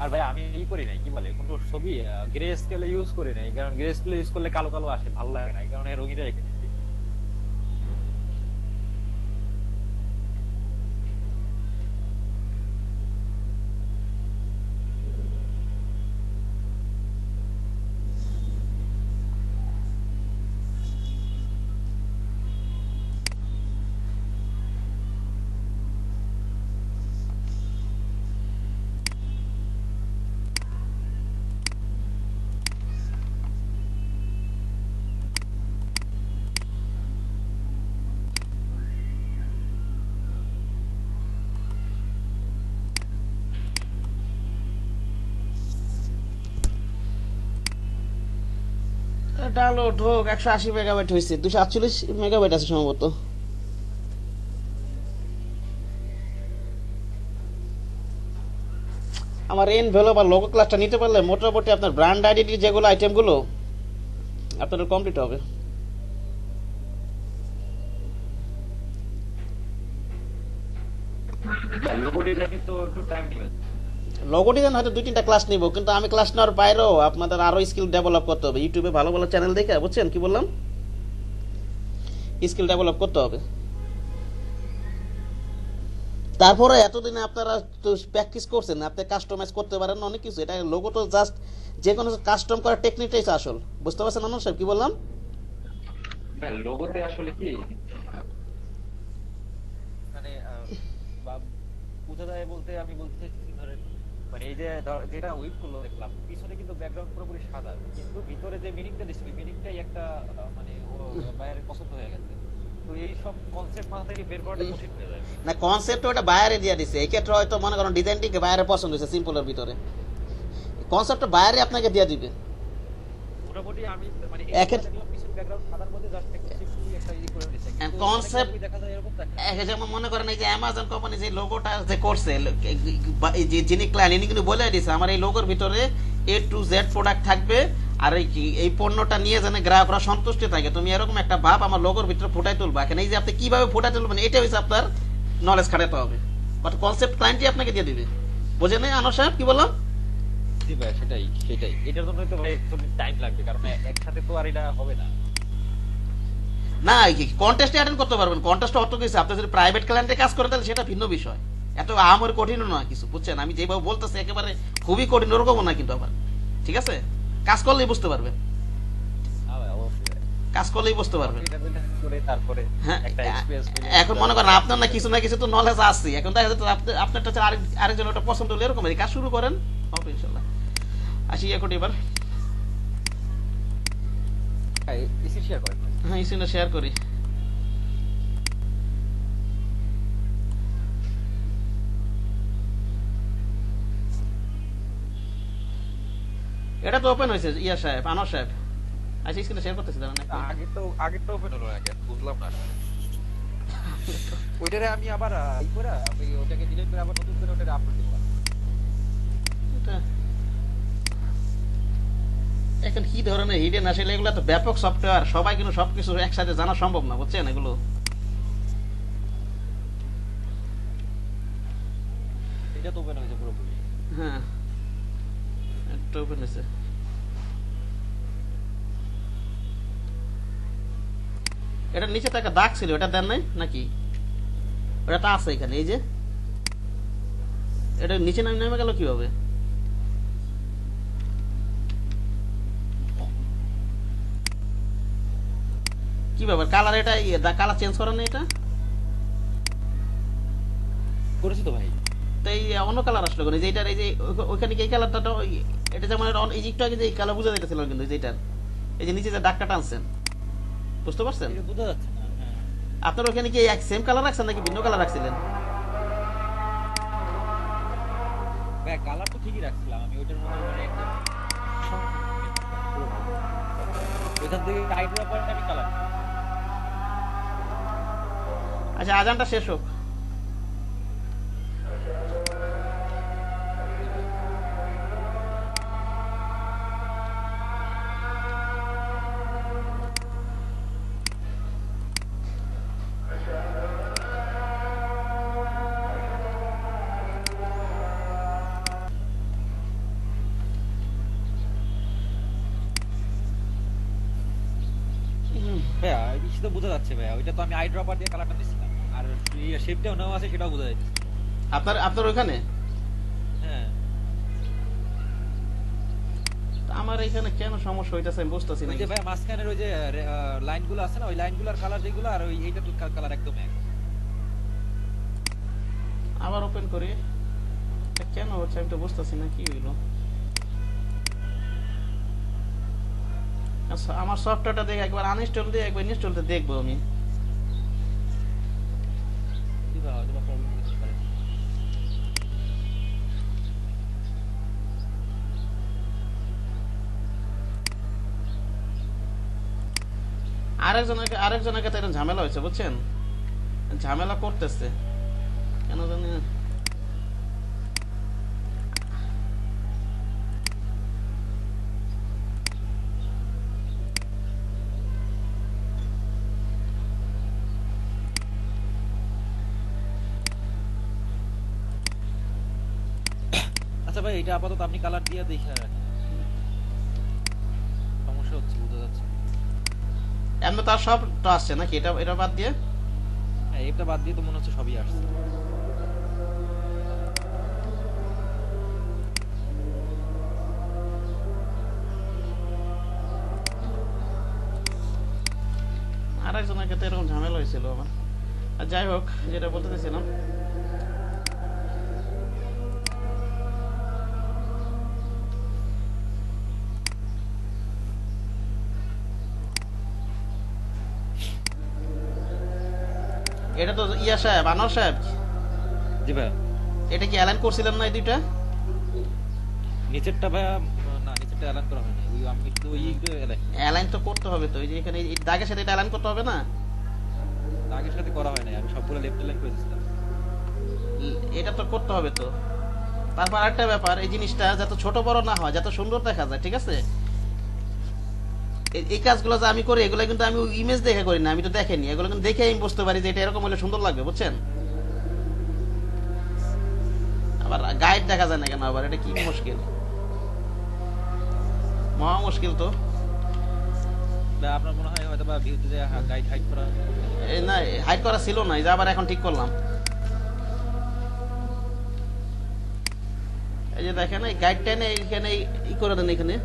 আর ভাই আমি ই করি নাই কি বলে কোনো ছবি গ্রে স্কেলে ইউজ করি নাই কারণ গ্রে স্কেলে ইউজ করলে কালো কালো আসে ভালো লাগে না এই কারণে রঙিনটা রেখে দিচ্ছি ডাউনলোড হোক 180 মেগাবাইট হয়েছে, 248 মেগাবাইট আছে সম্ভবত। আমার এনভেলপ আর লোগো ক্লাসটা নিতে পারলে মোটামুটি আপনার ব্র্যান্ড আইডেন্টি যেগুলো আইটেমগুলো আপনাদের কমপ্লিট হবে। লোগো ডিজাইন তো একটু টাইম নেবে। লোগো ডিজাইন হয়তো 2-3টা ক্লাস নিব, কিন্তু আমি ক্লাস নেওয়ার বাইরেও আপনাদের আরো স্কিল ডেভেলপ করতে হবে। ইউটিউবে ভালো ভালো চ্যানেল দেখে, বুঝছেন কি বললাম, স্কিল ডেভেলপ করতে হবে। তারপরে এতদিনে আপনারা তো প্র্যাকটিস করছেন, আপনি কাস্টমাইজ করতে পারেন অনেক কিছু। এটা লোগো তো জাস্ট যে কোনো কাস্টম করার টেকনিকটাই আসল, বুঝতে পারছেন আনন্দ সাহেব কি বললাম? ভাই লোগোতে আসলে কি মানে বোঝা যায় বলতে আমি বলতে চাইছি ধরেন মানে এই যে যেটা উইপ করলো দেখলাম পিছনে কিন্তু ব্যাকগ্রাউন্ড পুরোপুরি সাদা, কিন্তু ভিতরে যে মিনিংটা দিচ্ছে ওই মিনিংটাই একটা মানে ও বাইরের পছন্দ হয়ে গেছে। তো এই সব কনসেপ্ট মাথা থেকে বের করাটা কঠিন হয়ে যায়। না, কনসেপ্ট ওটা বাইরে দিয়ে দিছে, এই ক্ষেত্রে হয়তো মনে করেন ডিজাইনটিকে বাইরে পছন্দ হয়েছে সিম্পলের ভিতরে, কনসেপ্টটা বাইরে আপনাকে দিয়ে দিবে। মোটামুটি আমি মানে একের পিছন ব্যাকগ্রাউন্ড সাদার মধ্যে জাস্ট একটা ই করে দিয়েছে, কিন্তু কনসেপ্ট দেখা যায় এরকম দেখা যেমন মনে করেন এই যে অ্যামাজন কোম্পানি যে লোগোটা যে করছে, যিনি ক্লায়েন্ট ইনি কিন্তু বলে দিয়েছে আমার এই লোগোর ভিতরে A to Z প্রোডাক্ট থাকবে, আর এই পণ্যটা নিয়ে যেন গ্রাহকরা সন্তুষ্ট থাকে, তুমি এরকম একটা ভাব আমার লোগোর ভিতরে ফুটাই তুলবা। এখানে এই যে আপনি কিভাবে ফুটাই তুলবেন এটা হচ্ছে আপনার নলেজ খাটাতে হবে, বাট কনসেপ্ট ক্লায়েন্টই আপনাকে দিয়ে দিবে। বুঝে নেই আনোয়ার সাহেব কি বললাম? জি ভাই, সেটাই সেটাই এটার জন্য তো ভাই একটু টাইম লাগবে, কারণ একসাথে তো আর এটা হবে না। না, কন্টেস্টে অ্যাটেন্ড করতে পারবেন, কন্টেস্ট অত কিছু। আপনি যদি প্রাইভেট ক্লায়েন্টে কাজ করেন তাহলে সেটা ভিন্ন বিষয়, এত আমার কঠিনও নয় কিছু, বুঝছেন? আমি যেভাবে বলতেছি একেবারে খুবই কঠিন ওরকমও না, কিন্তু আবার ঠিক আছে, কাজ করলেই বুঝতে পারবেন, হ্যাঁ ভাই অবশ্যই ভাই। কাজ করলেই বুঝতে পারবেন। এটা করে তারপরে হ্যাঁ, একটা এক্সপেরিয়েন্স এখন মনে করেন আপনার না কিছু তো নলেজ আছে, এখন দেখা যাচ্ছে আপনারটা আরেকজন ওটা পছন্দ হলে এরকম কাজ শুরু করেন, হবে ইনশাল্লাহ। আসি এখন এবার, এসি শেয়ার করেন। হ্যাঁ ইসিনটা শেয়ার করি। এটা তো ওপেন হয়েছে ইয়া সাহেব, আনোয়ার সাহেব। আচ্ছা স্ক্রিনটা শেয়ার করতেছি দাঁড়ান একটু। আগেরটা ওপেন হলো আগে বুঝলাম না ওইটারে আমি আবার ই করে আমি ওটাকে ডিলিট করে আবার নতুন করে ওটারে আপলোড দিলাম। এটা এখন কি ধরনের হিডেন আসলে এগুলো তো ব্যাপক সফটওয়্যার, সবাই কিন্তু সবকিছু একসাথে জানা সম্ভব না, বুঝছেন এগুলো। এটা তো ওপেন হয়েছে পুরোপুরি। হ্যাঁ এটা ওপেন হয়েছে। এটার নিচে তো একটা দাগ ছিল, এটা দেন নাই নাকি? ওটা আছে এখানে, এই যে এটা নিচে নেমে গেল কিভাবে? কি ব্যাপার, কালার এটা কালার চেঞ্জ করেন না এটা? করেছি তো ভাই। তো এই অন্য কালার আসলো কেন? এই যে এটার এই যে ওইখানে কি এই কালারটা, এটা যেমন এই যে একটু আগে যে এই কালার বুঝা যাইতেছিল কিন্তু যেটার এই যে নিচে যে দাগটা টানছেন, বুঝতে পারছেন? এটা বোঝা যাচ্ছে না। হ্যাঁ আপনার ওখানে কি এক সেম কালার রাখছেন নাকি ভিন্ন কালার রাখছিলেন? ভাই কালার তো ঠিকই রাখছিলাম আমি, ওইটার মধ্যে মানে একদম ওইখান থেকে আইডিয়া পয়েন্ট আমি কালার। আচ্ছা আজানটা শেষ হোক। ভাইয়া এই জিনিসটা বোঝা যাচ্ছে ভাইয়া, ওইটা তো আমি আই ড্রপার দিয়ে কালারটা দিছিলাম, আর শেপটাও নেওয়া আছে সেটাও বোঝা যাচ্ছে। আপনার ওইখানে হ্যাঁ আমার এখানে কেন সমস্যা হইতেছে আমি বুঝতেছি না। ওই যে ভাই মাঝখানের ওই যে লাইনগুলো আছে না, ওই লাইনগুলোর কালার যেগুলো আর ওই এইটা তো কালার একদম এক। আবার ওপেন করি, কেন হচ্ছে আমি তো বুঝতেছি না কি হইলো। আচ্ছা আমার সফটওয়্যারটা দেখে একবার আনইনস্টল দিয়ে একবার ইনস্টলতে দেখবো আমি। হয়তো বা প্রবলেম হতে পারে। আরেকজনকে তো এরকম ঝামেলা হয়েছে বুঝছেন, ঝামেলা করতেছে কেন জানি না। আচ্ছা ভাই, এটা আপাতত আপনি কালার দিয়ে দেখে রাখেন। সমস্যা হচ্ছে, বোঝা যাচ্ছে। এমনি তার সব তো আসছে নাকি, এটা বাদ দিয়ে? হ্যাঁ, এটা বাদ দিয়ে তো মনে হচ্ছে সবই আসছে। আরেকজনের ক্ষেত্রে এরকম ঝামেলা হয়েছিল আমার। আর যাই হোক, যেটা বলতে চাইছিলাম, এটা তো ইয়া সাহেব, আনোয়ার সাহেব, জি ভাই। এটা কি অ্যালাইন করছিলেন না এই দুইটা? নিচেরটা ভাই, না নিচেরটা অ্যালাইন করা হয়নি। ওই আমি শুধু ওই অ্যালাইন, অ্যালাইন তো করতে হবে তো, এই যে এখানে এই দাগের সাথে এটা অ্যালাইন করতে হবে না? আগের সাথে করা হয় নাই, আমি সবগুলো লেফট অ্যালাইন করে দিয়েছিলাম। এটা তো করতে হবে তো। তারপর আরেকটা ব্যাপার, এই জিনিসটা যত ছোট বড় না হয়, যত সুন্দর দেখা যায়, ঠিক আছে? এই কাজগুলো যে আমি করি, এগুলো কিন্তু আমি ইমেজ দেখে করি না, আমি তো দেখেনি, এগুলো কিন্তু দেখে আমি বুঝতে পারি যে এটা এরকম হলে সুন্দর লাগবে, বুঝছেন? আবার গাইড দেখা যায় না কেন, আবার এটা কি মুশকিল, মহা মুশকিল তো। বা আপনার মনে হয় হয়তো বা ভিউতে যে গাইড হাইড করা, এই না, হাইড করা ছিল না, এই যে আবার এখন ঠিক করলাম। এই যে দেখেন, এই গাইড টেনে এইখানে ই করে দেন, এখানে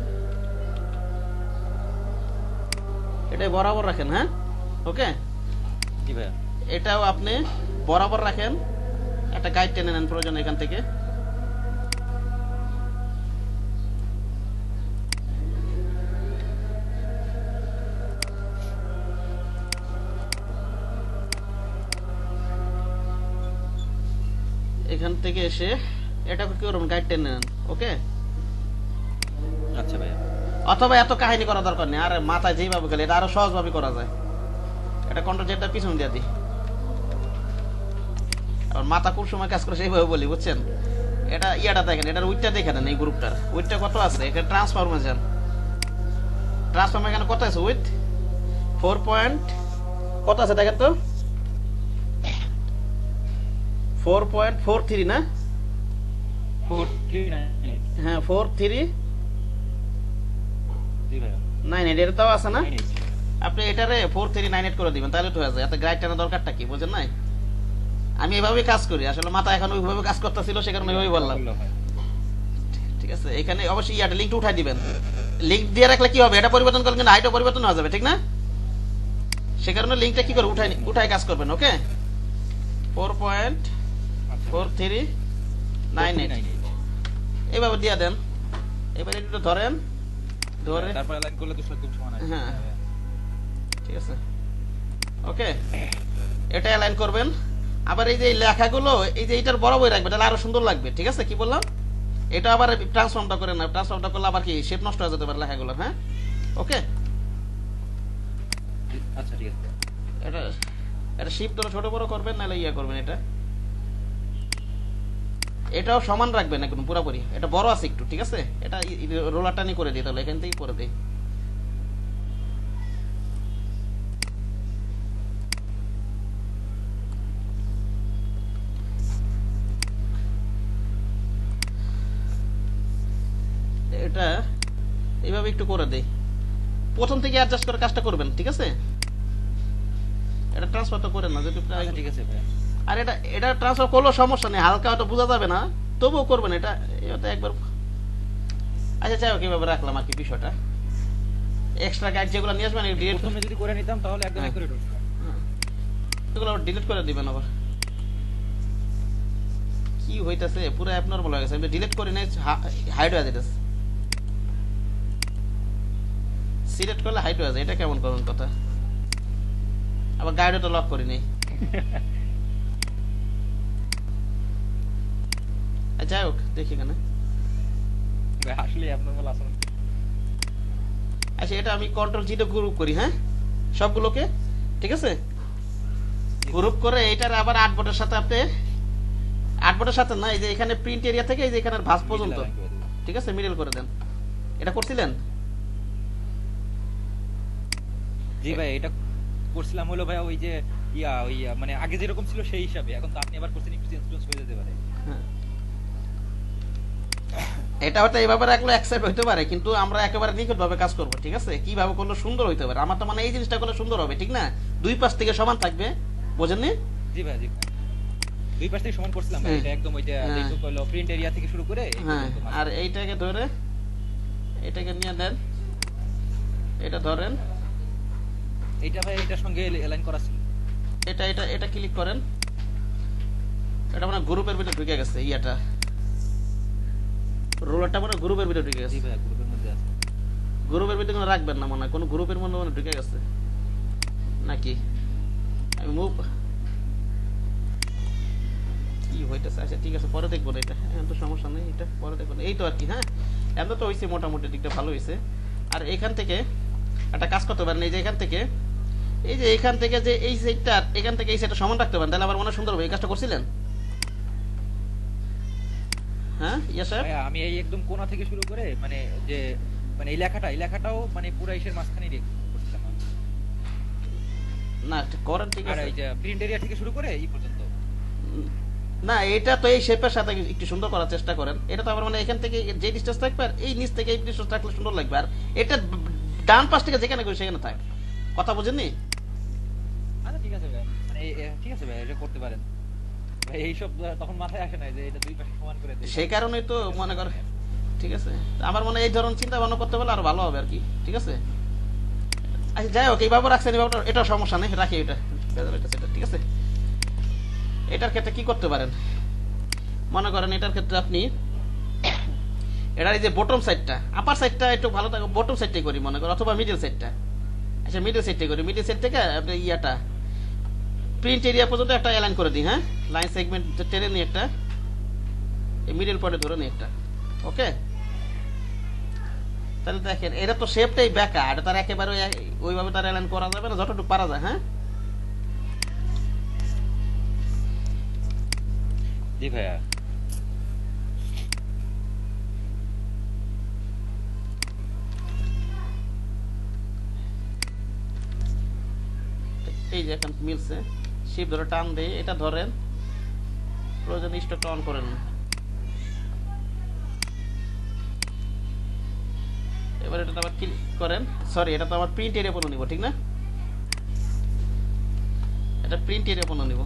এটাই বরাবর রাখেন, হ্যাঁ? ওকে, জি ভাইয়া। এটাও আপনি বরাবর রাখেন, একটা গাইড টেনে নেন প্রয়োজন এখান থেকে। এখান থেকে এসে এটা কি করুন, গাইড টেনে নেন, ওকে? আচ্ছা ভাইয়া। অথবা এত কাহিনী করা দরকার নেই, আর মাথায় যেইভাবে গেলে এটা আরো সহজভাবে করা যায়। এটা কন্ট্রোল জেডটা পিছন দিয়ে দিই, আর মাথা কোন সময় কাজ করে সেইভাবে বলি, বুঝছেন? এটা ইয়াটা দেখেন, এটার উইটটা দেখে নেন, এই গ্রুপটার উইটটা কত আছে, এখানে ট্রান্সফরমেশন এখানে কত আছে উইথ 4 পয়েন্ট কত আছে দেখেন তো, 4.43 না? 439, হ্যাঁ 43 জি ভাইয়া। 98 এটাও আছে না? আপনি এটারে 4398 করে দিবেন, তাহলে তো হয়ে যায়। এত গাইড টানার দরকারটা কি, বুঝেন নাই? আমি এভাবেই কাজ করি, আসলে মাথা এখন ওইভাবে কাজ করতেছিল, সে কারণে ওইভাবেই বললাম। ঠিক আছে, এখানে অবশ্যই ইয়াটা লিঙ্কটা উঠাই দিবেন। লিঙ্ক দিয়ে রাখলে কি হবে, এটা পরিবর্তন করলে কিন্তু হাইটও পরিবর্তন হয়ে যাবে, ঠিক না? সে কারণে লিঙ্কটা কি করে উঠাই কাজ করবেন, ওকে? 4.4398 এইভাবে দিয়ে দেন। এবারে একটু ধরেন, ধরে তারপর অ্যালাইন করলে তো সব সমান আসবে। হ্যাঁ, ঠিক আছে, ওকে? এটা অ্যালাইন করবেন। আবার এই যে লেখাগুলো, এই যে এটার বরাবর রাখবেন, তাহলে আরো সুন্দর লাগবে, ঠিক আছে? কি বললাম, এটা আবার ট্রান্সফর্মটা করে না, ট্রান্সফর্মটা করলে আবার কি শেপ নষ্ট হয়ে যেতে পারে লেখাগুলো, হ্যাঁ? ওকে, আচ্ছা ঠিক আছে। এটা শিফট ছোট বড় করবেন, নাহলে ইয়া করবেন। এটাও সমান রাখবেন একদম পুরোপুরি, এটা বড় আছে একটু, ঠিক আছে? এটা রোলারটা নিয়ে করে দিই, তাহলে এখান থেকেই করে দিই। এটা এইভাবে একটু করে দেই, প্রথম থেকে অ্যাডজাস্ট করে কাজটা করবেন, ঠিক আছে? এটা ট্রান্সফারটা করেন না যদি আচ্ছা ঠিক আছে ভাইয়া। আর এটা ট্রান্সফার করলেও সমস্যা নেই, হালকা হয়তো বোঝা যাবে না, তবুও করবেন এটা একবার। আচ্ছা যাই হোক, এইভাবে রাখলাম আর কি বিষয়টা। এক্সট্রা গাইড যেগুলো নিয়ে আসবেন প্রথমে যদি করে নিতাম তাহলে একদম অ্যাকুরেট হতো। এগুলো ডিলিট করে দিবেন। আবার কি হইতাছে, পুরো অ্যাবনরমাল হয়ে গেছে, আমি ডিলিট করে নিয়ে হাইড হয়ে যেতেছে, সিলেক্ট করলে হাইড হয়ে যায়, এটা কেমন করুন কথা। আবার গাইডও তো লক করি নেই। যাই হোক, দেখি এখানে। আসলে অ্যাবনরমাল আচরণ। আচ্ছা, এটা আমি কন্ট্রোল জিতে গ্রুপ করি, হ্যাঁ? সবগুলোকে, ঠিক আছে? গ্রুপ করে এইটার আবার 8 বোর্ডের সাথে আপনি 8 বোর্ডের সাথে না, এই যে এখানে প্রিন্ট এরিয়া থেকে এই যে এখানে ভাঁজ পর্যন্ত, ঠিক আছে, মিডল করে দেন। এটা করছিলেন? জি ভাই, এটা করছিলাম হলো ভাই ওই যে ওই মানে আগে যেরকম ছিল সেই হিসাবে। এখন তো আপনি আবার করছেন, একটু চেঞ্জ হয়ে যেতে পারে। হ্যাঁ। এটা হয়তো এইভাবে রাখলে অ্যাকসেপ্ট হইতে পারে, কিন্তু আমরা একেবারে নিখুঁত ভাবে কাজ করবো, ঠিক আছে? কিভাবে করলে সুন্দর হইতে পারে, আমার তো মানে এই জিনিসটা করলে সুন্দর হবে, ঠিক না? দুই পাশ থেকে সমান থাকবে, বোঝেননি? জি ভাই, জি ভাই, দুই পাশ থেকে সমান করছিলাম ভাই। এটা একদম ওই যে যেটুকু হলো প্রিন্ট এরিয়া থেকে শুরু করে এই হ্যাঁ, পর্যন্ত আর এইটাকে ধরে এটাকে নিয়ে নেন, এটা ধরেন, এইটা ভাই এটার সঙ্গে অ্যালাইন করা ছিল। এটা এটা এটা ক্লিক করেন। এটা মানে গ্রুপের ভিতরে ঢুকে গেছে, ইয়াটা রোলারটা মানে গ্রুপের ভিতরে ঢুকে জি গেছে। ভাই, গ্রুপের মধ্যে আছে। গ্রুপের ভিতরে কোনো রাখবেন না, মনে হয় কোনো গ্রুপের মধ্যে মানে ঢুকে গেছে নাকি? আমি মুভ কি হইতেছে? আচ্ছা ঠিক আছে, পরে দেখবো না, এটা এখন তো সমস্যা নেই, এটা পরে দেখবো না। এই তো আর কি, হ্যাঁ এত তো হয়েছে, মোটামুটি দিকটা ভালো হয়েছে। আর এখান থেকে একটা কাজ করতে পারেন, এই যে এখান থেকে এই যে এখান থেকে যে এই সাইডটা এখান থেকে এই সাইডটা সমান রাখতে পারেন, তাহলে আমার মনে হয় সুন্দর হবে। এই কাজটা করছিলেন? হ্যাঁ ইয়া সাহেব, ভাই আমি এই একদম কোণা থেকে শুরু করে মানে যে মানে এই লেখাটাও মানে পুরো ইসের মাঝখানে করছিলাম আমি। না করেন, ঠিক আর আছে। এই যে প্রিন্ট এরিয়া থেকে শুরু করে এই পর্যন্ত। না এটা তো এই শেপের সাথে একটু সুন্দর করার চেষ্টা করেন। এটা তো আবার মানে এখান থেকে যে ডিস্টেন্স থাকবে আর এই নিচ থেকে এই ডিস্টেন্স থাকলে সুন্দর লাগবে। আর এটা ডান পাশ থেকে যেখানে করি সেখানে থাক, কথা বুঝেননি? আচ্ছা ঠিক আছে ভাই, মানে ঠিক আছে ভাই, এটা করতে পারেন ভাই। এইসব তখন মাথায় আসে না যে এটা দুই পাশে সমান করে দেই। সেই কারণেই তো মনে করে, ঠিক আছে। আমার মনে হয় এই ধরনের চিন্তা ভাবনা করতে পারলে আরো ভালো হবে আর কি, ঠিক আছে। আচ্ছা যাই হোক, এইভাবে রাখছেন, এইভাবে এটা সমস্যা নেই, রাখি এটা, ঠিক আছে। এটার ক্ষেত্রে কি করতে পারেন, মনে করেন এটার ক্ষেত্রে আপনি এটার এই যে বটম সাইডটা, আপার সাইডটা একটু ভালো থাকে, বটম সাইডটাই করি মনে করেন, অথবা মিডল সাইডটা। আচ্ছা মিডল সাইডটাই করি, মিডল সাইড থেকে আপনি ইয়াটা প্রিন্ট এরিয়া পর্যন্ত একটা অ্যালাইন করে দিই। হ্যাঁ, লাইন সেগমেন্ট টেনে নিই একটা, এই মিডল পয়েন্টে ধরে নিই একটা, ওকে। তাহলে দেখেন এটা তো শেপটাই বেঁকা, এটা তার একেবারে ওইভাবে তার অ্যালাইন করা যাবে না, যতটুকু পারা যায়। হ্যাঁ জি ভাইয়া, এই যে এখন মিলছে, শিপ ধরে টান দিয়ে এটা ধরেন, প্রয়োজন স্টকটা অন করেন। এবার এটা আবার ক্লিক করেন, সরি এটা তো আমার প্রিন্ট এরিয়া পণ্য নিব, ঠিক না? এটা প্রিন্ট এরিয়া পণ্য নিব।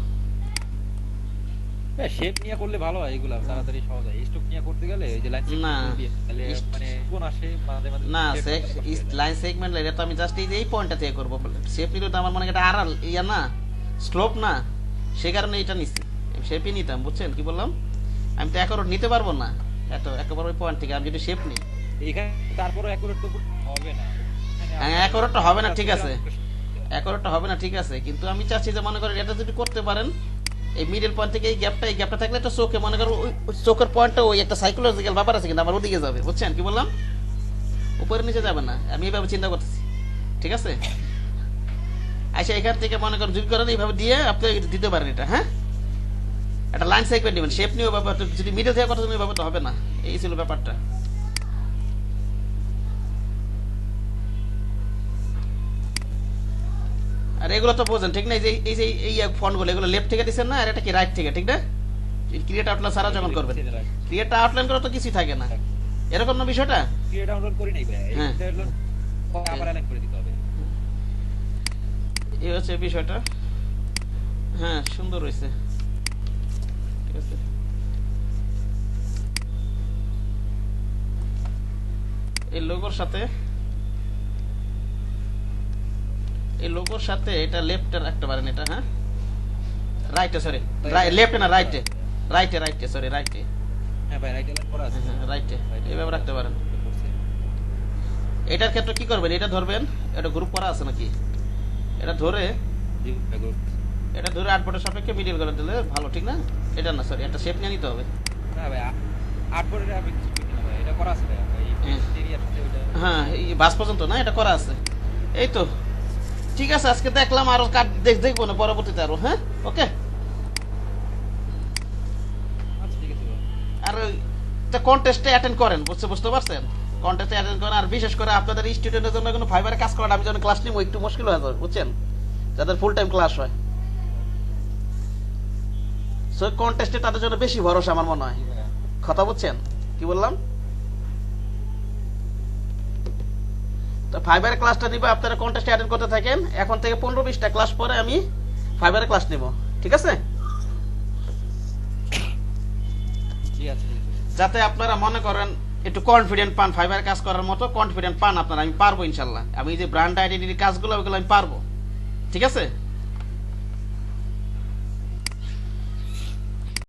শেপ নিয়ে করলে ভালো হয়, এগুলা তাড়াতাড়ি সহজ হয়। স্টক নিয়ে করতে গেলে ওই যে লাইন না, তাহলে মানে কোন আসে মাঝে মাঝে না লাইন সেগমেন্ট এটা তো আমি জাস্ট এই পয়েন্টটা থেকে করবো। শেপ নিলে তো আমার মনে হয় এটা আড়াল ইয়া না, স্লোপ না, সে কারণে এটা নিচ্ছি। শেপই নিতাম, বুঝছেন কি বললাম? আমি তো একর নিতে পারবো না এত একেবারে ওই পয়েন্ট থেকে, আমি যদি শেপ নিই। এখানে তারপরে অ্যাকুরেট তো হবে না। হ্যাঁ অ্যাকুরেটটা হবে না, ঠিক আছে, অ্যাকুরেটটা হবে না, ঠিক আছে, কিন্তু আমি চাচ্ছি যে মনে করেন এটা যদি করতে পারেন, এই মিডল পয়েন্ট থেকে এই গ্যাপটা থাকলে একটা চোখে মনে করো ওই চোখের পয়েন্টটা ওই একটা সাইকোলজিক্যাল ব্যাপার আছে, কিন্তু আমার ওদিকে যাবে, বুঝছেন কি বললাম? উপরে নিচে যাবে না, আমি এইভাবে চিন্তা করতেছি, ঠিক আছে। আচ্ছা এখান থেকে মনে করেন যদি করেন এইভাবে দিয়ে আপনি দিতে পারেন এটা। হ্যাঁ, একটা লাইন সেগমেন্ট নেবেন, শেপ নিয়ে ব্যাপার, যদি মিডল থেকে কথা ওইভাবে তো হবে না, এই ছিল ব্যাপারটা। আর এগুলো তো বোঝেন ঠিক না, এই যে এই ফন্টগুলো এগুলো লেফট থেকে দিচ্ছেন না, আর এটা কি রাইট থেকে, ঠিক না? ক্রিয়েট আউটলাইন সারা যখন করবেন, ক্রিয়েট আউটলাইন করে তো কিছুই থাকে না, এরকম না বিষয়টা? ক্রিয়েট ডাউনলোড করি নাই ভাই, হ্যাঁ, এটা হলো আবার অ্যালাইন করে দিতে হবে। এই হচ্ছে বিষয়টা। হ্যাঁ সুন্দর হয়েছে, ঠিক আছে। এই লোগোর সাথে এটা লেফটে রাখতে পারেন এটা। হ্যাঁ রাইটে, সরি লেফটে না, রাইটে সরি রাইটে, হ্যাঁ ভাই রাইট অ্যালাইন করা আছে। হ্যাঁ রাইটে এইভাবে রাখতে পারেন। এটার ক্ষেত্রে কি করবেন, এটা ধরবেন, এটা গ্রুপ করা আছে নাকি, এটা ধরে জি ভাই, গ্রুপ। এটা ধরে 8 বোর্ডের সাপেক্ষে মিডিল করে দিলে ভালো, ঠিক না? এটা না সরি, একটা শেপ নিয়ে নিতে হবে। না ভাই, আট বোর্ডে আমি কিছু করি না ভাই, এটা করা আছে ভাই, এই এরিয়ার সাথে ওইটা। হ্যাঁ এই বাস পর্যন্ত না, এটা করা আছে। এই তো ঠিক আছে, আজকে দেখলাম, আরো দেখবো না পরবর্তীতে আরো। হ্যাঁ, ওকে। আচ্ছা ঠিক আছে ভাই। আর কন্টেস্টে অ্যাটেন্ড করেন, বুঝতে পারছেন? কন্টেস্টে অ্যাটেন্ড করেন, আর বিশেষ করে আপনাদের স্টুডেন্টের জন্য কোনো ফাইবারে কাজ করেন, আমি যখন ক্লাস নিব একটু মুশকিল হয়ে যাবে, বুঝছেন, যাদের ফুল টাইম ক্লাস হয়। সো কন্টেস্টে তাদের জন্য বেশি ভরসা আমার মনে হয়। জি ভাইয়া। কথা বুঝছেন কি বললাম? তো ফাইবারের ক্লাসটা নিবে, আপনারা কন্টেস্টে অ্যাটেন্ড করতে থাকেন। এখন থেকে 15-20টা ক্লাস পরে আমি ফাইবারের ক্লাস নিব, ঠিক আছে? ঠিক আছে ঠিক আছে। যাতে আপনারা মনে করেন একটু কনফিডেন্ট পান, ফাইবার কাজ করার মতো কনফিডেন্ট পান আপনারা। আমি পারবো ইনশাল্লাহ, আমি এই যে ব্র্যান্ড আইডেন্টিটি কাজগুলো ওগুলো আমি পারবো, ঠিক আছে?